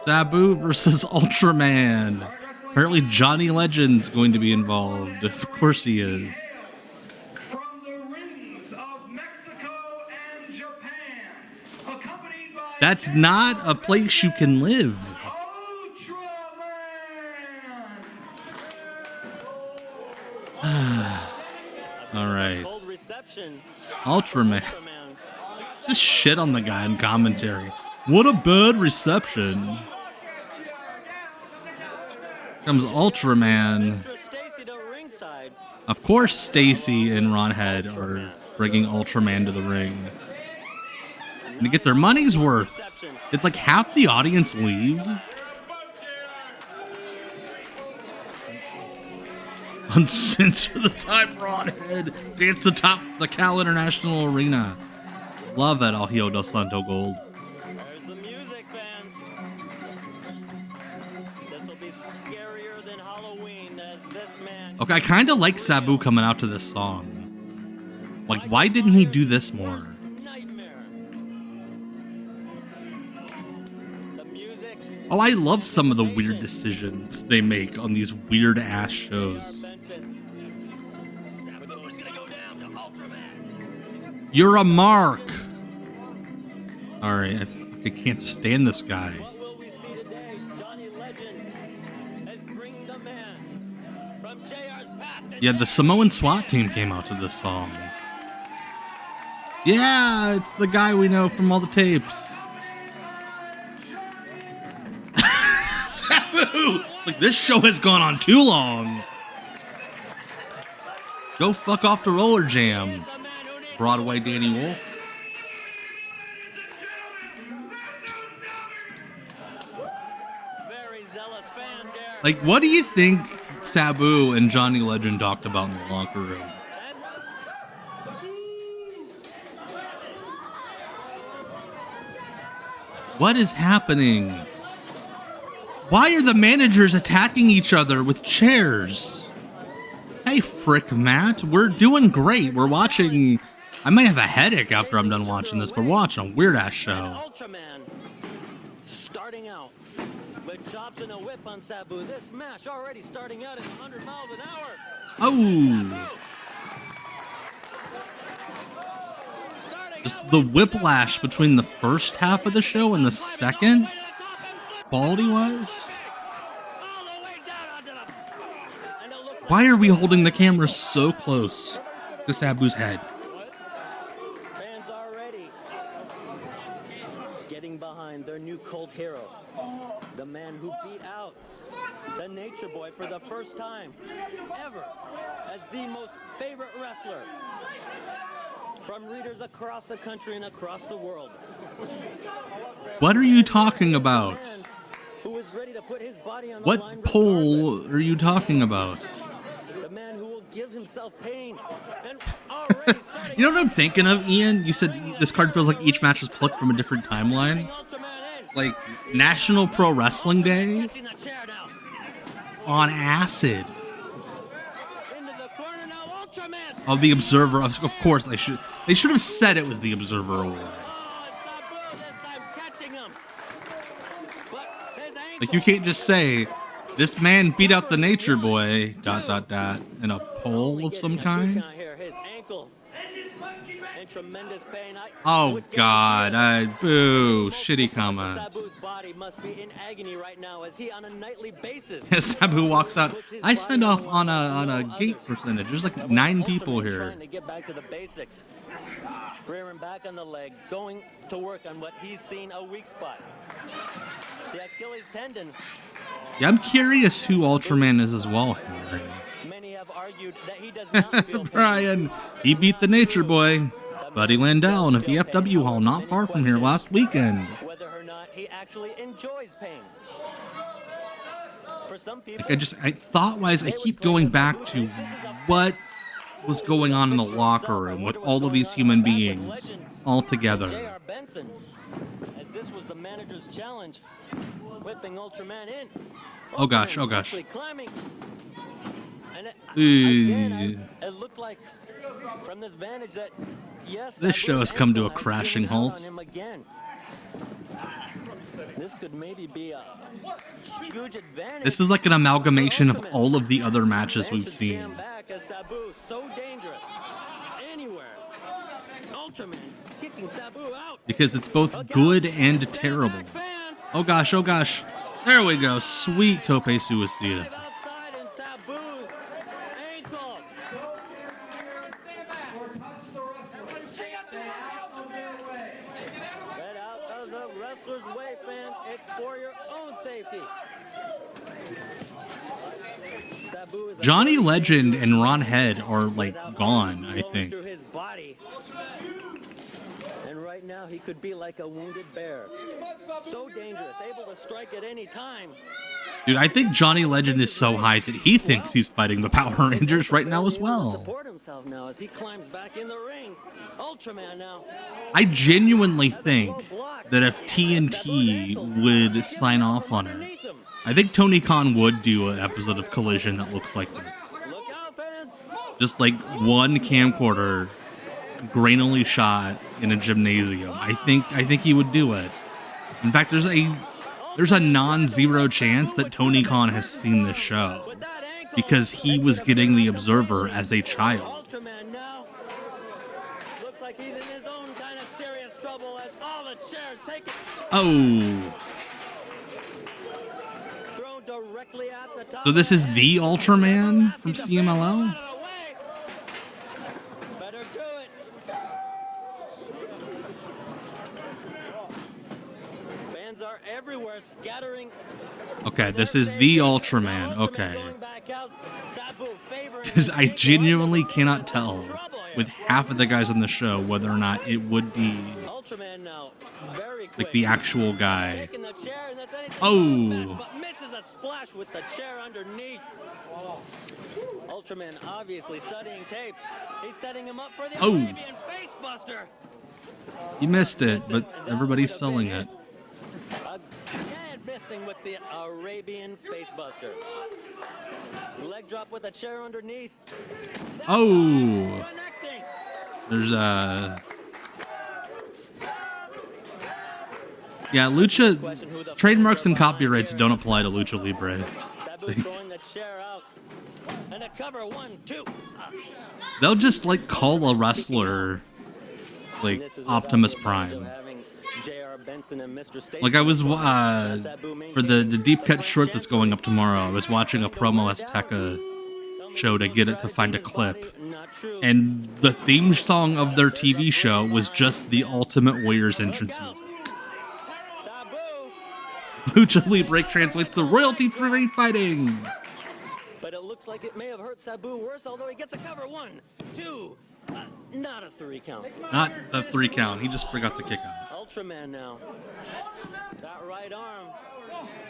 Sabu versus Ultraman. Apparently Johnny Legend's going to be involved. Of course he is. From the rings of Mexico and Japan, accompanied by That's not a place you can live. All right. Cold reception. Ultraman. Just shit on the guy in commentary. What a bad reception. Comes Ultraman. Stacy to ringside. Of course, Stacy and Ron Head are bringing Ultraman to the ring. And to get their money's worth. Did like half the audience leave? Uncensor the time Ron Head danced atop the Cal International Arena. Love that El Hijo del Santo Gold. There's the music, fans. This will be scarier than Halloween as this man. Okay, I kind of like Sabu coming out to this song. Like, why didn't he do this more? Oh, I love some of the weird decisions they make on these weird ass shows. You're a mark. All right, I can't stand this guy. What will we see today? Johnny Legend has bring the man from JR's past. Yeah, the Samoan SWAT team came out to this song. Yeah, it's the guy we know from all the tapes. Sabu! Like, this show has gone on too long. Go fuck off the roller jam, Broadway Danny Wolf. Very zealous fan there. Like, what do you think Sabu and Johnny Legend talked about in the locker room? What is happening? Why are the managers attacking each other with chairs? Hey, Frick Matt, we're doing great. We're watching... I might have a headache after I'm done watching this, but we're watching a weird-ass show. Ultraman starting out with chops and a whip on Sabu. This match already starting out at 100 miles an hour. Oh! Just the whiplash between the first half of the show and the second, quality-wise. Why are we holding the camera so close to Sabu's head? Fans already getting behind their new cult hero, the man who beat out the Nature Boy for the first time ever as the most favorite wrestler from readers across the country and across the world. What are you talking about? Who is ready to put his body on the What line poll regardless. are you talking about? The man who will give himself pain and already starting. You know what I'm thinking of, Ian? You said this card feels like each match is plucked from a different timeline. Like National Pro Wrestling Day on acid. Into the corner now, Ultraman. Oh, the Observer. Of course, they should have said it was the Observer Award. Oh, it's Sabu this time catching him. But his ankle. Like, you can't just say, this man beat out the Nature Boy, ... in a poll of some kind. Here, his ankle in tremendous pain. Oh, God. Boo. Shitty comment. Sabu's body must be in agony right now as he on a nightly basis. Sabu walks out. I signed off on a gate percentage. There's like 9 people here. Trying to get back to the basics. Rearing back on the leg, going to work on what he's seen a weak spot. The Achilles tendon. Yeah, I'm curious who Ultraman is as well here. Many have argued that he does not feel pain. Brian, he beat the Nature Boy. Buddy Landau in a VFW hall not far from here last weekend. Whether or not he actually enjoys pain. For some people, Like thought-wise, I keep going back to what was going on in the locker room with all of these human beings all together. J.R. Benson, as this was the manager's challenge, whipping Ultraman in. Oh gosh, oh gosh. Climbing. And it looked like from this vantage that yes, This show has come to a crashing halt. This could maybe be a huge advantage. This is like an amalgamation of all of the other matches we've seen. Stand back as Sabu, so dangerous. Anywhere. Ultraman kicking Sabu out. because it's both good and terrible. Oh gosh, oh gosh. There we go. Sweet tope suicida. Outside in Sabu's ankle. Get out of the wrestler's way, fans. It's for your own safety. Sabu is Johnny Legend and Ron Head are like gone, I think. through his body. And right now he could be like a wounded bear. So dangerous, able to strike at any time. Dude, I think Johnny Legend is so high that he thinks he's fighting the Power Rangers right now as well. Support himself now as he climbs back in the ring. Ultraman now. I genuinely think that if TNT would sign off on it, I think Tony Khan would do an episode of Collision that looks like this. Look out, fans. Just like one camcorder grainily shot in a gymnasium. I think he would do it. In fact, there's a non-zero chance that Tony Khan has seen this show because he was getting The Observer as a child. Ultraman now. Looks like he's in his own kind of serious trouble as all the chairs take it. Oh. Thrown directly at the top. So this is the Ultraman from CMLL? Better do it. Fans are everywhere scattering. Okay, this is the Ultraman. Okay. Because I genuinely cannot tell with half of the guys on the show whether or not it would be Ultraman now, very quick. like the actual guy. Taking the chair, and that's anything Oh. but misses a splash with the chair underneath. Ultraman obviously studying tapes. He's setting him up for the Oh. Arabian Facebuster. You missed it, but everybody's selling it. Again missing with the Arabian Facebuster. Leg drop with a chair underneath. Oh. Connecting. There's yeah, Lucha trademarks and copyrights don't apply to Lucha Libre. Sabu throwing the chair out. And a cover 1, 2. They'll just like call a wrestler like Optimus Prime. Like I was for the deep cut short that's going up tomorrow, I was watching a promo Azteca show to get it to find a clip, and the theme song of their TV show was just the Ultimate Warrior's entrance music. Lucha Libre translates to royalty-free fighting. But it looks like it may have hurt Sabu worse, although he gets a cover 1, 2. Not a 3 count. Not a 3 count. He just forgot to kick out. Ultraman now. That right arm.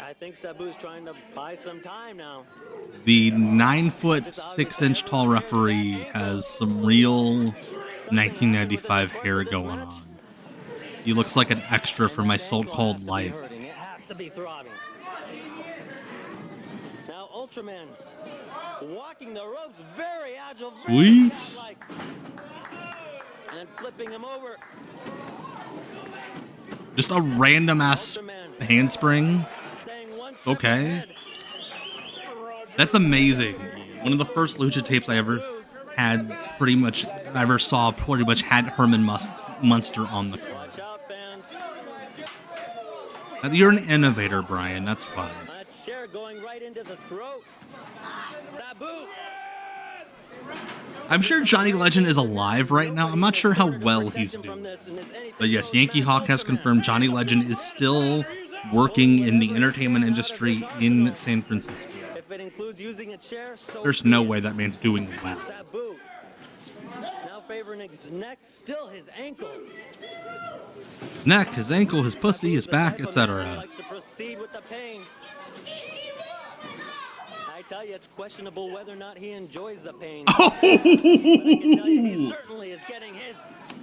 I think Sabu's trying to buy some time now. The 9'6" tall referee has some real 1995 hair going on. He looks like an extra for My So Called Life. It has to be throbbing. Now Ultraman walking the ropes, very agile. Sweet. And flipping him over. Just a random ass handspring. Okay. That's amazing. One of the first Lucha tapes I ever saw pretty much had Herman Munster on the cover. You're an innovator, Brian. That's why. That chair going right into the throat. Sabu. I'm sure Johnny Legend is alive right now. I'm not sure how well he's doing. But yes, Yankee Hawk has confirmed Johnny Legend is still working in the entertainment industry in San Francisco. If it includes using a chair, so There's no way that man's doing well. Sabu. Now favoring his neck, still his ankle. His neck, his ankle, his pussy, his back, etc. Likes to proceed with the pain. I tell you, it's questionable whether or not he enjoys the pain. But I can tell you, he certainly is getting his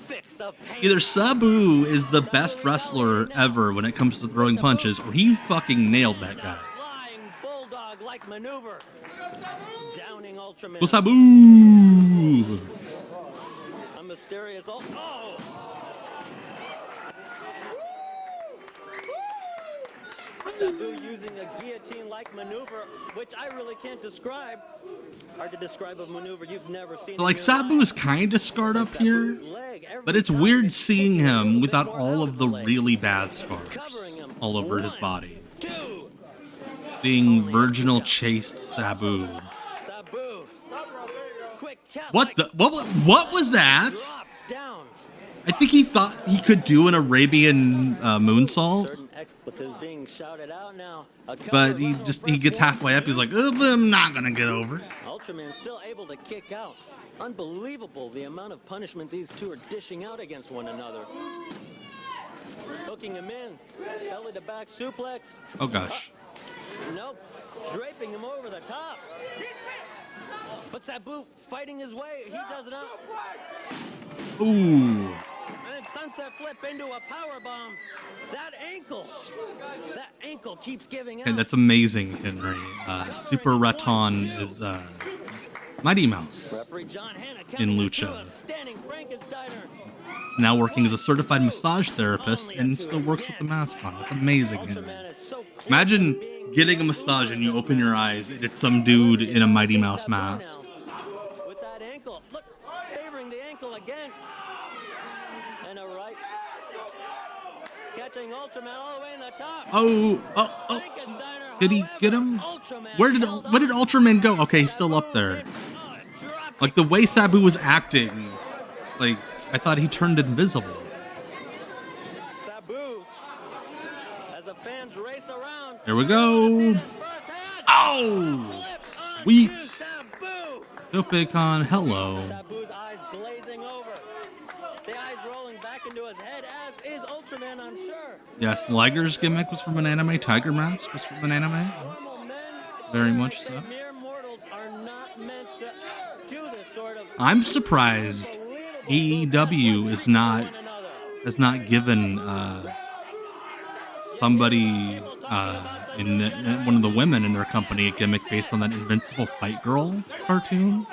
fix of pain. Either Sabu is the best wrestler ever when it comes to throwing punches, or he fucking nailed that guy. Flying bulldog-like maneuver. Downing Ultraman. Go Sabu! A mysterious Sabu using a guillotine-like maneuver, which I really can't describe. Hard to describe a maneuver you've never seen. Like, Sabu's kind of scarred up here, but it's weird seeing him without all of the really bad scars all over his body. Seeing virginal chased Sabu. What the? What was that? I think he thought he could do an Arabian moonsault, but he gets halfway up. He's like, I'm not gonna get over. Ultraman still able to kick out. Unbelievable the amount of punishment these two are dishing out against one another. Hooking him in, belly to back suplex. Oh gosh. Nope, draping him over the top. But Sabu fighting his way, he does not. Ooh. And sunset flip into a power bomb. That ankle keeps giving out. And that's amazing, Henry. Super Raton is Mighty Mouse in Lucha. Now working as a certified massage therapist and still works with the mask on. It's amazing, Henry. Imagine getting a massage and you open your eyes and it's some dude in a Mighty Mouse mask. With that ankle, look, favoring the ankle again. And a right. Catching Ultraman all the way in the top. Oh. Did he get him? Where did Ultraman go? Okay, he's still up there. Like, the way Sabu was acting, like, I thought he turned invisible. Sabu, as the fans race around. There we go. Oh! Sweet. Topekon, hello. Sabu's eyes glazing over. The eyes rolling back into his head, as is Ultraman, I'm sure. Yes, Liger's gimmick was from an anime. Tiger Mask was from an anime. Yes. Very much so. Mere mortals are not meant to do this sort of. I'm surprised AEW has not given somebody in one of the women in their company a gimmick based on that Invincible Fight Girl cartoon.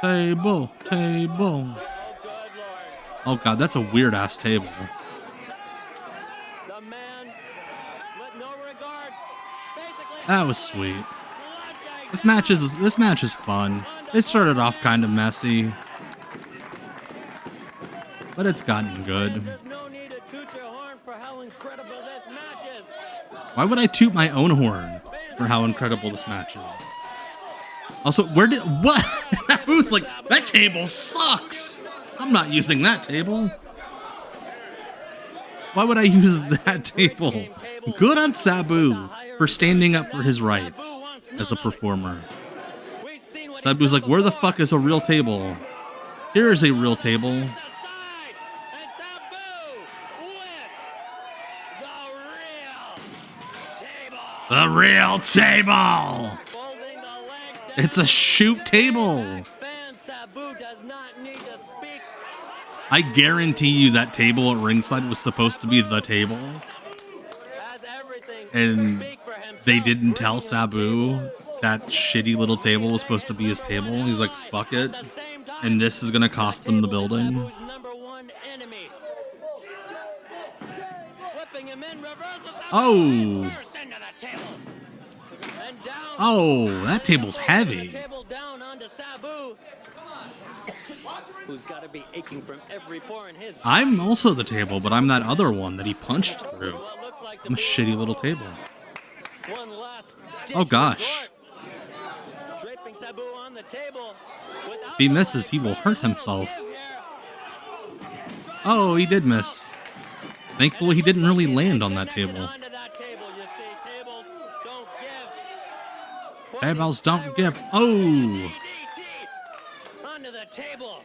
Table. Oh god, that's a weird ass table. That was sweet. This match is fun. It started off kind of messy, but it's gotten good. Why would I toot my own horn for how incredible this match is? Also, what? Who's like, that table sucks. I'm not using that table. Why would I use that table? Good on Sabu for standing up for his rights as a performer. Sabu's like, where the fuck is a real table? Here is a real table. The real table! It's a shoot table! I guarantee you that table at ringside was supposed to be the table. And they didn't tell Sabu that shitty little table was supposed to be his table. He's like, fuck it. And this is gonna cost them the building. Oh! Oh, that table's heavy. Who's got to be aching from every pore in his. I'm also the table, but I'm that other one that he punched through. I'm a shitty little table. Oh gosh. If he misses, he will hurt himself. Oh, he did miss. Thankfully, he didn't really land on that table. Tables don't give. Oh! Onto the table.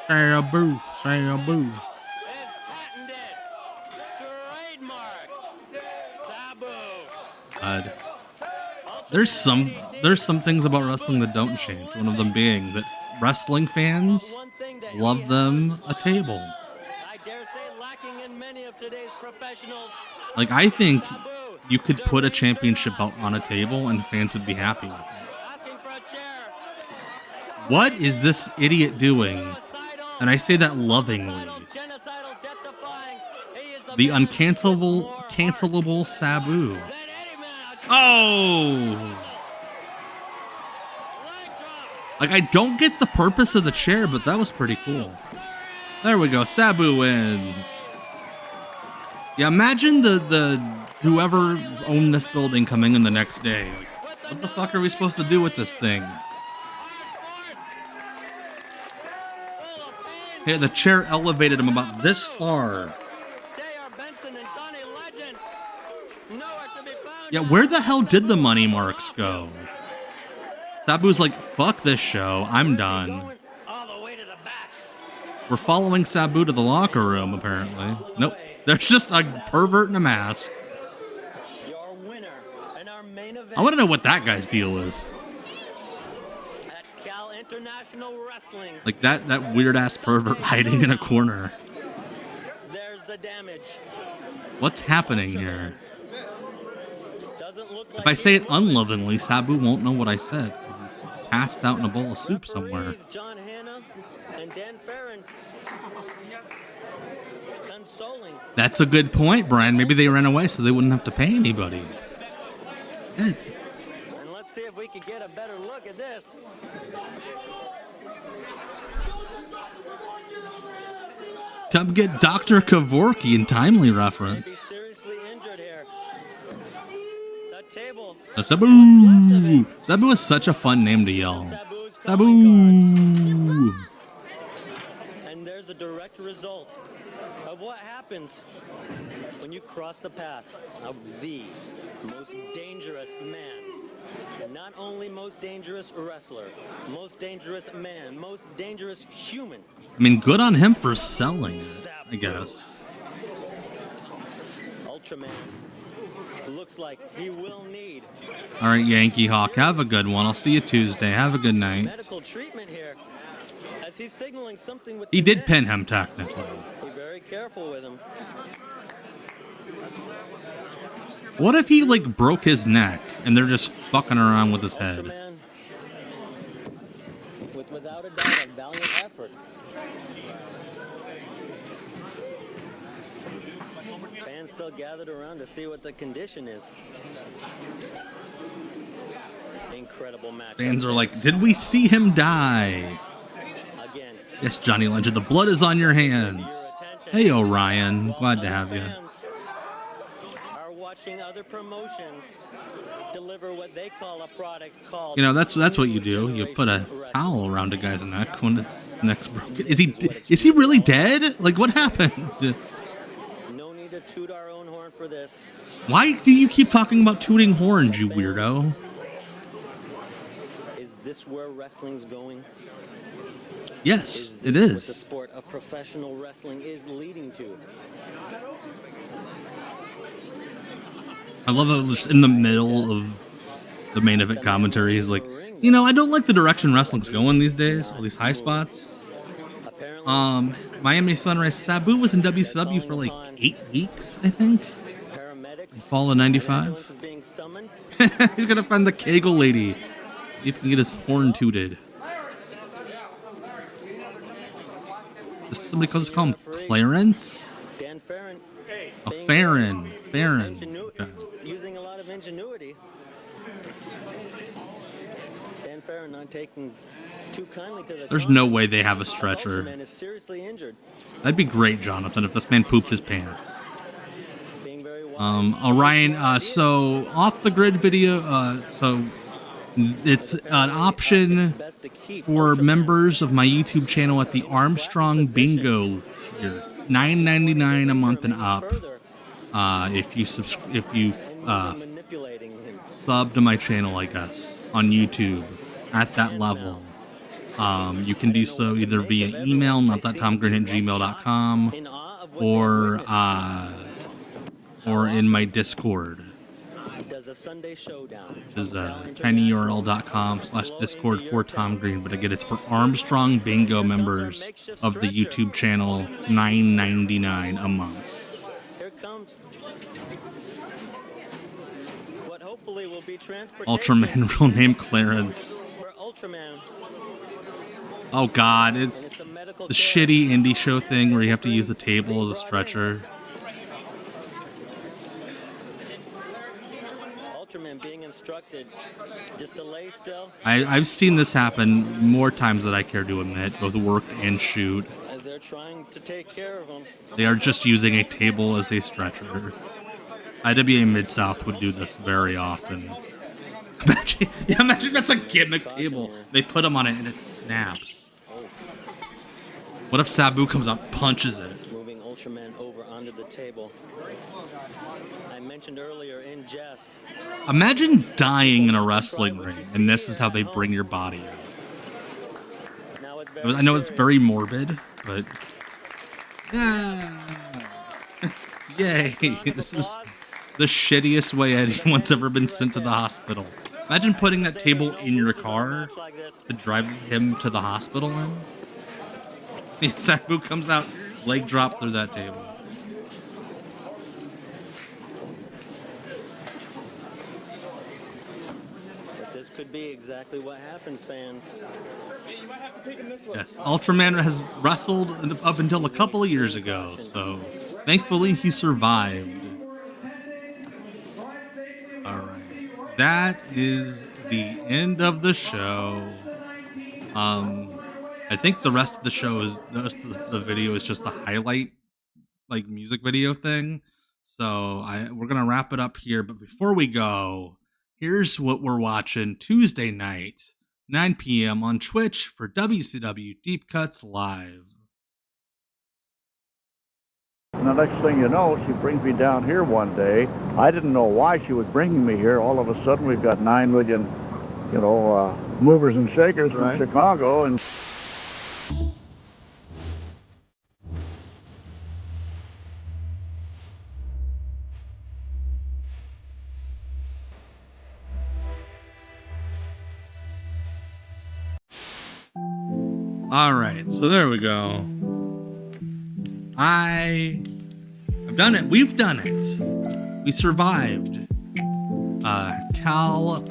Say a boo. Say a boo. God. There's some things about wrestling that don't change. One of them being that wrestling fans love them a table. I dare say lacking in many of today's professionals. Like, I think you could put a championship belt on a table and fans would be happy with it. What is this idiot doing? And I say that lovingly. Genocidal, death-defying. He is The man cancelable Sabu. than any man. Oh! Like, I don't get the purpose of the chair, but that was pretty cool. There we go. Sabu wins. Yeah, imagine the whoever owned this building coming in the next day. Like, what the fuck are we supposed to do with this thing? Yeah, the chair elevated him about this far. Yeah, where the hell did the money marks go? Sabu's like, fuck this show, I'm done. We're following Sabu to the locker room, apparently. Nope, there's just a pervert in a mask. I want to know what that guy's deal is. Like that weird-ass pervert hiding in a corner. There's the damage. What's happening here? If I say it unlovingly, Sabu won't know what I said. He's passed out in a bowl of soup somewhere. John Hanna and Dan Farron consoling. That's a good point, Brian. Maybe they ran away so they wouldn't have to pay anybody. Good. And let's see if we can get a better look at this. Come get Dr. Kevorkian in timely reference. Seriously injured here. The table. Sabu! Sabu is such a fun name to yell. Sabu! And there's a direct result of what happens when you cross the path of the most dangerous man. Not only most dangerous wrestler, most dangerous man, most dangerous human. I mean, good on him for selling it, I guess. Ultraman looks like he will need. All right, Yankee Hawk, have a good one. I'll see you Tuesday. Have a good night. Medical treatment here, as he's signaling something with. He did pin him, technically. Be very careful with him. What if he, like, broke his neck and they're just fucking around with his head? Ultraman, without a doubt, a valiant effort. Fans still gathered around to see what the condition is. Incredible match. Fans are like, did we see him die? Again. Yes, Johnny Legend, the blood is on your hands. Hey, Orion, glad to have you. Are watching other promotions deliver what they call a product called. You know, that's what you do. You put a towel around a guy's neck when its neck's broken. Is he really dead? Like, what happened? No need to toot our own horn for this. Why do you keep talking about tooting horns, you weirdo? Is this where wrestling's going? Yes, it What the is. sport of professional wrestling is leading to. I love how just in the middle of the main event commentary, he's like, you know, I don't like the direction wrestling's going these days, all these high spots. Miami Sunrise, Sabu was in WCW for like 8 weeks, I think. Fall of 95. He's gonna find the Kegel lady. See if he can get his horn tooted. Does somebody just call him Clarence? Dan Farron. Oh, Farron. Okay. Using a lot of ingenuity. Dan Farron not taking too kindly to the. There's no way they have a stretcher. Ultraman is seriously injured. That'd be great, Jonathan, if this man pooped his pants. Orion, so off the grid video, so it's an option for members of my YouTube channel at the Armstrong Bingo tier, $9.99 a month and up. If you sub to my channel, I guess, on YouTube at that level. You can do so either via email, not.tomgreen@gmail.com, or in my Discord. Does a Sunday showdown. Which is tinyurl.com/discord for Tom Green. But again, it's for Armstrong Bingo members of the YouTube channel, $9.99 a month. Here comes what hopefully will be transportation. Ultraman, real name Clarence. For Ultraman. Oh God, it's the shitty indie show thing where you have to use the table as a stretcher. Ultraman being instructed just to lay still I've seen this happen more times than I care to admit, both work and shoot. as they're trying to take care of him. They are just using a table as a stretcher. IWA Mid-South would do this very often. Imagine that's a gimmick table. They put him on it and it snaps. What if Sabu comes out and punches it? Moving Ultraman over onto the table. I mentioned earlier in jest. Imagine dying in a wrestling ring and this is how they bring your body out. I know it's very morbid, but... Yay! This is the shittiest way anyone's ever been sent to the hospital. Imagine putting that table in your car to drive him to the hospital in. Sabu comes out, leg drop through that table. But this could be exactly what happens, fans. Yes, Ultraman has wrestled up until a couple of years ago, so thankfully he survived. Alright, that is the end of the show. I think the rest of the show is, the video is just a highlight, like, music video thing. So we're going to wrap it up here, but before we go, here's what we're watching Tuesday night, 9 p.m. on Twitch for WCW Deep Cuts Live. And the next thing you know, she brings me down here one day. I didn't know why she was bringing me here. All of a sudden, we've got 9 million, movers and shakers from Chicago. And All right, so there we go. I've done it. We've done it. We survived. Cal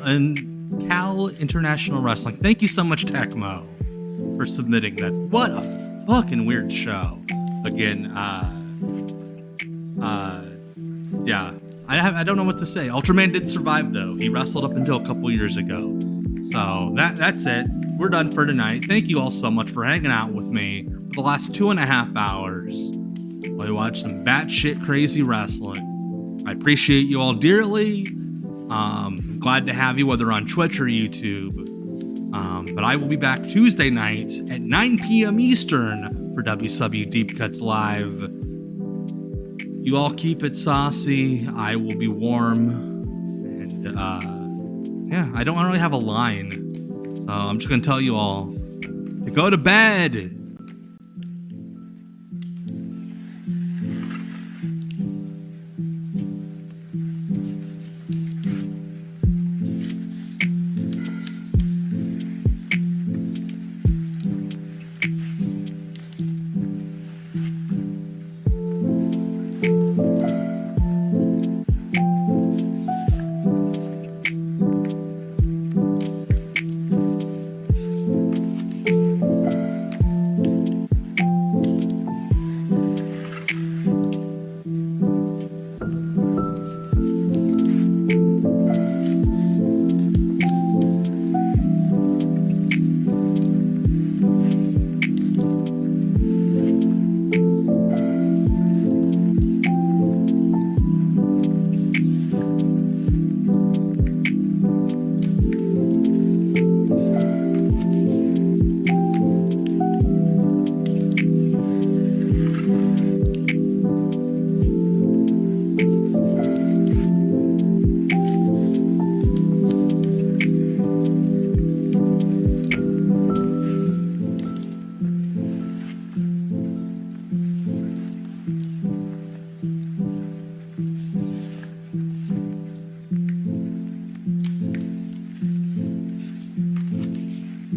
International Wrestling. Thank you so much, Tecmo, for submitting that. What a fucking weird show. Again, yeah. I don't know what to say. Ultraman did survive though. He wrestled up until a couple years ago. So that's it. We're done for tonight. Thank you all so much for hanging out with me for the last 2.5 hours while we watch some batshit crazy wrestling. I appreciate you all dearly. Glad to have you, whether on Twitch or YouTube. But I will be back Tuesday night at 9 p.m. Eastern for WCW Deep Cuts Live. You all keep it saucy. I will be warm. And, yeah, I don't really have a line. So I'm just going to tell you all to go to bed.